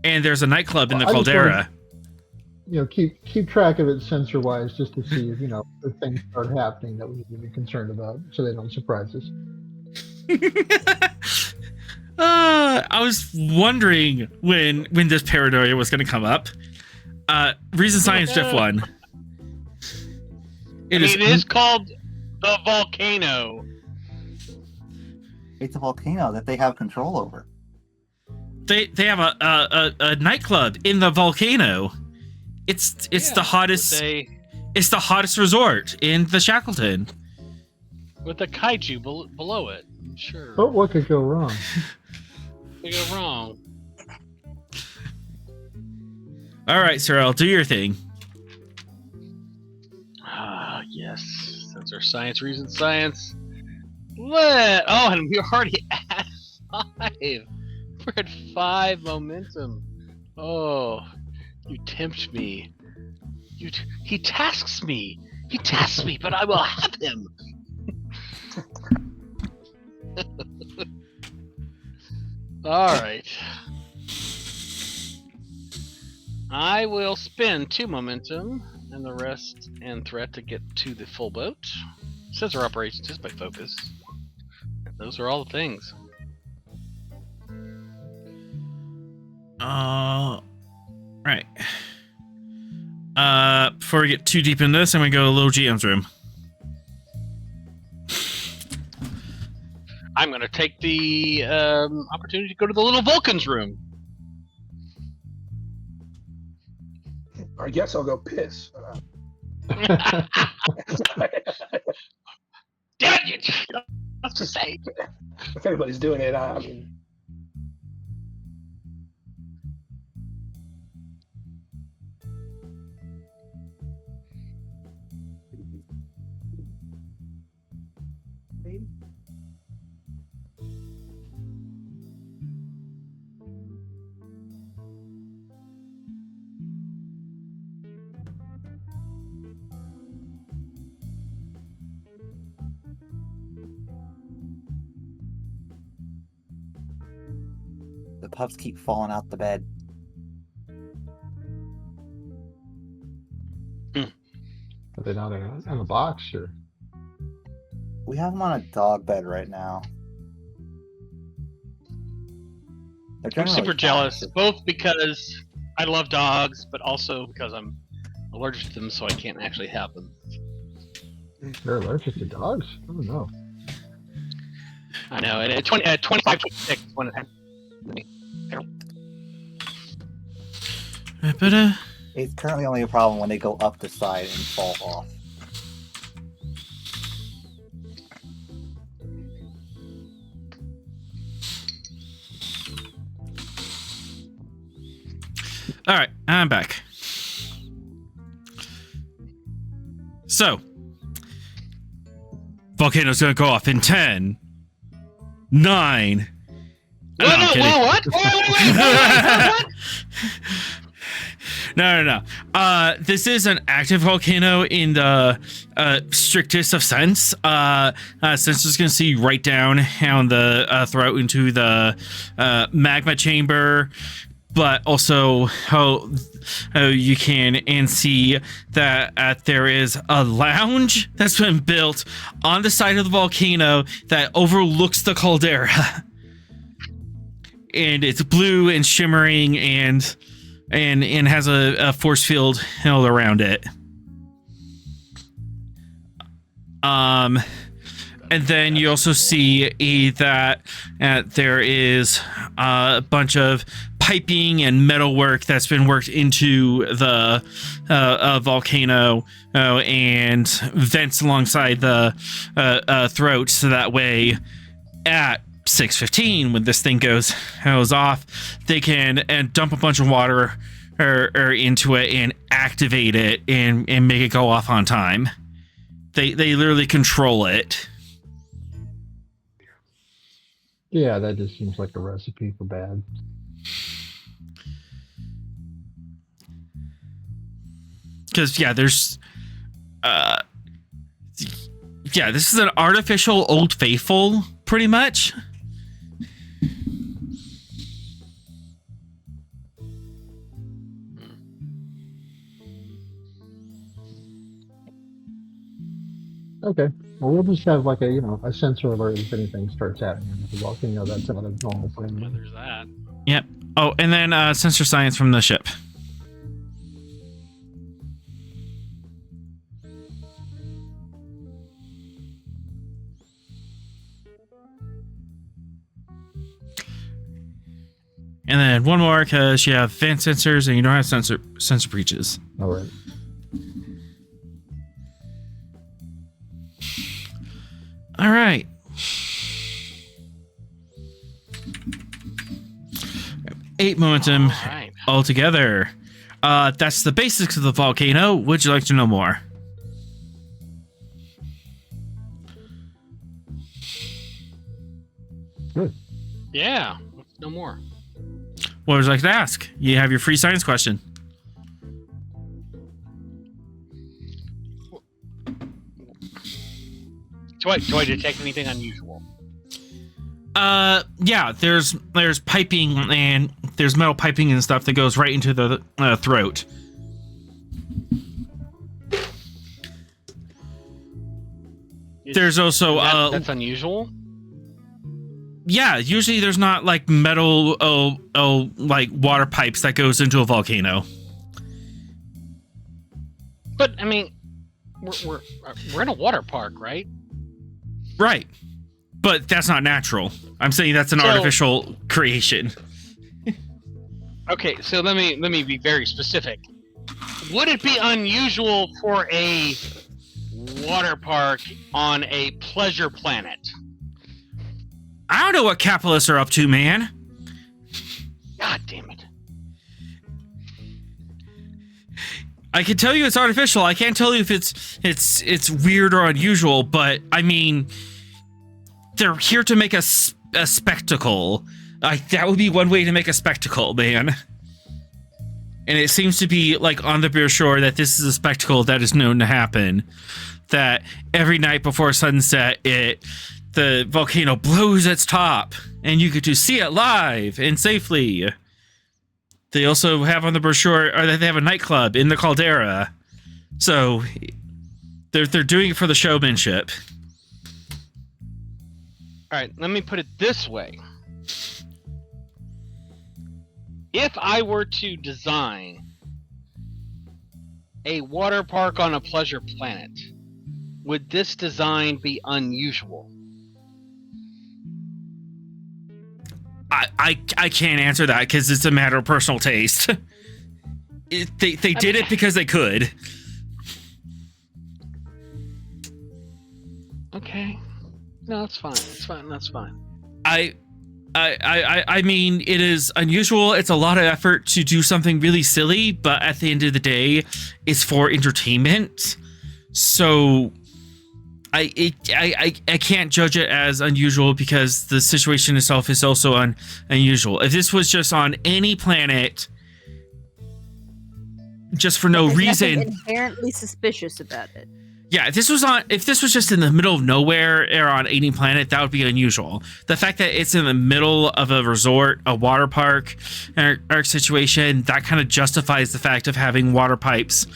and there's a nightclub in the caldera. Keep track of it sensor wise, just to see if things start happening that we need to be concerned about, so they don't surprise us. I was wondering when this paranoia was going to come up. Reason Science Diff 1. It is called the volcano. It's a volcano that they have control over. They have a nightclub in the volcano. It's the hottest. It's the hottest resort in the Shackleton. With the kaiju below it. Sure. But what could go wrong? Could go wrong. All right, Cyril, do your thing. Ah, yes. That's our science, reason, science. And we're already at 5. We're at 5 momentum. Oh, you tempt me. He tasks me. He tasks me, but I will have him. All right. I will spend 2 momentum and the rest and threat to get to the full boat. Sensor operations just by focus. And those are all the things. Right. Before we get too deep into this, I'm gonna go to Little GM's room. I'm gonna take the opportunity to go to the little Vulcan's room. I guess I'll go piss. Damn it! That's to say. If anybody's doing it, I mean. The pups keep falling out the bed. Are they not in a box or? We have them on a dog bed right now. They're I'm super generally jealous, fast. both because I love dogs, but also because I'm allergic to them, so I can't actually have them. They're allergic to dogs? Oh no. I know, and at 25, 26 when it happened to me. It's currently only a problem when they go up the side and fall off. All right, I'm back. So, volcano's gonna go off in 10, 9. What? What? No. This is an active volcano in the strictest of sense. Since it's going to see right down the throat into the magma chamber, but also how you can and see that there is a lounge that's been built on the side of the volcano that overlooks the caldera. And it's blue and shimmering and has a force field held around it. And then you also see that there is a bunch of piping and metalwork that's been worked into the volcano and vents alongside the throat, so that way at 6:15 when this thing goes off, they can dump a bunch of water are into it and activate it and make it go off on time. They literally control it. Yeah, that just seems like a recipe for bad. Because there's this is an artificial Old Faithful, pretty much. Okay. Well, we'll just have like a sensor alert if anything starts happening with the volcano. That's not a normal Yeah, thing. there's that. Yep. Oh, and then sensor science from the ship. And then one more because you have advanced sensors and you don't have sensor breaches. All right. All right. 8 momentum All right. altogether. That's the basics of the volcano. Would you like to know more? Good. Yeah. No more. What would you like to ask? You have your free science question. Do I detect anything unusual? Yeah, there's piping and there's metal piping and stuff that goes right into the throat. There's also That's unusual. yeah, usually there's not like metal like water pipes that goes into a volcano. But I mean, we're in a water park, right? Right. But that's not natural. I'm saying that's an artificial creation. Okay, so let me be very specific. Would it be unusual for a water park on a pleasure planet? I don't know what capitalists are up to, man. God damn it. I can tell you it's artificial. I can't tell you if it's weird or unusual, but I mean, they're here to make a spectacle. That would be one way to make a spectacle, man. And it seems to be like on the brochure that this is a spectacle that is known to happen. That every night before sunset, the volcano blows its top, and you get to see it live and safely. They also have on the brochure, or they have a nightclub in the caldera, so they're doing it for the showmanship. All right, let me put it this way. If I were to design a water park on a pleasure planet, would this design be unusual? I can't answer that because it's a matter of personal taste. They did it because they could. Okay. No, that's fine. That's fine. That's fine. I mean, it is unusual. It's a lot of effort to do something really silly, but at the end of the day, it's for entertainment. So I can't judge it as unusual because the situation itself is also unusual. If this was just on any planet, just for no There's reason, nothing inherently suspicious about it. yeah, if this was just in the middle of nowhere or on any planet, that would be unusual. The fact that it's in the middle of a resort, a water park, or situation, that kind of justifies the fact of having water pipes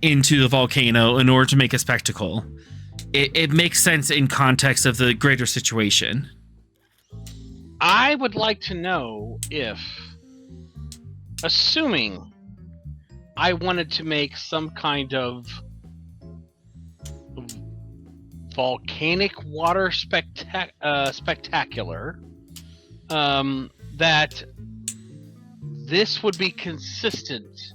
into the volcano in order to make a spectacle. It makes sense in context of the greater situation. I would like to know if, assuming I wanted to make some kind of volcanic water spectacular, that this would be consistent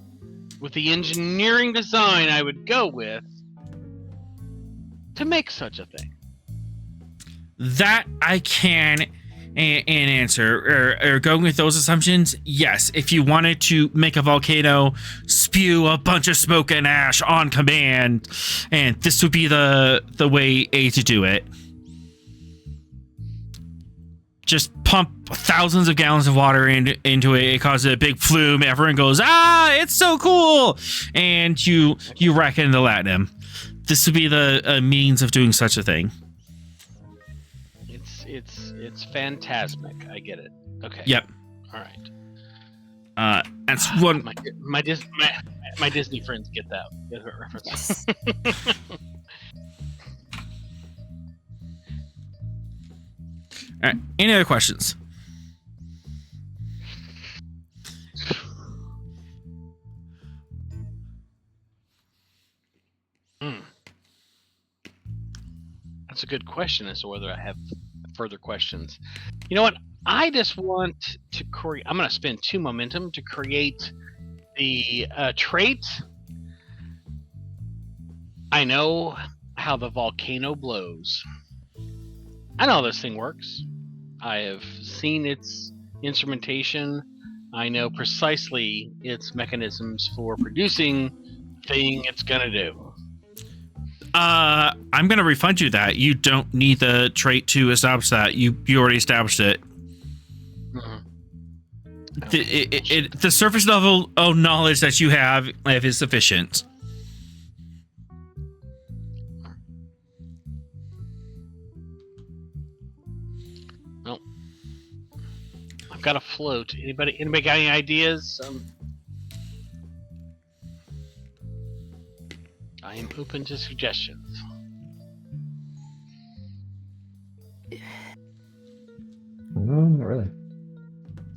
with the engineering design I would go with to make such a thing. That I can answer or going with those assumptions, yes. If you wanted to make a volcano spew a bunch of smoke and ash on command, and this would be the way to do it. Just pump thousands of gallons of water into it. It causes a big flume. Everyone goes, it's so cool, and you wreck it in the Latinum. This would be the means of doing such a thing. It's phantasmic. I get it. Okay. Yep. All right. That's one. My Disney friends get that reference. All right. Any other questions? That's a good question as to whether I have further questions. You know what? I just want to create. I'm going to spend 2 momentum to create the trait. I know how the volcano blows. I know how this thing works. I have seen its instrumentation. I know precisely its mechanisms for producing the thing it's gonna do. I'm gonna refund you that. You don't need the trait to establish that. You already established it. Mm-hmm. The surface level of knowledge that you have is sufficient. I've got a float. Anybody got any ideas? I am open to suggestions. Not really.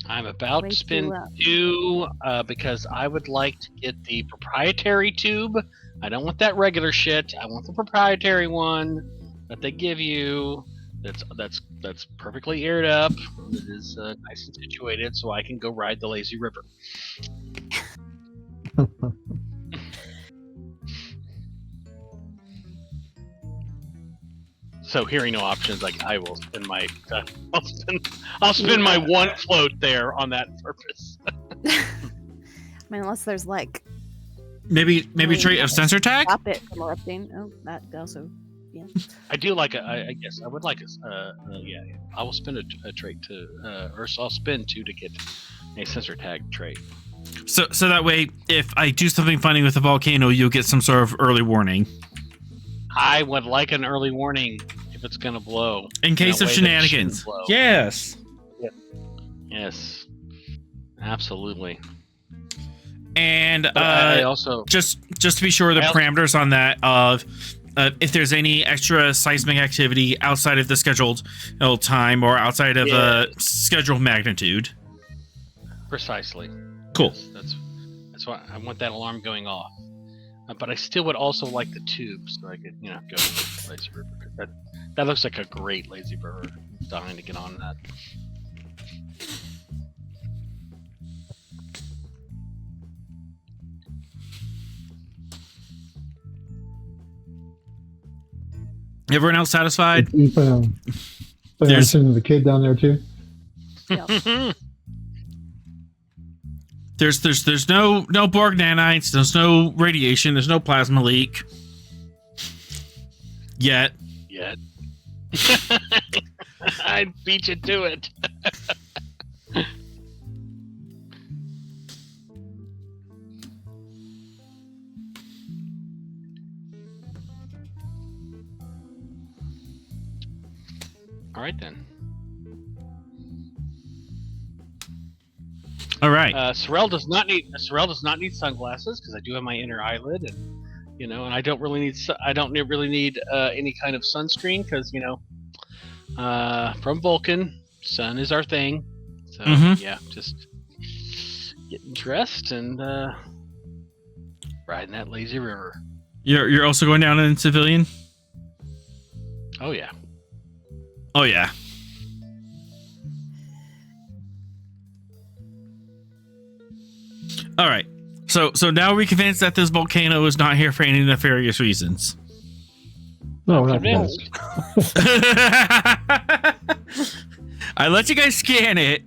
I'm about Way to spend too 2 because I would like to get the proprietary tube. I don't want that regular shit. I want the proprietary one that they give you. That's perfectly aired up. It is nice and situated, so I can go ride the lazy river. So hearing no options, like I will spend my I'll spend my 1 float there on that purpose. I mean, unless there's like Maybe trait of sensor tag. stop it from erupting. Oh, that also. Yeah. I do like I guess I would like yeah. I will spend a trait to or I'll spend 2 to get a sensor tag trait. So that way, if I do something funny with a volcano, you'll get some sort of early warning. I would like an early warning if it's gonna blow. In case of shenanigans. Yes. Yes. Absolutely. And I also just to be sure, the parameters on that of if there's any extra seismic activity outside of the scheduled time or outside of scheduled magnitude. Precisely. Cool. That's why I want that alarm going off. But I still would also like the tube, so I could, go to the lazy river. That looks like a great lazy river. I'm dying to get on that. Everyone else satisfied? There's sending the kid down there too. Yeah. There's no Borg nanites. There's no radiation. There's no plasma leak. Yet. I'd beat you to it. All right then. All right. Sorrel does not need sunglasses because I do have my inner eyelid, and and I don't really need any kind of sunscreen because from Vulcan, sun is our thing. So yeah, just getting dressed and riding that lazy river. You're also going down in civilian? Oh yeah. Oh yeah. All right. So now we're convinced that this volcano is not here for any nefarious reasons. No, I'm we're not convinced. I let you guys scan it.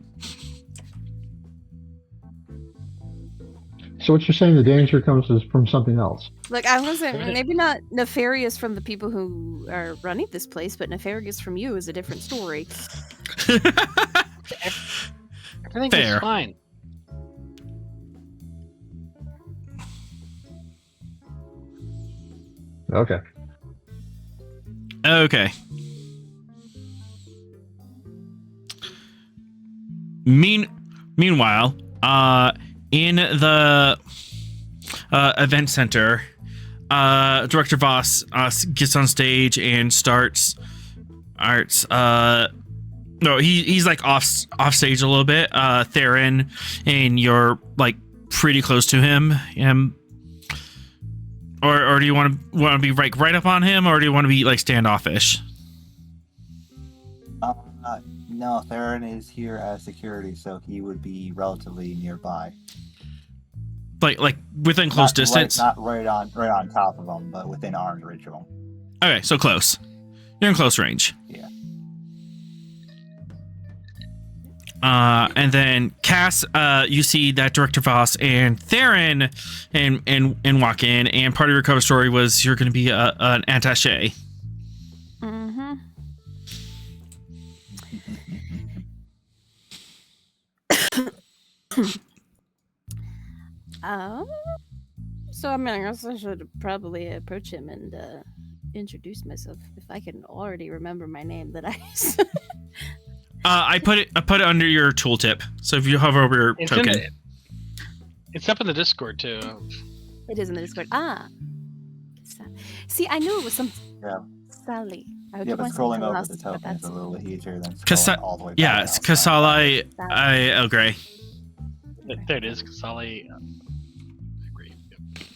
So what you're saying, the danger comes from something else. Like, I was saying, maybe not nefarious from the people who are running this place, but nefarious from you is a different story. Everything Fair. is fine. Okay. Okay. Meanwhile, in the event center, Director Voss gets on stage and starts. No, he's like off stage a little bit. Theron, and you're like pretty close to him. Or do you want to be like right up on him, or do you want to be like standoffish? No, Theron is here as security, so he would be relatively nearby. Like within close distance. Not right on top of him, but within arm's reach of him. Okay, so close. You're in close range. Yeah. And then Cass, you see that Director Voss and Theron and walk in, and part of your cover story was you're going to be an attaché. Mm-hmm. So I mean, I guess I should probably approach him and introduce myself if I can already remember my name that I. I put it under your tooltip. So if you hover over your token, it's up in the Discord too. It is in the Discord. See, I knew it was some. Yeah. Sally. Yeah, but scrolling over the token is a little easier than scrolling all the way back. Yeah, it's Kasali El Grey. There it is, Kasali.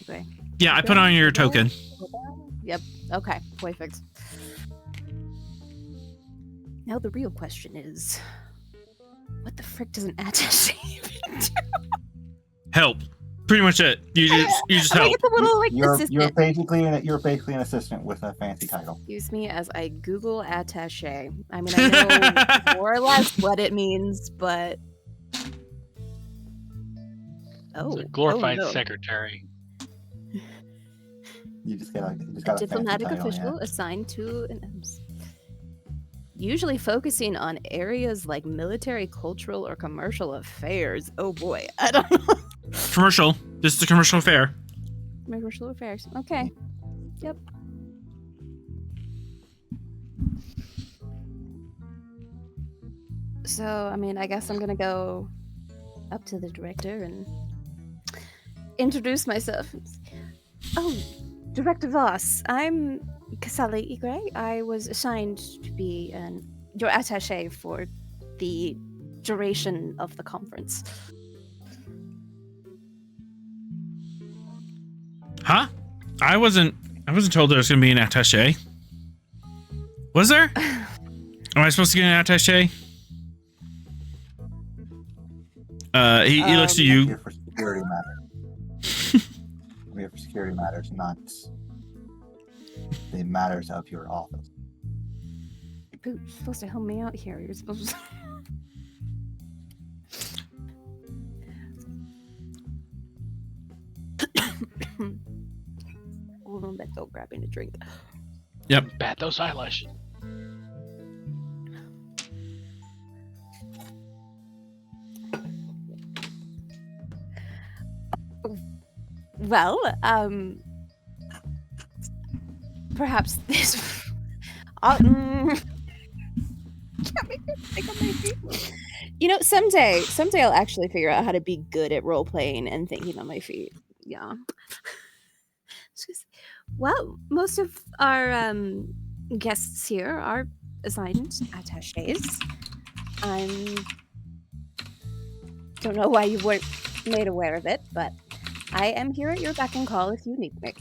Okay. Yeah, I put on your token. Yep. Okay. Way fixed. Now the real question is, what the frick does an attaché even do? Help. Pretty much it. You just help. It's a little, like, You're assistant. you're basically an assistant with a fancy title. Excuse me as I Google attaché. I mean, I know more or less what it means, but It's a glorified no. secretary. You just got A a diplomatic fancy title, official yeah. assigned to usually focusing on areas like military, cultural, or commercial affairs. Oh boy, I don't know. Commercial. This is a commercial affair. Commercial affairs. Okay. Yep. So, I mean, I guess I'm gonna go up to the director and introduce myself. Oh, Director Voss, I'm Kasali Igre. I was assigned to be your attaché for the duration of the conference. Huh? I wasn't told there was gonna be an attaché. Was there? Am I supposed to get an attaché? He looks to you. Here for security matters. We're here for security matters, not the matters of your office. You're supposed to help me out here. You're supposed to. Hold on, Bethel, grabbing a drink. Yep. Bat those eyelashes. Well, perhaps this. Can't make me think of my feet. You know, someday I'll actually figure out how to be good at role playing and thinking on my feet. Yeah. Well, most of our guests here are assigned attachés. Don't know why you weren't made aware of it, but I am here at your beck and call if you need me.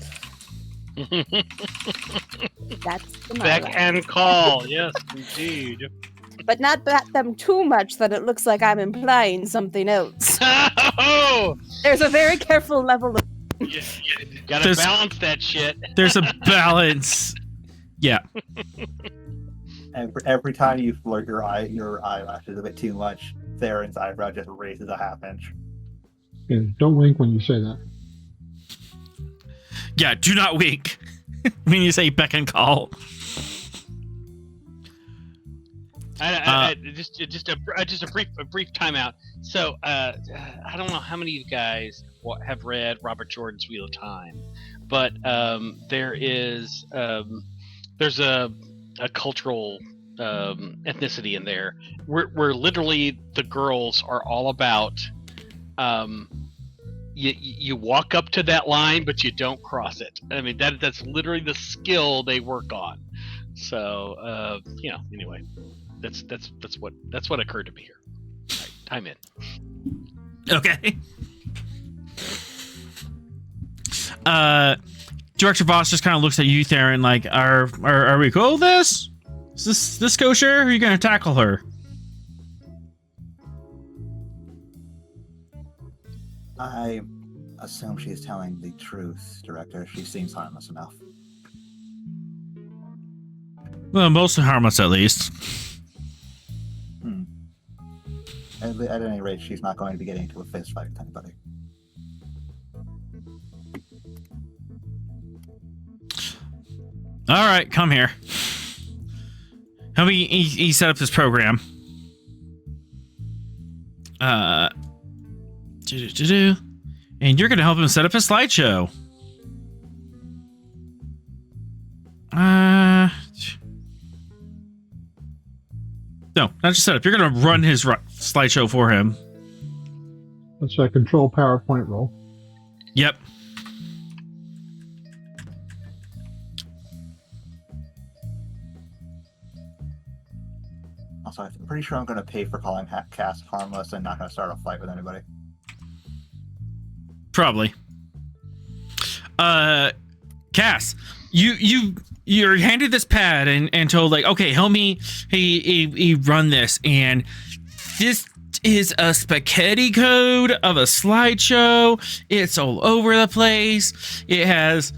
That's the motto. Beck and call, yes, indeed. But not bat them too much that it looks like I'm implying something else. Oh! There's a very careful level of. You gotta balance that shit. There's a balance. Yeah. Every time you flirt your eyelashes a bit too much, Theron's eyebrow just raises a half inch. Yeah, don't wink when you say that. Yeah, do not wink when you say beck and call. Just a brief timeout. So I don't know how many of you guys have read Robert Jordan's Wheel of Time, but there's a cultural ethnicity in there where literally the girls are all about you walk up to that line but you don't cross it. I mean that's literally the skill they work on. So anyway, that's what occurred to me here. All right, time in. Okay. Director Voss just kind of looks at you, Theron, like, are we cool with this? Is this kosher? Or are you going to tackle her? I assume she's telling the truth, Director. She seems harmless enough. Well, mostly harmless, at least. At any rate, she's not going to be getting into a fist fight with anybody. All right, come here. Help me. He set up this program. And you're gonna help him set up a slideshow. No, not just set up. You're gonna run his slideshow for him. That's a control PowerPoint role. Yep. Also, I'm pretty sure I'm going to pay for calling Cass harmless and not going to start a fight with anybody. Probably. Cass, you're handed this pad and told, like, okay, help me he run this, and this is a spaghetti code of a slideshow. It's all over the place. It has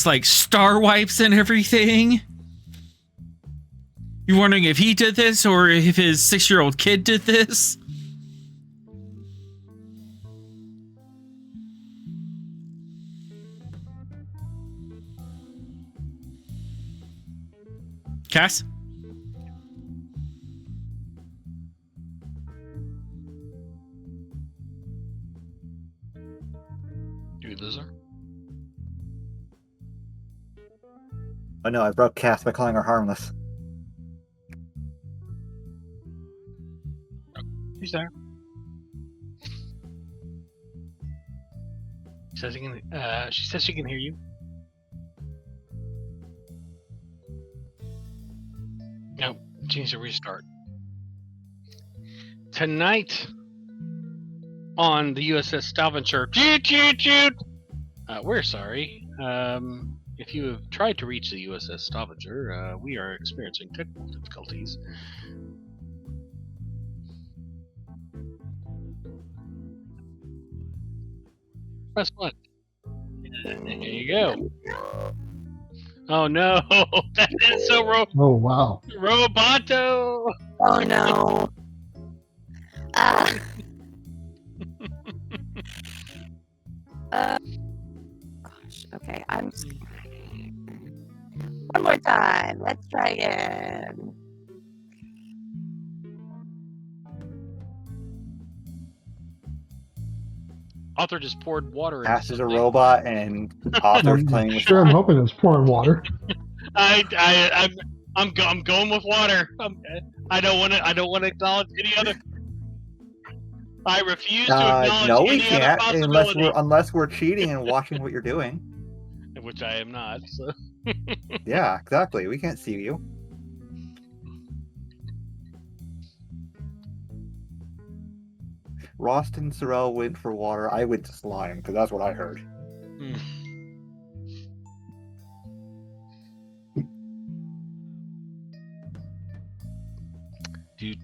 like star wipes and everything. You're wondering if he did this or if his 6-year-old kid did this? Cass? Do we lose her? Oh no, I broke Cass by calling her harmless. She's there. She says she can hear you. No, she needs to restart. Tonight on the USS Stavanger. We're sorry. If you have tried to reach the USS Stavanger, we are experiencing technical difficulties. Press 1. There you go. Oh no, that is so Oh wow. Roboto. Oh no. Gosh. Okay. One more time. Let's try again. Author just poured water. Cass is a robot, and Author's playing with. Sure, I'm hoping it's pouring water. I'm going with water. I don't want to acknowledge any other. I refuse to acknowledge no, we any can't other possibility. unless we're cheating and watching what you're doing. Which I am not. So. Yeah, exactly. We can't see you. Rost and Sorrel went for water. I went to slime because that's what I heard. Do.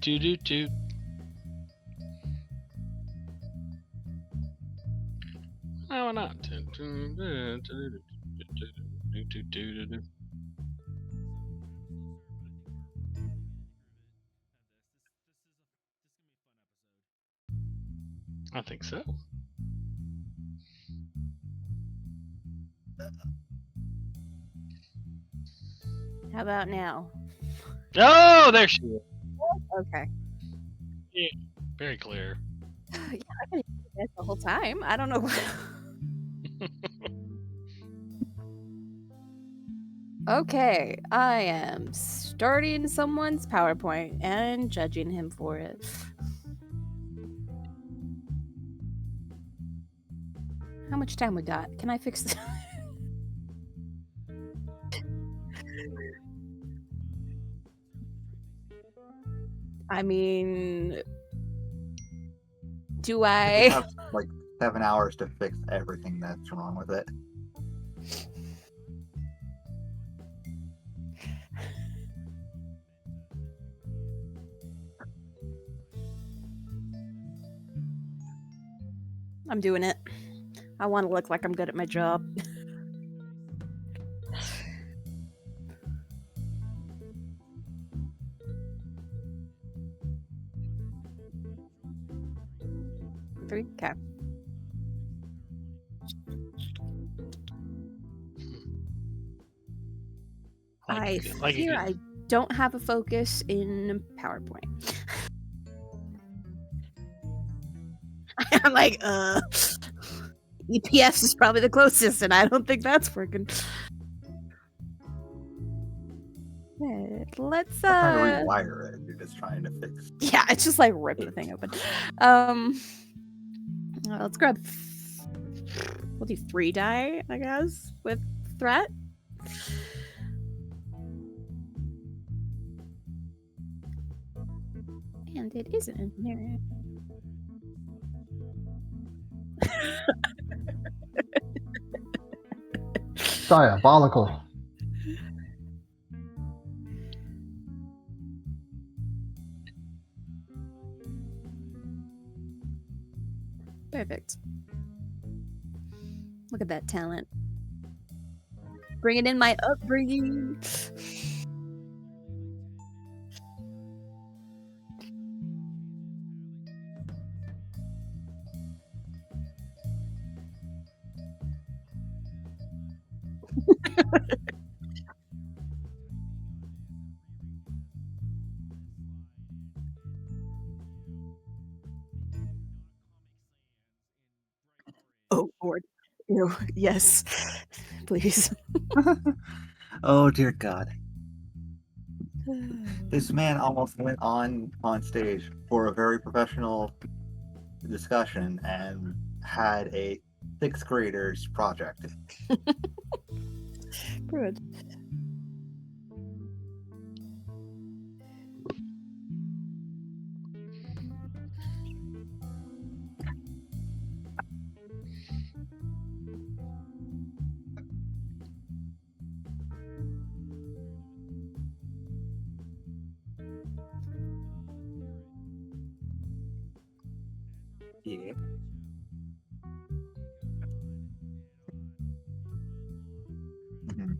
No, why not? I think so. How about now? Oh, there she is. Okay. Very clear. Yeah, I've been this the whole time. I don't know what. Okay, I am starting someone's PowerPoint and judging him for it. How much time we got? Can I fix this? I mean, do You I? have like 7 hours to fix everything that's wrong with it. I'm doing it. I want to look like I'm good at my job. Three. Okay. I fear I don't have a focus in PowerPoint. I'm like, EPS is probably the closest, and I don't think that's working. Let's trying to rewire it. You're just trying to fix. Yeah, it's just like rip the thing open. Let's grab. We'll do 3 die, I guess, with threat. And it isn't in there. Diabolical. Perfect. Look at that talent. Bringing in my upbringing. Oh, Lord. Ew, yes. Please. Oh dear God. This man almost went on stage for a very professional discussion and had a 6th grader's project. Good. Yeah. Mhm.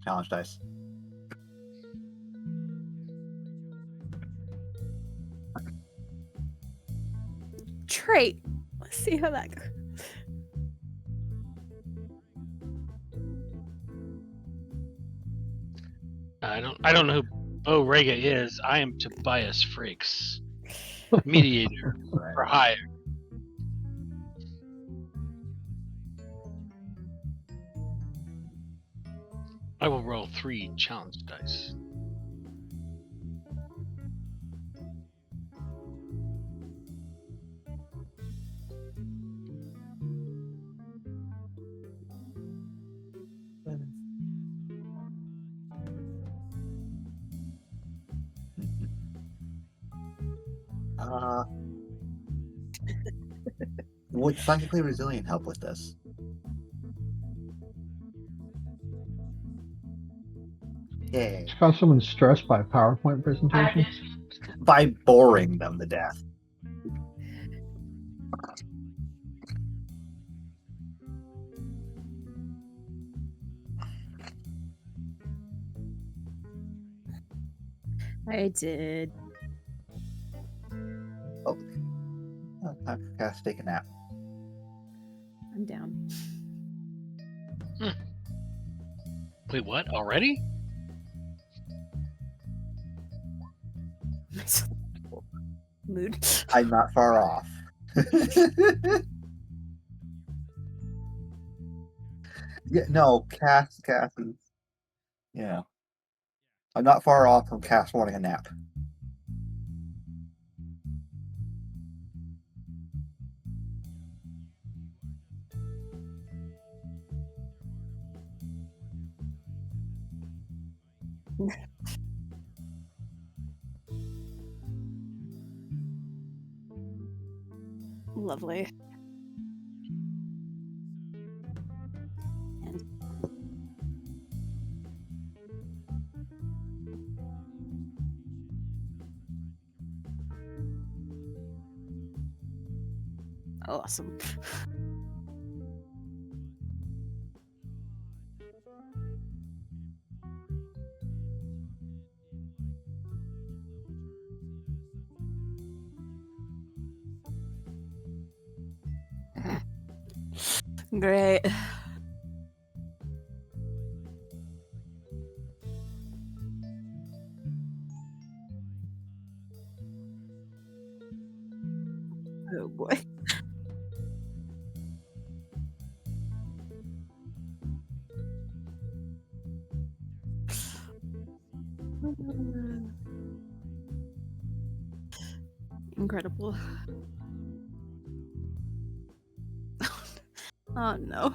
Challenge dice. Trait. Let's see how that goes. I don't know who Bo Rega is. I am Tobias Frakes, mediator for hire. I will roll 3 challenge dice. Would psychically resilient help with this? Yeah. Got someone stressed by PowerPoint presentations. By boring them to death. I did. Oh, time for Cass to take a nap. I'm down. Wait, what? Already? Mood. I'm not far off. Yeah, no, Cass is. Yeah. I'm not far off from Cass wanting a nap. Lovely. Awesome. Great. Oh boy. Incredible. Oh no.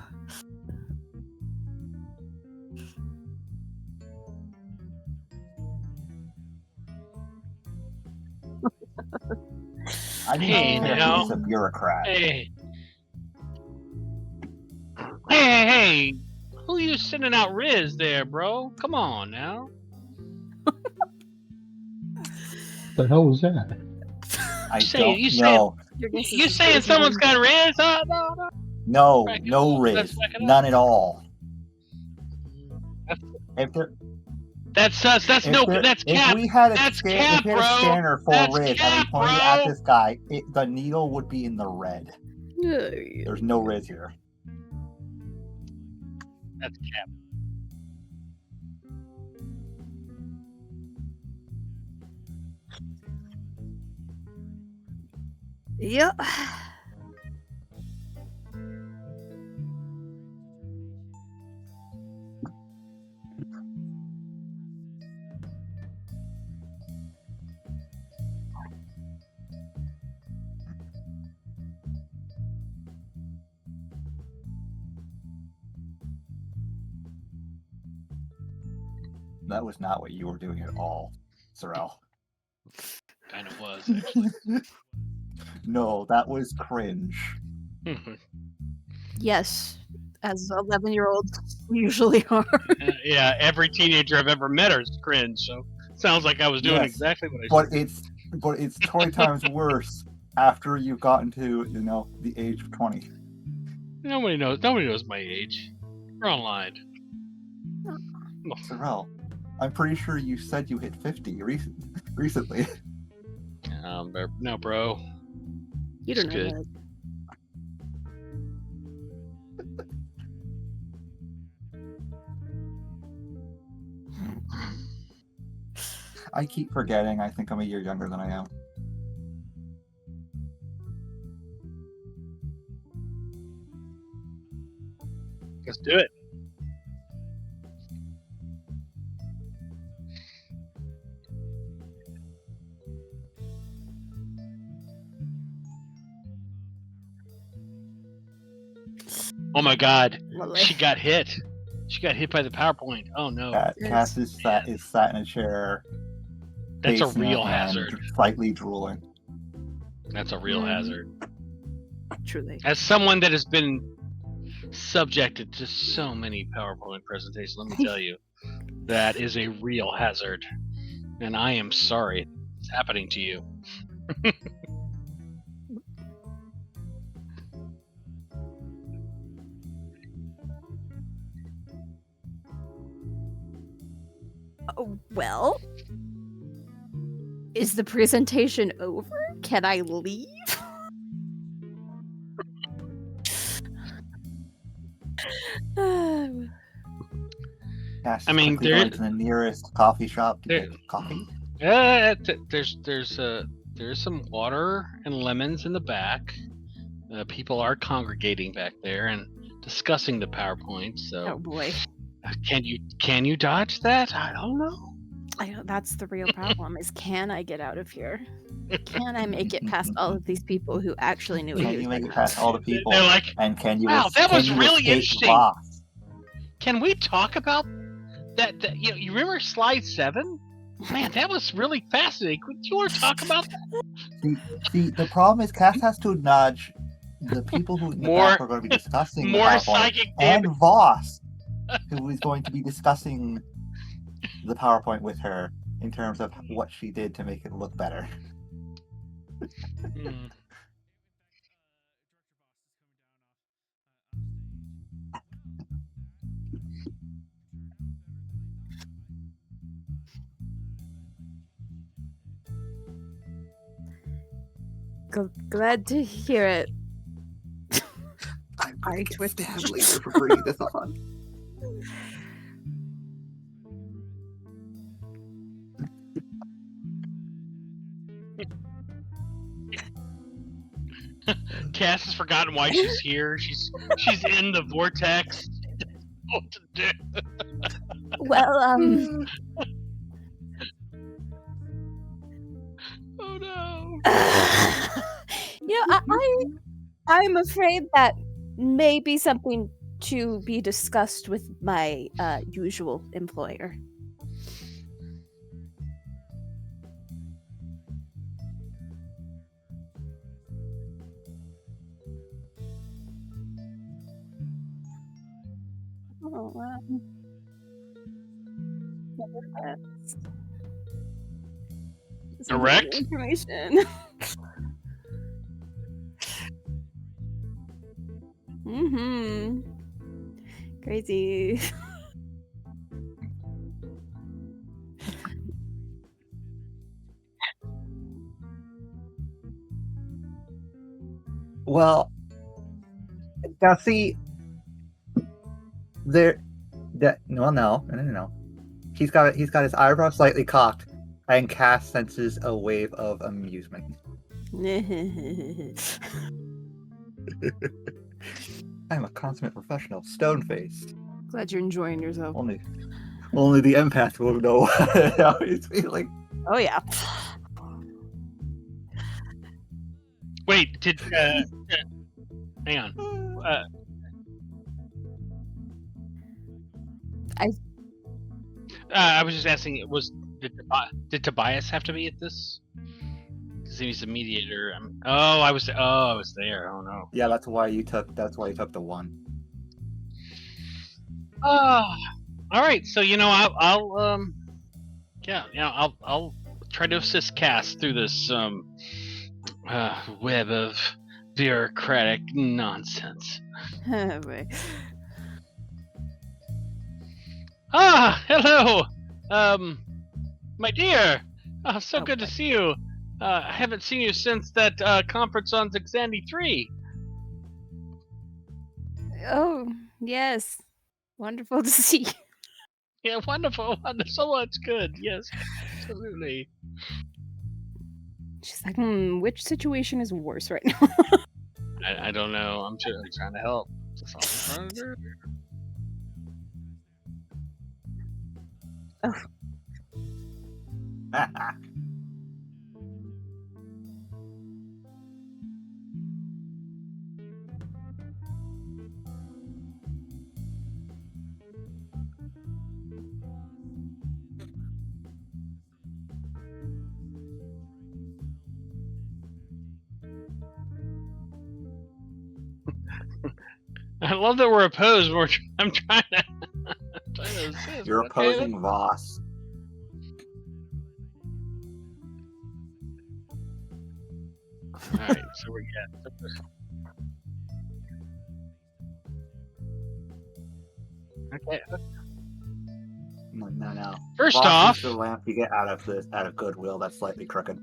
I don't Hey, care if now. he's a bureaucrat. Hey. Hey. Who you sending out Riz there, bro? Come on now. The hell was that? I saying- don't you know. Your guess is You as good saying as someone's mine. got Riz? No. No, Back it no up. Riz. Let's back it up. None at all. If there, That's us. That's if no. there, That's if cap. we had a That's scan, cap, if we had a bro. scanner for That's Riz and cap, we pointed bro. at this guy, the needle would be in the red. Yeah. There's no Riz here. That's cap. Yep. That was not what you were doing at all, Sorrel. Kind of was actually. No, that was cringe. Yes. As 11-year-olds usually are. Yeah, every teenager I've ever met is cringe. So sounds like I was doing Yes, exactly what I But should. it's 20 times worse after you've gotten to, the age of 20. Nobody knows my age. We're online. Sorrel, I'm pretty sure you said you hit 50 recently. No, bro. You don't It's know good. that. I keep forgetting. I think I'm a year younger than I am. Let's do it. Oh my God, Lovely. she got hit. She got hit by the PowerPoint. Oh no, Cass is sat in a chair. that's a face in real hand, hazard. Slightly drooling. That's a real hazard. Truly. As someone that has been subjected to so many PowerPoint presentations, let me tell you, that is a real hazard. And I am sorry it's happening to you. Oh, well. Is the presentation over? Can I leave? Cash I is mean, quickly there- going to the nearest coffee shop to there- get coffee. There's some water and lemons in the back. People are congregating back there and discussing the PowerPoint. Oh So boy. can you dodge that? I don't know. That's the real problem is can I get out of here? Can I make it past all of these people who actually knew what Can he was you make it talking past about? all the people? They're like, And can you? wow, that can was you really escape interesting. Voss? Can we talk about that? You remember slide 7? Man, that was really fascinating. Could you want to talk about that? See, the problem is Cash has to nudge the people who in the More- back are going to be discussing the more PowerPoint, psychic and damage. Voss, who is going to be discussing the PowerPoint with her in terms of what she did to make it look better. Hmm. Glad to hear it. I'm I going to get twisted stabbed the- later for bringing this on. Cass has forgotten why she's here. She's in the vortex. What to do? Well, Oh no. I'm afraid that may be something to be discussed with my usual employer. Oh, that's Direct? information. Mm-hmm. Crazy. Well, now see, no. He's got his eyebrow slightly cocked, and Cass senses a wave of amusement. I'm a consummate professional, stone-faced. Glad you're enjoying yourself. Only the empath will know how he's feeling. Oh yeah. Wait, did hang on. I was just asking. Did Tobias have to be at this? Because he's a mediator. I was there. Oh no. Yeah, that's why you took the one. All right. So I'll try to assist Cass through this web of bureaucratic nonsense. Boy. Hello, my dear. So good to Okay. see you. I haven't seen you since that conference on Xandy 3. Oh yes. Wonderful to see you. Yeah, wonderful. So much good. Yes, absolutely. She's like, which situation is worse right now? I don't know. I'm trying to help. That's all I'm trying to do. I love that we're opposed. I'm trying to. Assist. You're Okay, opposing Voss. All right, so we're Okay. No. First Rock off, is the lamp you get out of Goodwill that's slightly crooked.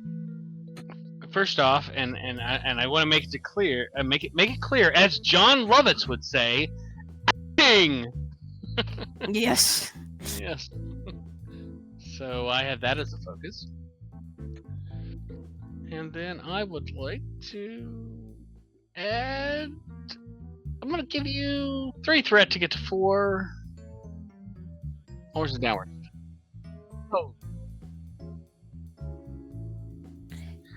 and I want to make it clear, make it clear, as John Lovitz would say, acting. Yes. Yes. So I have that as a focus, and then I would like to add. I'm gonna give you 3 threat to get to 4. Or is it downward? Oh,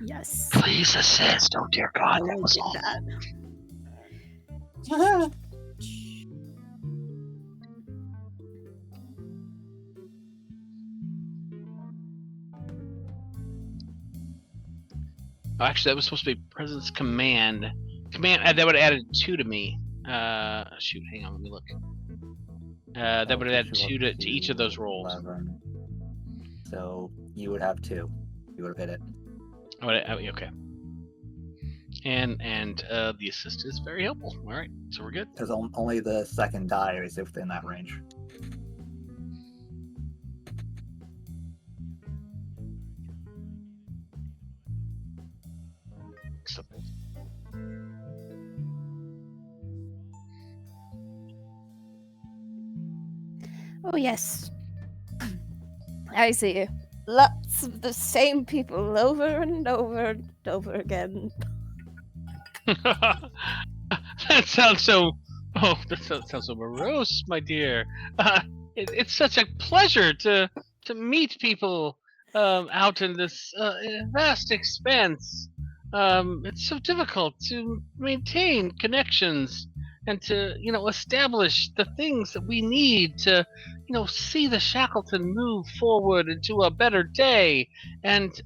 Yes. please assist! Oh dear God, I that will was do awful. that. Oh, actually, that was supposed to be President's Command. That would have added 2 to me. Shoot, hang on, let me look. That would have added 2 to each of those rolls. 11. So you would have 2. You would have hit it. Okay. And the assist is very helpful. All right, so we're good. Because only the second die is within that range. Oh, yes. I see. Lots of the same people over and over and over again. That sounds so. Oh, that sounds so morose, my dear. It's such a pleasure to meet people out in this vast expanse. It's so difficult to maintain connections and to establish the things that we need to see the Shackleton move forward into a better day. And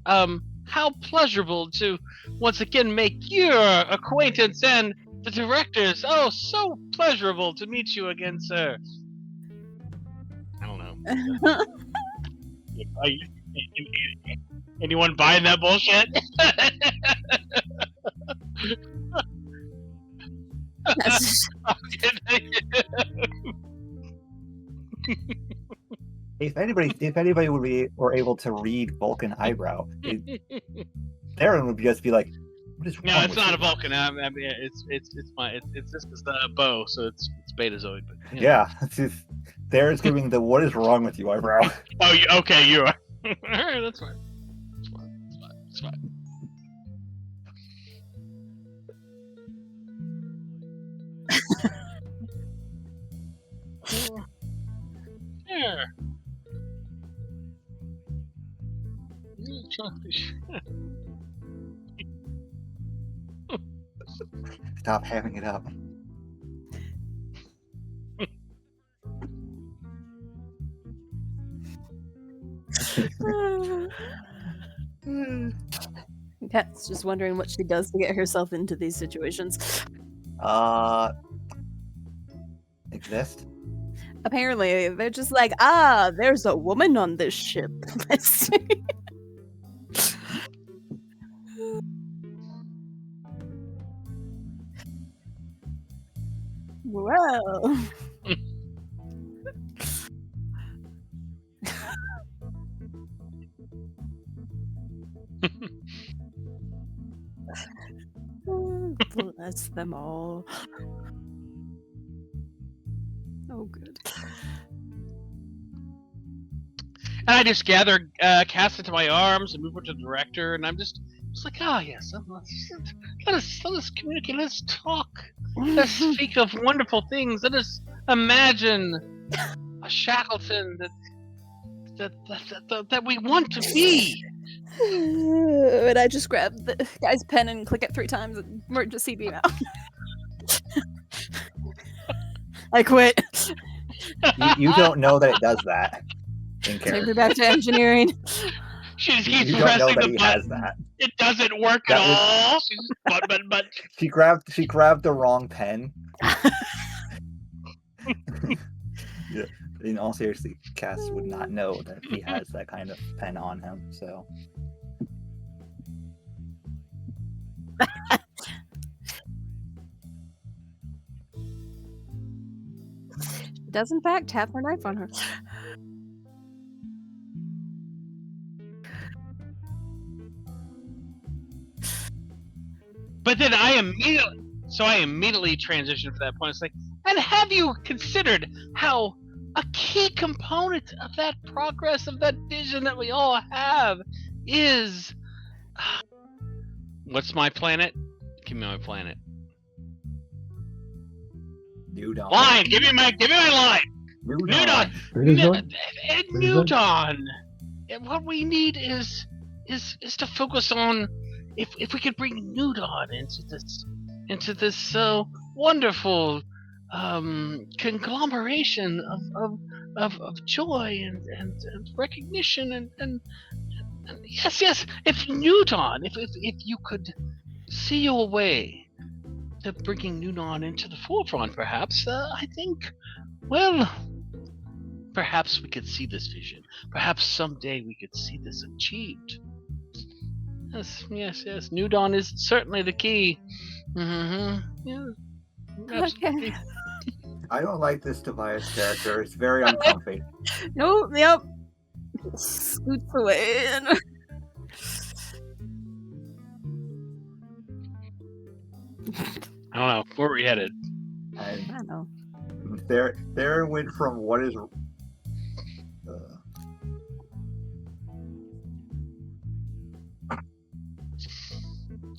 how pleasurable to once again make your acquaintance and the directors. Oh, so pleasurable to meet you again, sir. I don't know. Anyone buying that bullshit? That's- If anybody would be or able to read Vulcan eyebrow, Darren would just be like, "What is wrong No, it's with not you?" a Vulcan. I mean, it's fine. It's just the bow, so it's Betazoid. But Yeah, it's just, Darren's giving the "What is wrong with you" eyebrow. Oh, okay, you are. All right, that's fine. It's fine. Yeah. Stop having it up. Cat's just wondering what she does to get herself into these situations. Exist? Apparently, they're just like, there's a woman on this ship. Let's see. Well. Bless them all. Oh, good. And I just cast it to my arms and move over to the director, and I'm just like, yes, let us communicate, let's talk, let's speak of wonderful things, let us imagine a Shackleton that we want to be. And I just grab the guy's pen and click it 3 times and emergency beam out. I quit. You don't know that it does that. In Take me character. back to engineering. She just keeps You don't know pressing that the he has button. that. It doesn't work That at was- all. She's just but. She grabbed the wrong pen. Yeah. In all seriousness, Cass would not know that he has that kind of pen on him. So Does in fact have her knife on her. But then I immediately transitioned for that point. It's like, and have you considered how a key component of that progress, of that vision that we all have, is what's my planet? Give me my planet. New Dawn. Line. Give me my line. New New Dawn. Dawn. Freakazoid? New Dawn. And what we need is to focus on if we could bring New Dawn into this wonderful conglomeration of joy and recognition and yes, if New Dawn, if you could see your way to bringing New Dawn into the forefront, perhaps I think, well, perhaps we could see this vision. Perhaps someday we could see this achieved. Yes. New Dawn is certainly the key. Mm-hmm. Yeah. Absolutely. Okay. I don't like this Tobias character. It's very uncomfy. Nope. Yep. Scoots away. I don't know. Where are we headed? I And don't know. there went from what is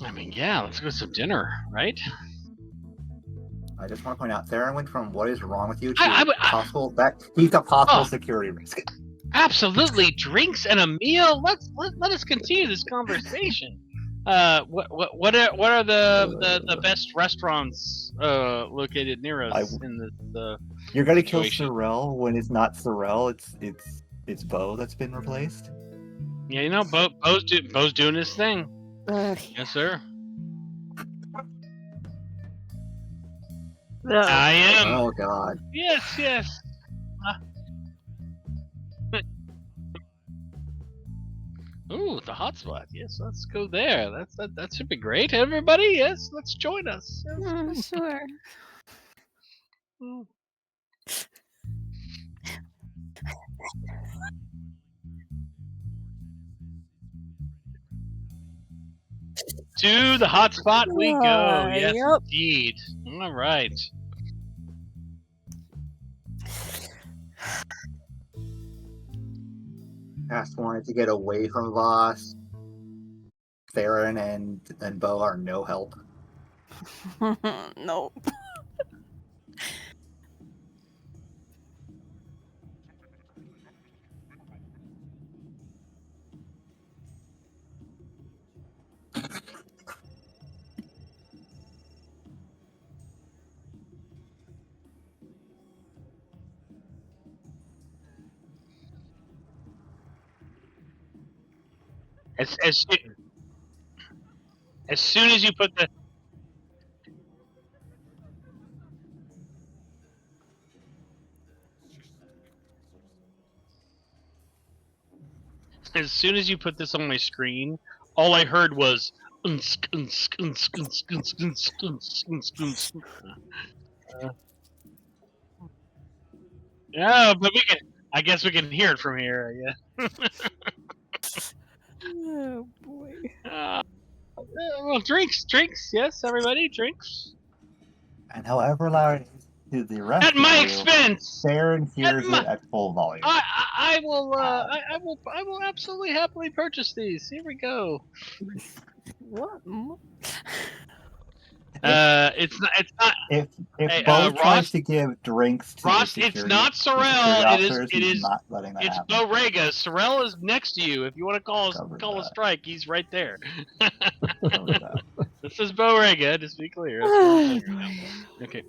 I mean, yeah, let's go to some dinner, right? I just want to point out, Theron went from what is wrong with you to I possible that he's a possible Oh. security risk. Absolutely, drinks and a meal. Let us continue this conversation. What are the best restaurants located near us in this? You're gonna kill situation. Sorrel when it's not Sorrel, it's Bo that's been replaced. Yeah, you know, Bo's doing his thing. Yes, sir. I am. Oh god. Yes. Ooh, the hotspot. Yes, let's go there. That should be great. Everybody, yes, let's join us. Sure. To the hotspot we go. Yes, Yep. indeed. All right. Cast wanted to get away from Voss. Theron and Bo are no help. Nope. As soon as you put the as soon as you put this on my screen, all I heard was unsk, unsk, unsk, unsk, unsk, unsk, unsk, unsk, unsk. Yeah, but I guess we can hear it from here. Yeah. Oh boy. Well, drinks. Yes, everybody, drinks. And however loud it is to the rest At my of you, expense. Theron hears my- it at full volume. I will absolutely happily purchase these. Here we go. What? It's not. If Hey, Bo Ross- tries to give drinks to Ross, the it's security, not the Sorrel. security It officers, is. he's not letting that It's happen. Bo Rega. Sorrel is next to you. If you want to call Cover a that. strike, he's right there. Cover that. This is Bo Rega. Just be clear. Okay.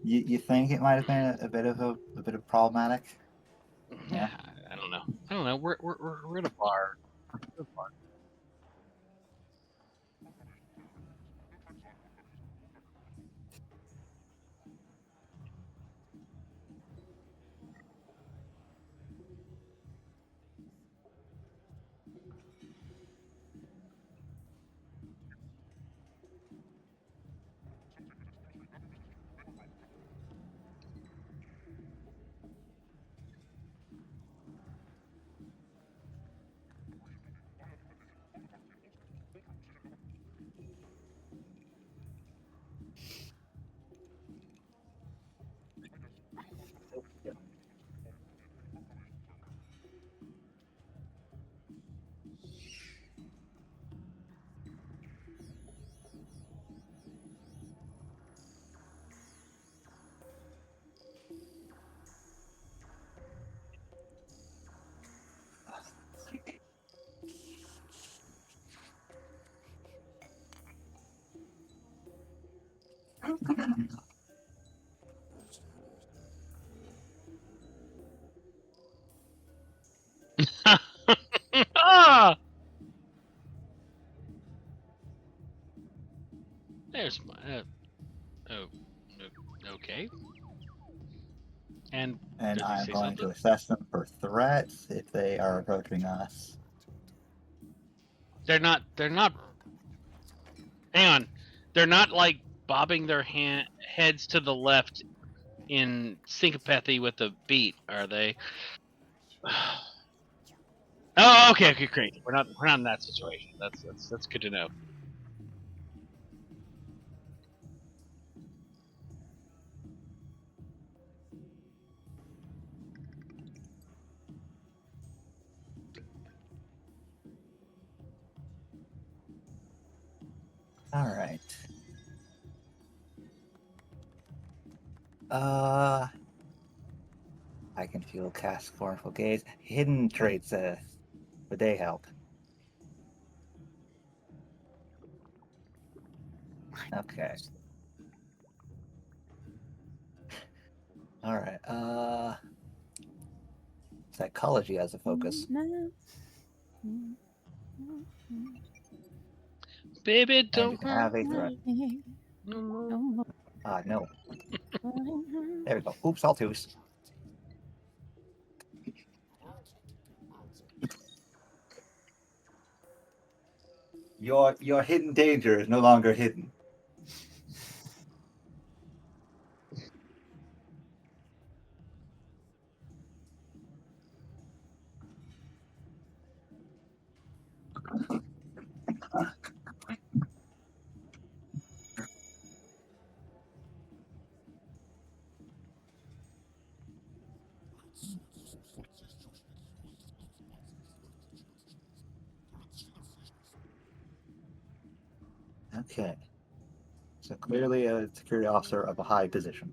You think it might have been a bit of problematic? Yeah. I don't know. We're at a bar. Ah! There's my. Oh, okay. And And does he I'm say going something? to assess them for threats if they are approaching us. They're not. They're not. Hang on. They're not like bobbing their heads to the left in syncopathy with the beat, are they? Oh, okay, great. We're not in that situation. That's good to know. All right. I can feel cast scornful gaze. Hidden traits, would they help? Okay. All right. Psychology as a focus. Baby, And you don't can have a threat. no. No. There we go. Oops, all twos. Your hidden danger is no longer hidden. Okay. So clearly a security officer of a high position.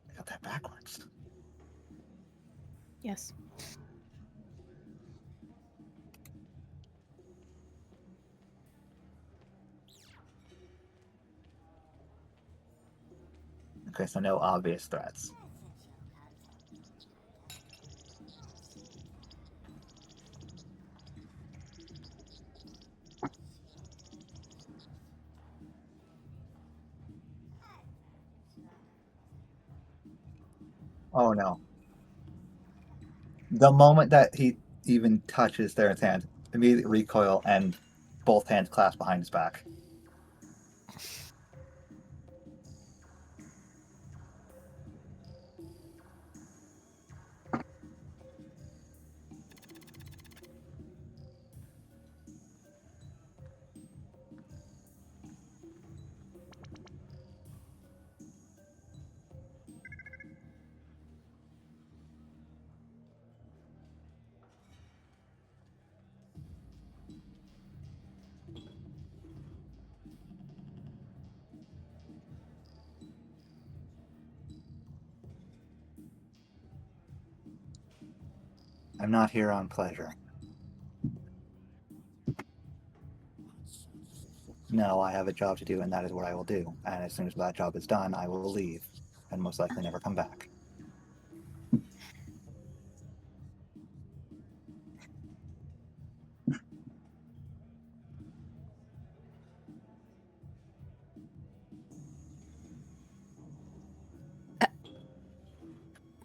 I got that backwards. Yes. Okay, so no obvious threats. Oh no. The moment that he even touches Theron's hand, immediate recoil and both hands clasped behind his back. I'm not here on pleasure. No, I have a job to do, and that is what I will do. And as soon as that job is done, I will leave, and most likely never come back.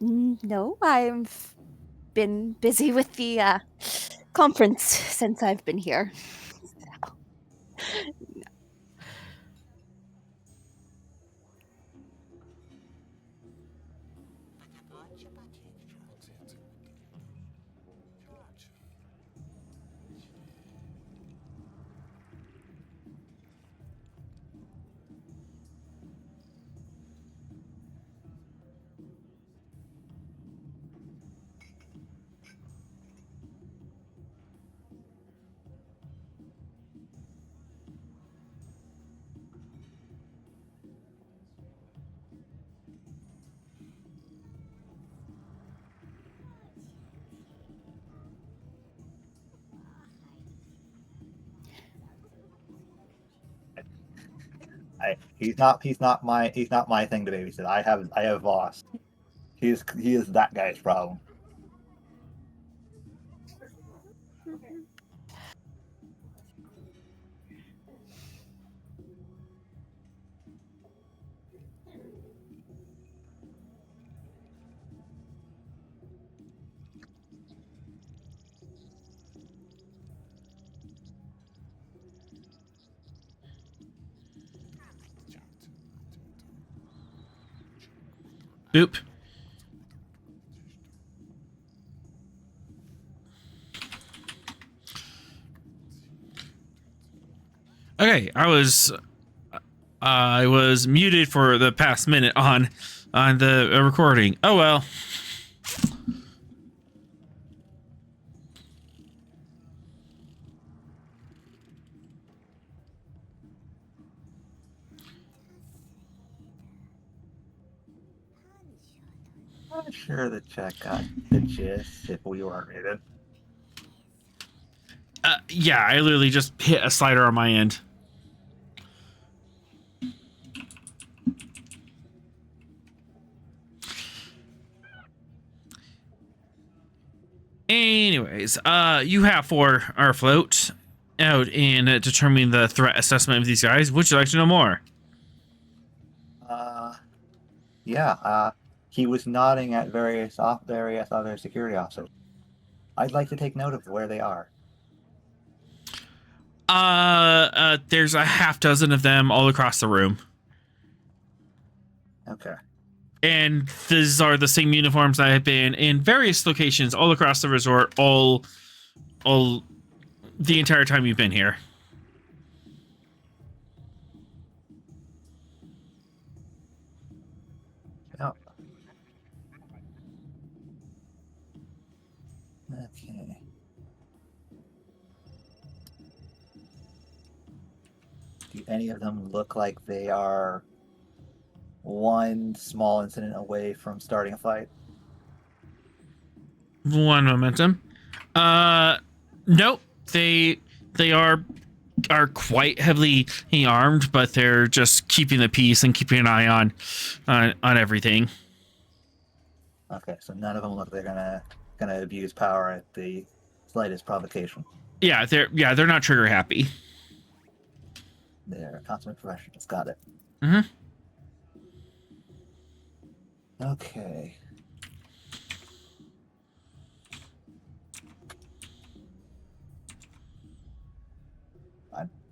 No, I've been busy with the conference since I've been here. He's not my thing to babysit. I have Voss. He is that guy's problem. Boop. Okay, I was muted for the past minute on the recording. Oh well. I'm sure the check got the gist if we weren't muted. Yeah, I literally just hit a slider on my end. Anyways, you have for our float out in determining the threat assessment of these guys. Would you like to know more? Yeah. He was nodding at various other security officers. I'd like to take note of where they are. There's a half dozen of them all across the room. Okay. And these are the same uniforms that have been in various locations all across the resort, all the entire time you've been here. Yep. Okay. Do any of them look like they are one small incident away from starting a fight? One momentum. Nope. They are quite heavily armed, but they're just keeping the peace and keeping an eye on everything. Okay, so none of them look like they're gonna abuse power at the slightest provocation. Yeah, they're not trigger happy. They're consummate professionals. Got it. Mm-hmm. Okay.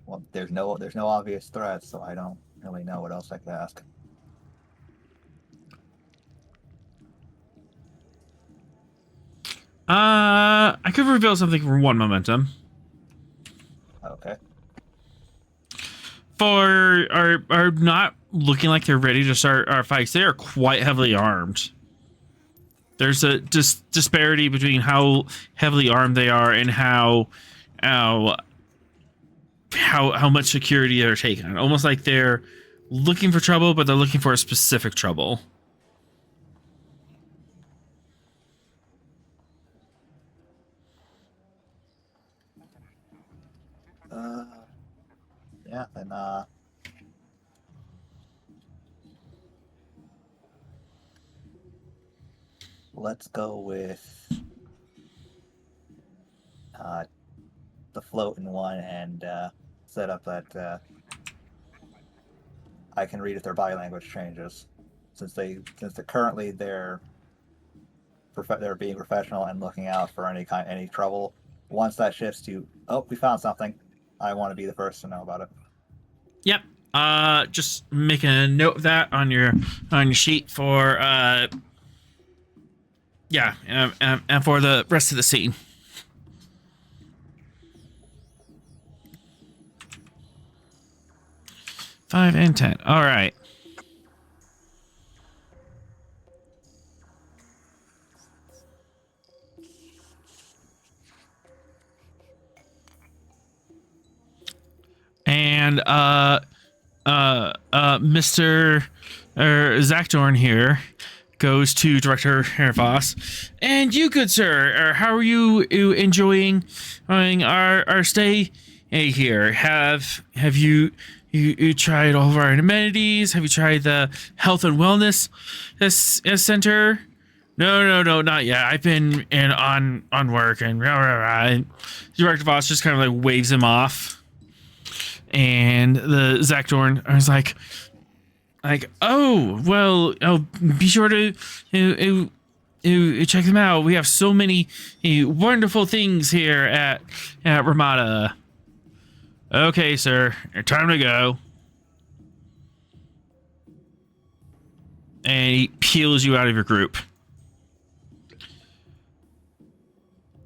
Well, there's no obvious threat, so I don't really know what else I could ask. I could reveal something for one momentum. Okay. For are not looking like they're ready to start our fights. They are quite heavily armed. There's a disparity between how heavily armed they are and how much security they're taking. Almost like they're looking for trouble, but they're looking for a specific trouble. Yeah, then let's go with the float in one and set up that I can read if their body language changes, since they're currently they're being professional and looking out for any trouble. Once that shifts to, oh, we found something, I want to be the first to know about it. Yep. Just make a note of that on your sheet for and for the rest of the scene. Five and 10. All right. And Mr. Zachtorn here goes to Director Voss. And you, good sir, how are you enjoying our stay here? Have you you tried all of our amenities? Have you tried the health and wellness center? No, not yet. I've been on work and rah, rah, rah. And Director Voss just kind of like waves him off. And the Zach Dorn is like, oh, well, be sure to check them out. We have so many wonderful things here at Ramada. Okay, sir, time to go. And he peels you out of your group.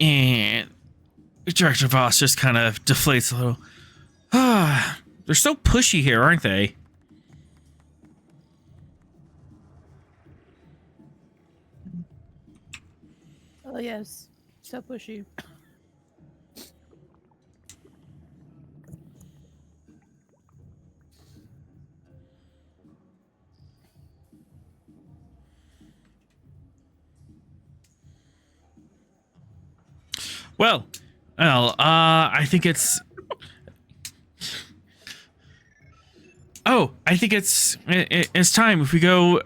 And Director Voss just kind of deflates a little. They're so pushy here, aren't they? Oh yes, so pushy. Well, I think it's. I think it's time. If we go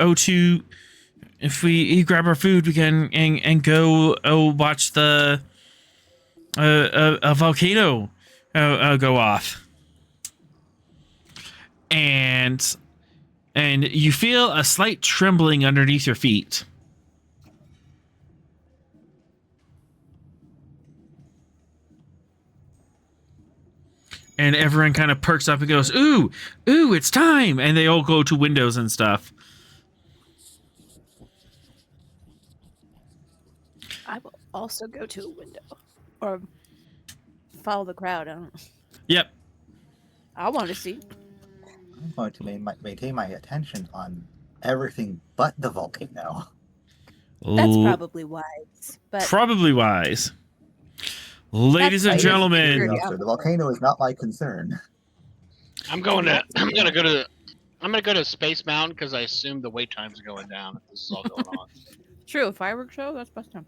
if we grab our food, we can and go watch the a volcano go off, and you feel a slight trembling underneath your feet. And everyone kind of perks up and goes, ooh, it's time. And they all go to windows and stuff. I will also go to a window. Or follow the crowd. I don't know. Yep. I want to see. I'm going to maintain my attention on everything but the volcano. That's probably wise. But Probably wise. Ladies and gentlemen. No, sir, the volcano is not my concern. I'm gonna go to Space Mountain because I assume the wait time's going down if this is all going on. true, a fireworks show? That's best time.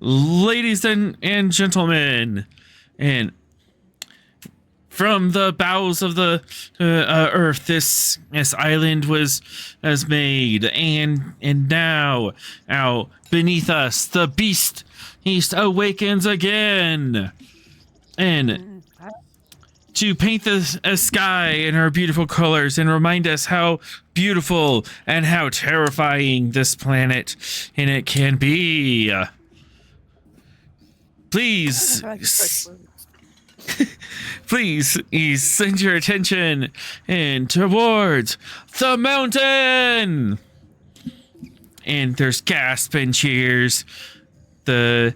Ladies and gentlemen, and from the bowels of the earth, this island was made, and now out beneath us, the beast awakens again, and to paint the sky in her beautiful colors and remind us how beautiful and how terrifying this planet and it can be. Please send your attention in towards the mountain. And there's gasp and cheers. The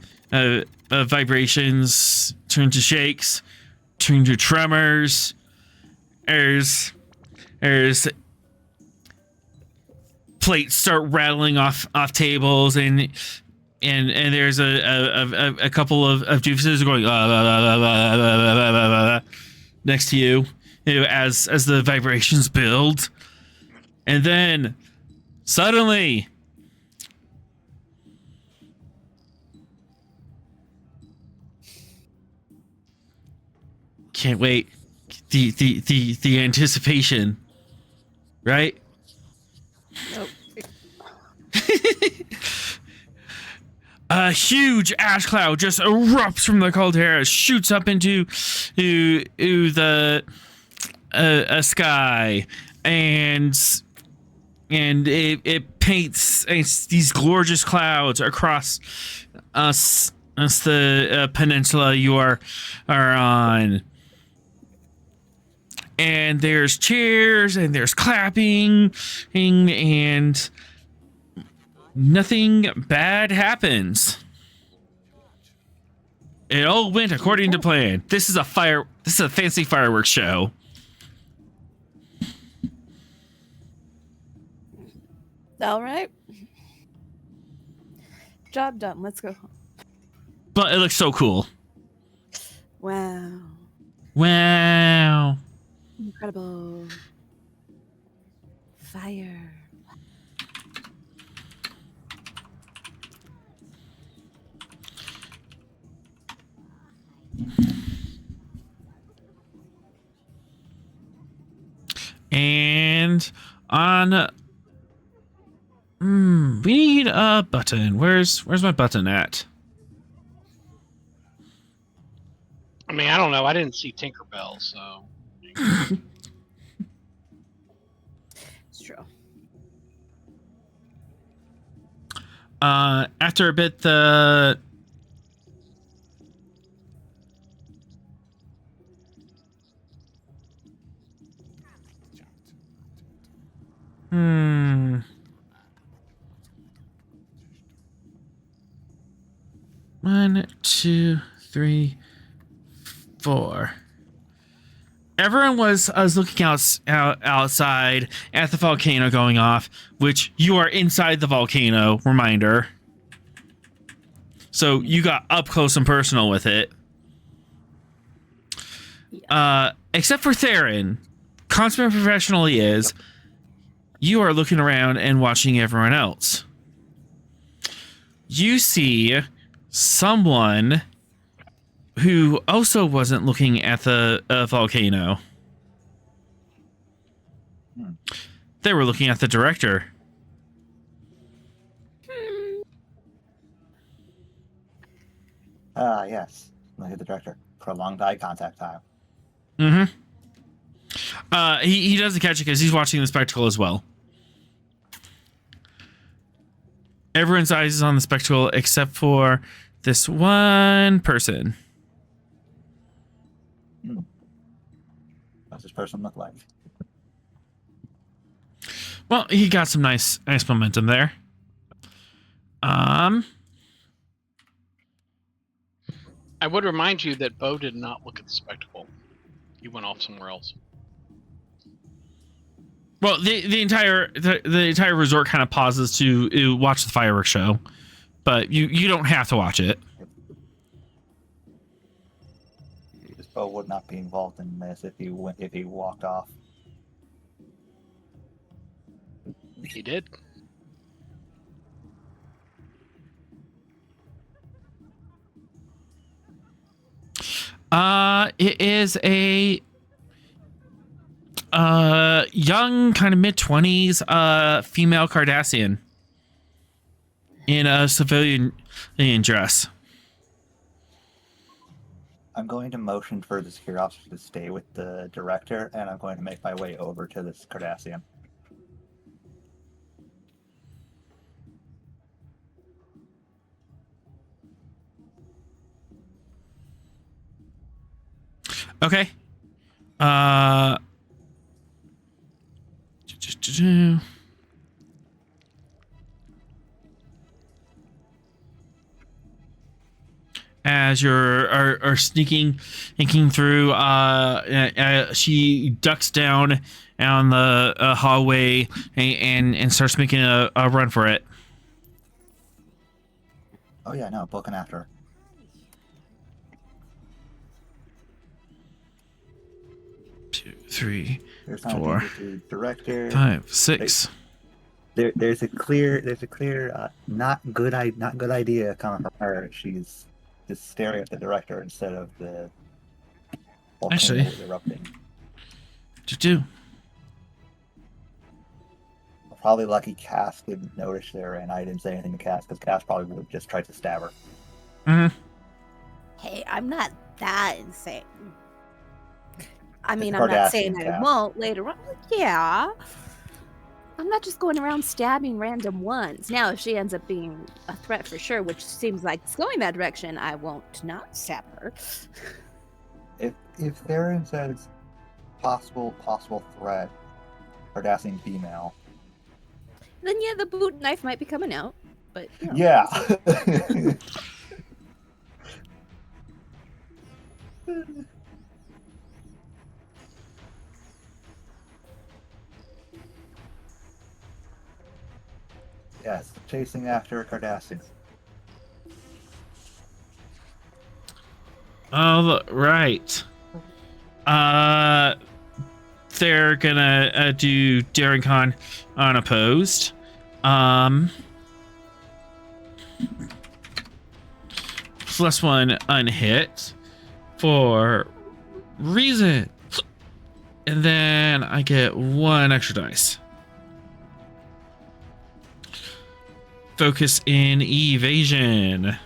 vibrations turn to shakes, turn to tremors. There's plates start rattling off tables, and there's a couple of doofuses going next to you, as the vibrations build, and then suddenly can't wait, the anticipation, right? Nope. A huge ash cloud just erupts from the caldera, shoots up into the sky, and it paints these gorgeous clouds across the peninsula you are on. And there's cheers and there's clapping and nothing bad happens. It all went according to plan. This is a fancy fireworks show. All right. Job done. Let's go home. But it looks so cool. Wow. Wow. Incredible. Fire. On. We need a button. Where's my button at? I mean, I don't know. I didn't see Tinkerbell, so. It's true. After a bit, the One, two, three, four. Everyone was looking outside at the volcano going off, which you are inside the volcano. Reminder. So you got up close and personal with it. Except for Theron, consummate professional he is, you are looking around and watching everyone else. You see someone who also wasn't looking at the volcano. They were looking at the director. Yes. Look at the director. Prolonged eye contact time. He doesn't catch it because he's watching the spectacle as well. Everyone's eyes is on the spectacle except for this one person. What's this person look like? Well, he got some nice momentum there. I would remind you that Bo did not look at the spectacle. He went off somewhere else. Well, the entire resort kind of pauses to watch the fireworks show, but you don't have to watch it. This Bo would not be involved in this if he walked off. He did. It is a young, kind of mid-20s female Cardassian in a civilian dress. I'm going to motion for the security officer to stay with the director, and I'm going to make my way over to this Cardassian. Okay. As you're sneaking through, she ducks down the hallway and starts making a run for it. Oh yeah, no, booking after her. Two, three, There's four, the director. 5, 6. There's a clear not good idea coming from her. She's just staring at the director instead of the volcano Actually, erupting. Do. Probably lucky Cass didn't notice there, and I didn't say anything to Cass because Cass probably would have just tried to stab her. Mm-hmm. Hey, I'm not that insane. I mean, It's I'm not Cardassian, saying I Cass. won't later on. Yeah. I'm not just going around stabbing random ones. Now, if she ends up being a threat for sure, which seems like it's going that direction, I won't not stab her. If Theron says possible threat, Cardassian female. Then yeah, the boot knife might be coming out. But you know. Yeah. Yes, chasing after a Cardassian. All right. They're gonna do Daring Con unopposed. +1 unhit for reason. And then I get 1 extra dice. focus in evasion.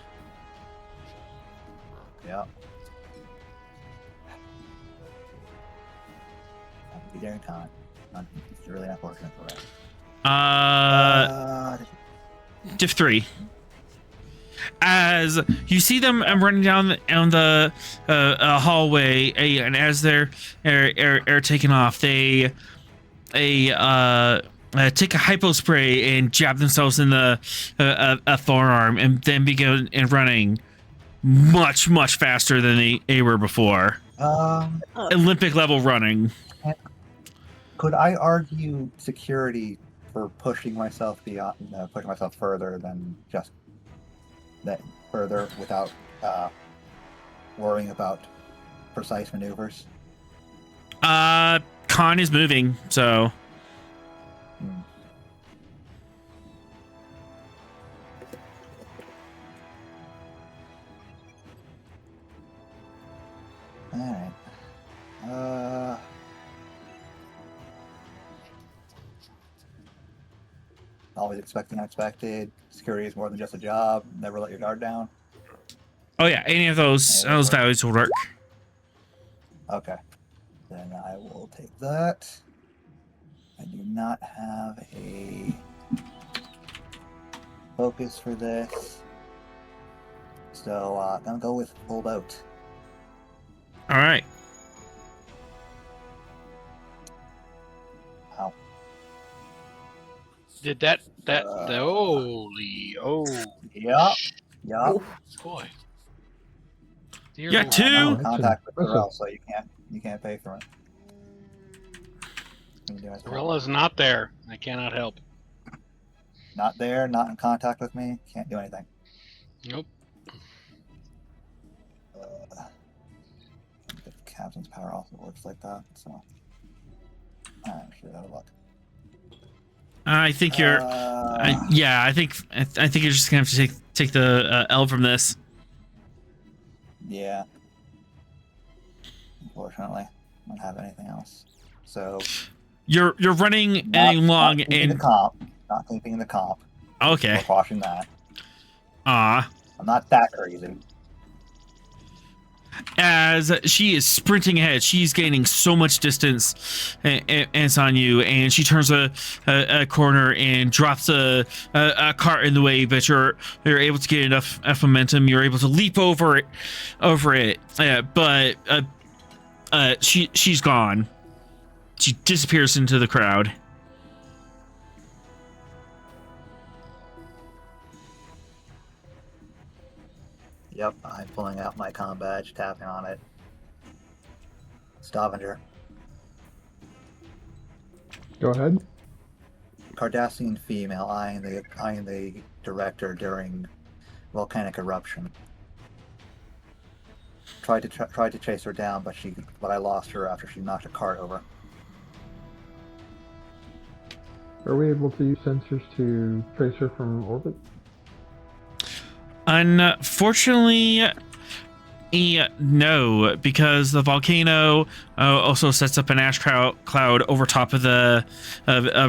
Yeah. Be there in con. It's really unfortunate for that. Diff 3. As you see them running down the hallway, and as they're taking off, they take a hypo spray and jab themselves in the a forearm, and then begin running much they than they were before. Olympic level running. Could I argue security for pushing myself beyond, pushing myself further than just that further without worrying about precise maneuvers? Con is moving, so. Alright. Always expecting unexpected. Security is more than just a job. Never let your guard down. Oh yeah, any of those values will work. Okay. Then I will take that. I do not have a focus for this. So I'm gonna go with pulled out. All right. Wow. Did that holy Yep. boy. Dear Yeah, Lord. two. I'm in that's contact with impressive. Corel, so you can't pay for it. Gorilla's not there. I cannot help. Not there, not in contact with me, can't do anything. Nope. The captain's power also works like that, so I'm sure out of luck. I think you're. I think you're just gonna have to take the L from this. Yeah. Unfortunately, I don't have anything else. So You're running along not keeping and the comp. Not keeping the comp. okay. We're caution that. I'm not that crazy. As she is sprinting ahead, she's gaining so much distance and it's on you, and she turns a corner and drops a cart in the way, but you're able to get enough momentum. You're able to leap over it, but she's gone. She disappears into the crowd. Yep, I'm pulling out my comm badge, tapping on it. Stavanger. Go ahead. Cardassian female eyeing the director during volcanic eruption. Tried to chase her down, but I lost her after she knocked a cart over. Are we able to use sensors to trace her from orbit? Unfortunately, no, because the volcano also sets up an ash cloud over top of the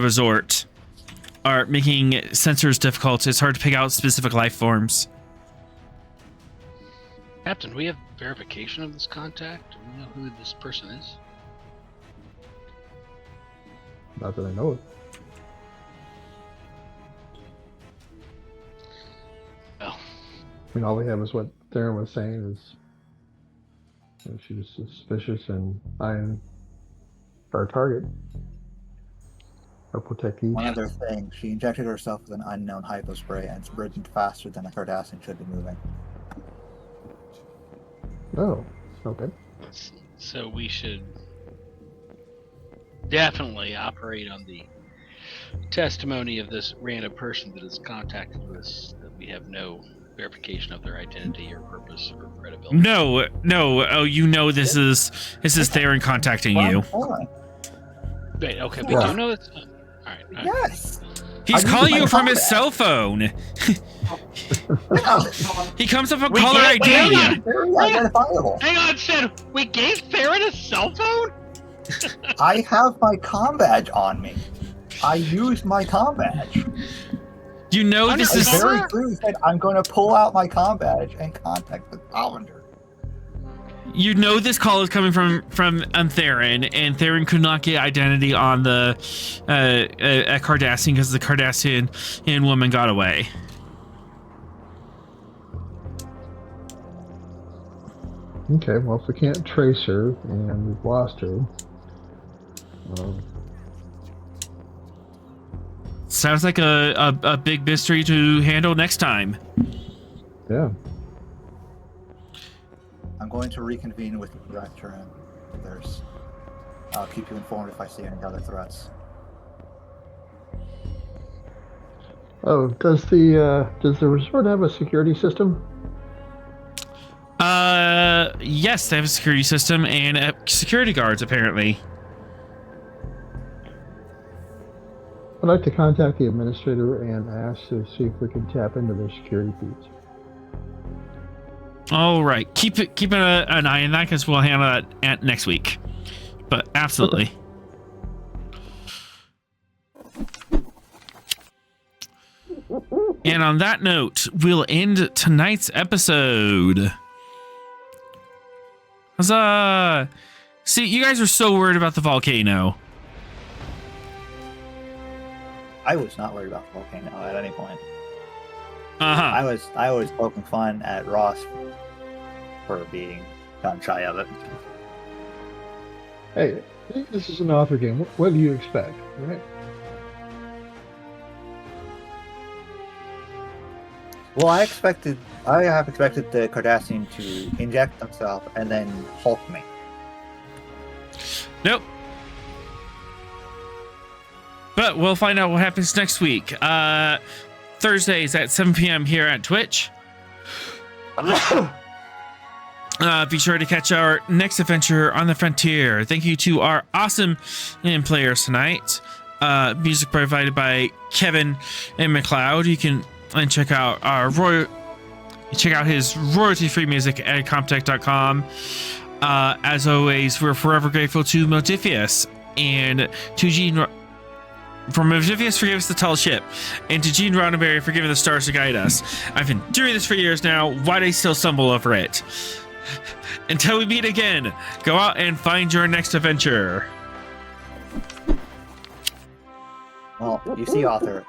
resort, are making sensors difficult. It's hard to pick out specific life forms. Captain, we have verification of this contact. Do we know who this person is? Not that I know of. Well, I mean, all we have is what Theron was saying is she was suspicious and eyeing our target. Our protectee. One other thing, she injected herself with an unknown hypospray, and it's moving faster than a Cardassian should be moving. Oh, okay. so we should definitely operate on the testimony of this random person that has contacted us, that we have no verification of their identity or purpose or credibility. No. Oh, you know this is Theron contacting you. Wait, okay, but Yeah. do you know that's... All right. Yes. He's I calling used you my from his combat. cell phone. He comes up with We caller can't- ID. Very identifiable. Hang on, Sid. We gave Theron a cell phone? I have my comm badge on me. I used my comm badge. You know this is Very clearly said, I'm going to pull out my comm badge and contact the Stavanger. You know this call is coming from Theron, and Theron could not get identity on the at Cardassian because the Cardassian woman got away. Okay, well, if we can't trace her and we've lost her, Sounds like a big mystery to handle next time. yeah. I'm going to reconvene with the director, and I'll keep you informed if I see any other threats. Oh, does the resort have a security system? Yes, they have a security system and security guards apparently. I'd like to contact the administrator and ask to see if we can tap into their security feeds. All right, keep an eye on that because we'll handle that next week. But absolutely. Okay. And on that note, we'll end tonight's episode. Huzzah! See, you guys are so worried about the volcano. I was not worried about the volcano at any point. Uh-huh. I was poking fun at Ross for being gun shy of it. Hey, this is an author game. What do you expect, right? Well, I have expected the Cardassian to inject themselves and then Hulk me. Nope. But we'll find out what happens next week. Thursdays at 7 p.m. here at Twitch. Be sure to catch our next adventure on the frontier. Thank you to our awesome players tonight. Music provided by Kevin Macload. You can check out his royalty-free music at comptech.com. As always, we're forever grateful to Modifius and to Gene. From Modifius for giving us the tall ship, and to Gene Roddenberry for giving the stars to guide us. I've been doing this for years now. Why do I still stumble over it? Until we meet again, go out and find your next adventure. Well, you see, author,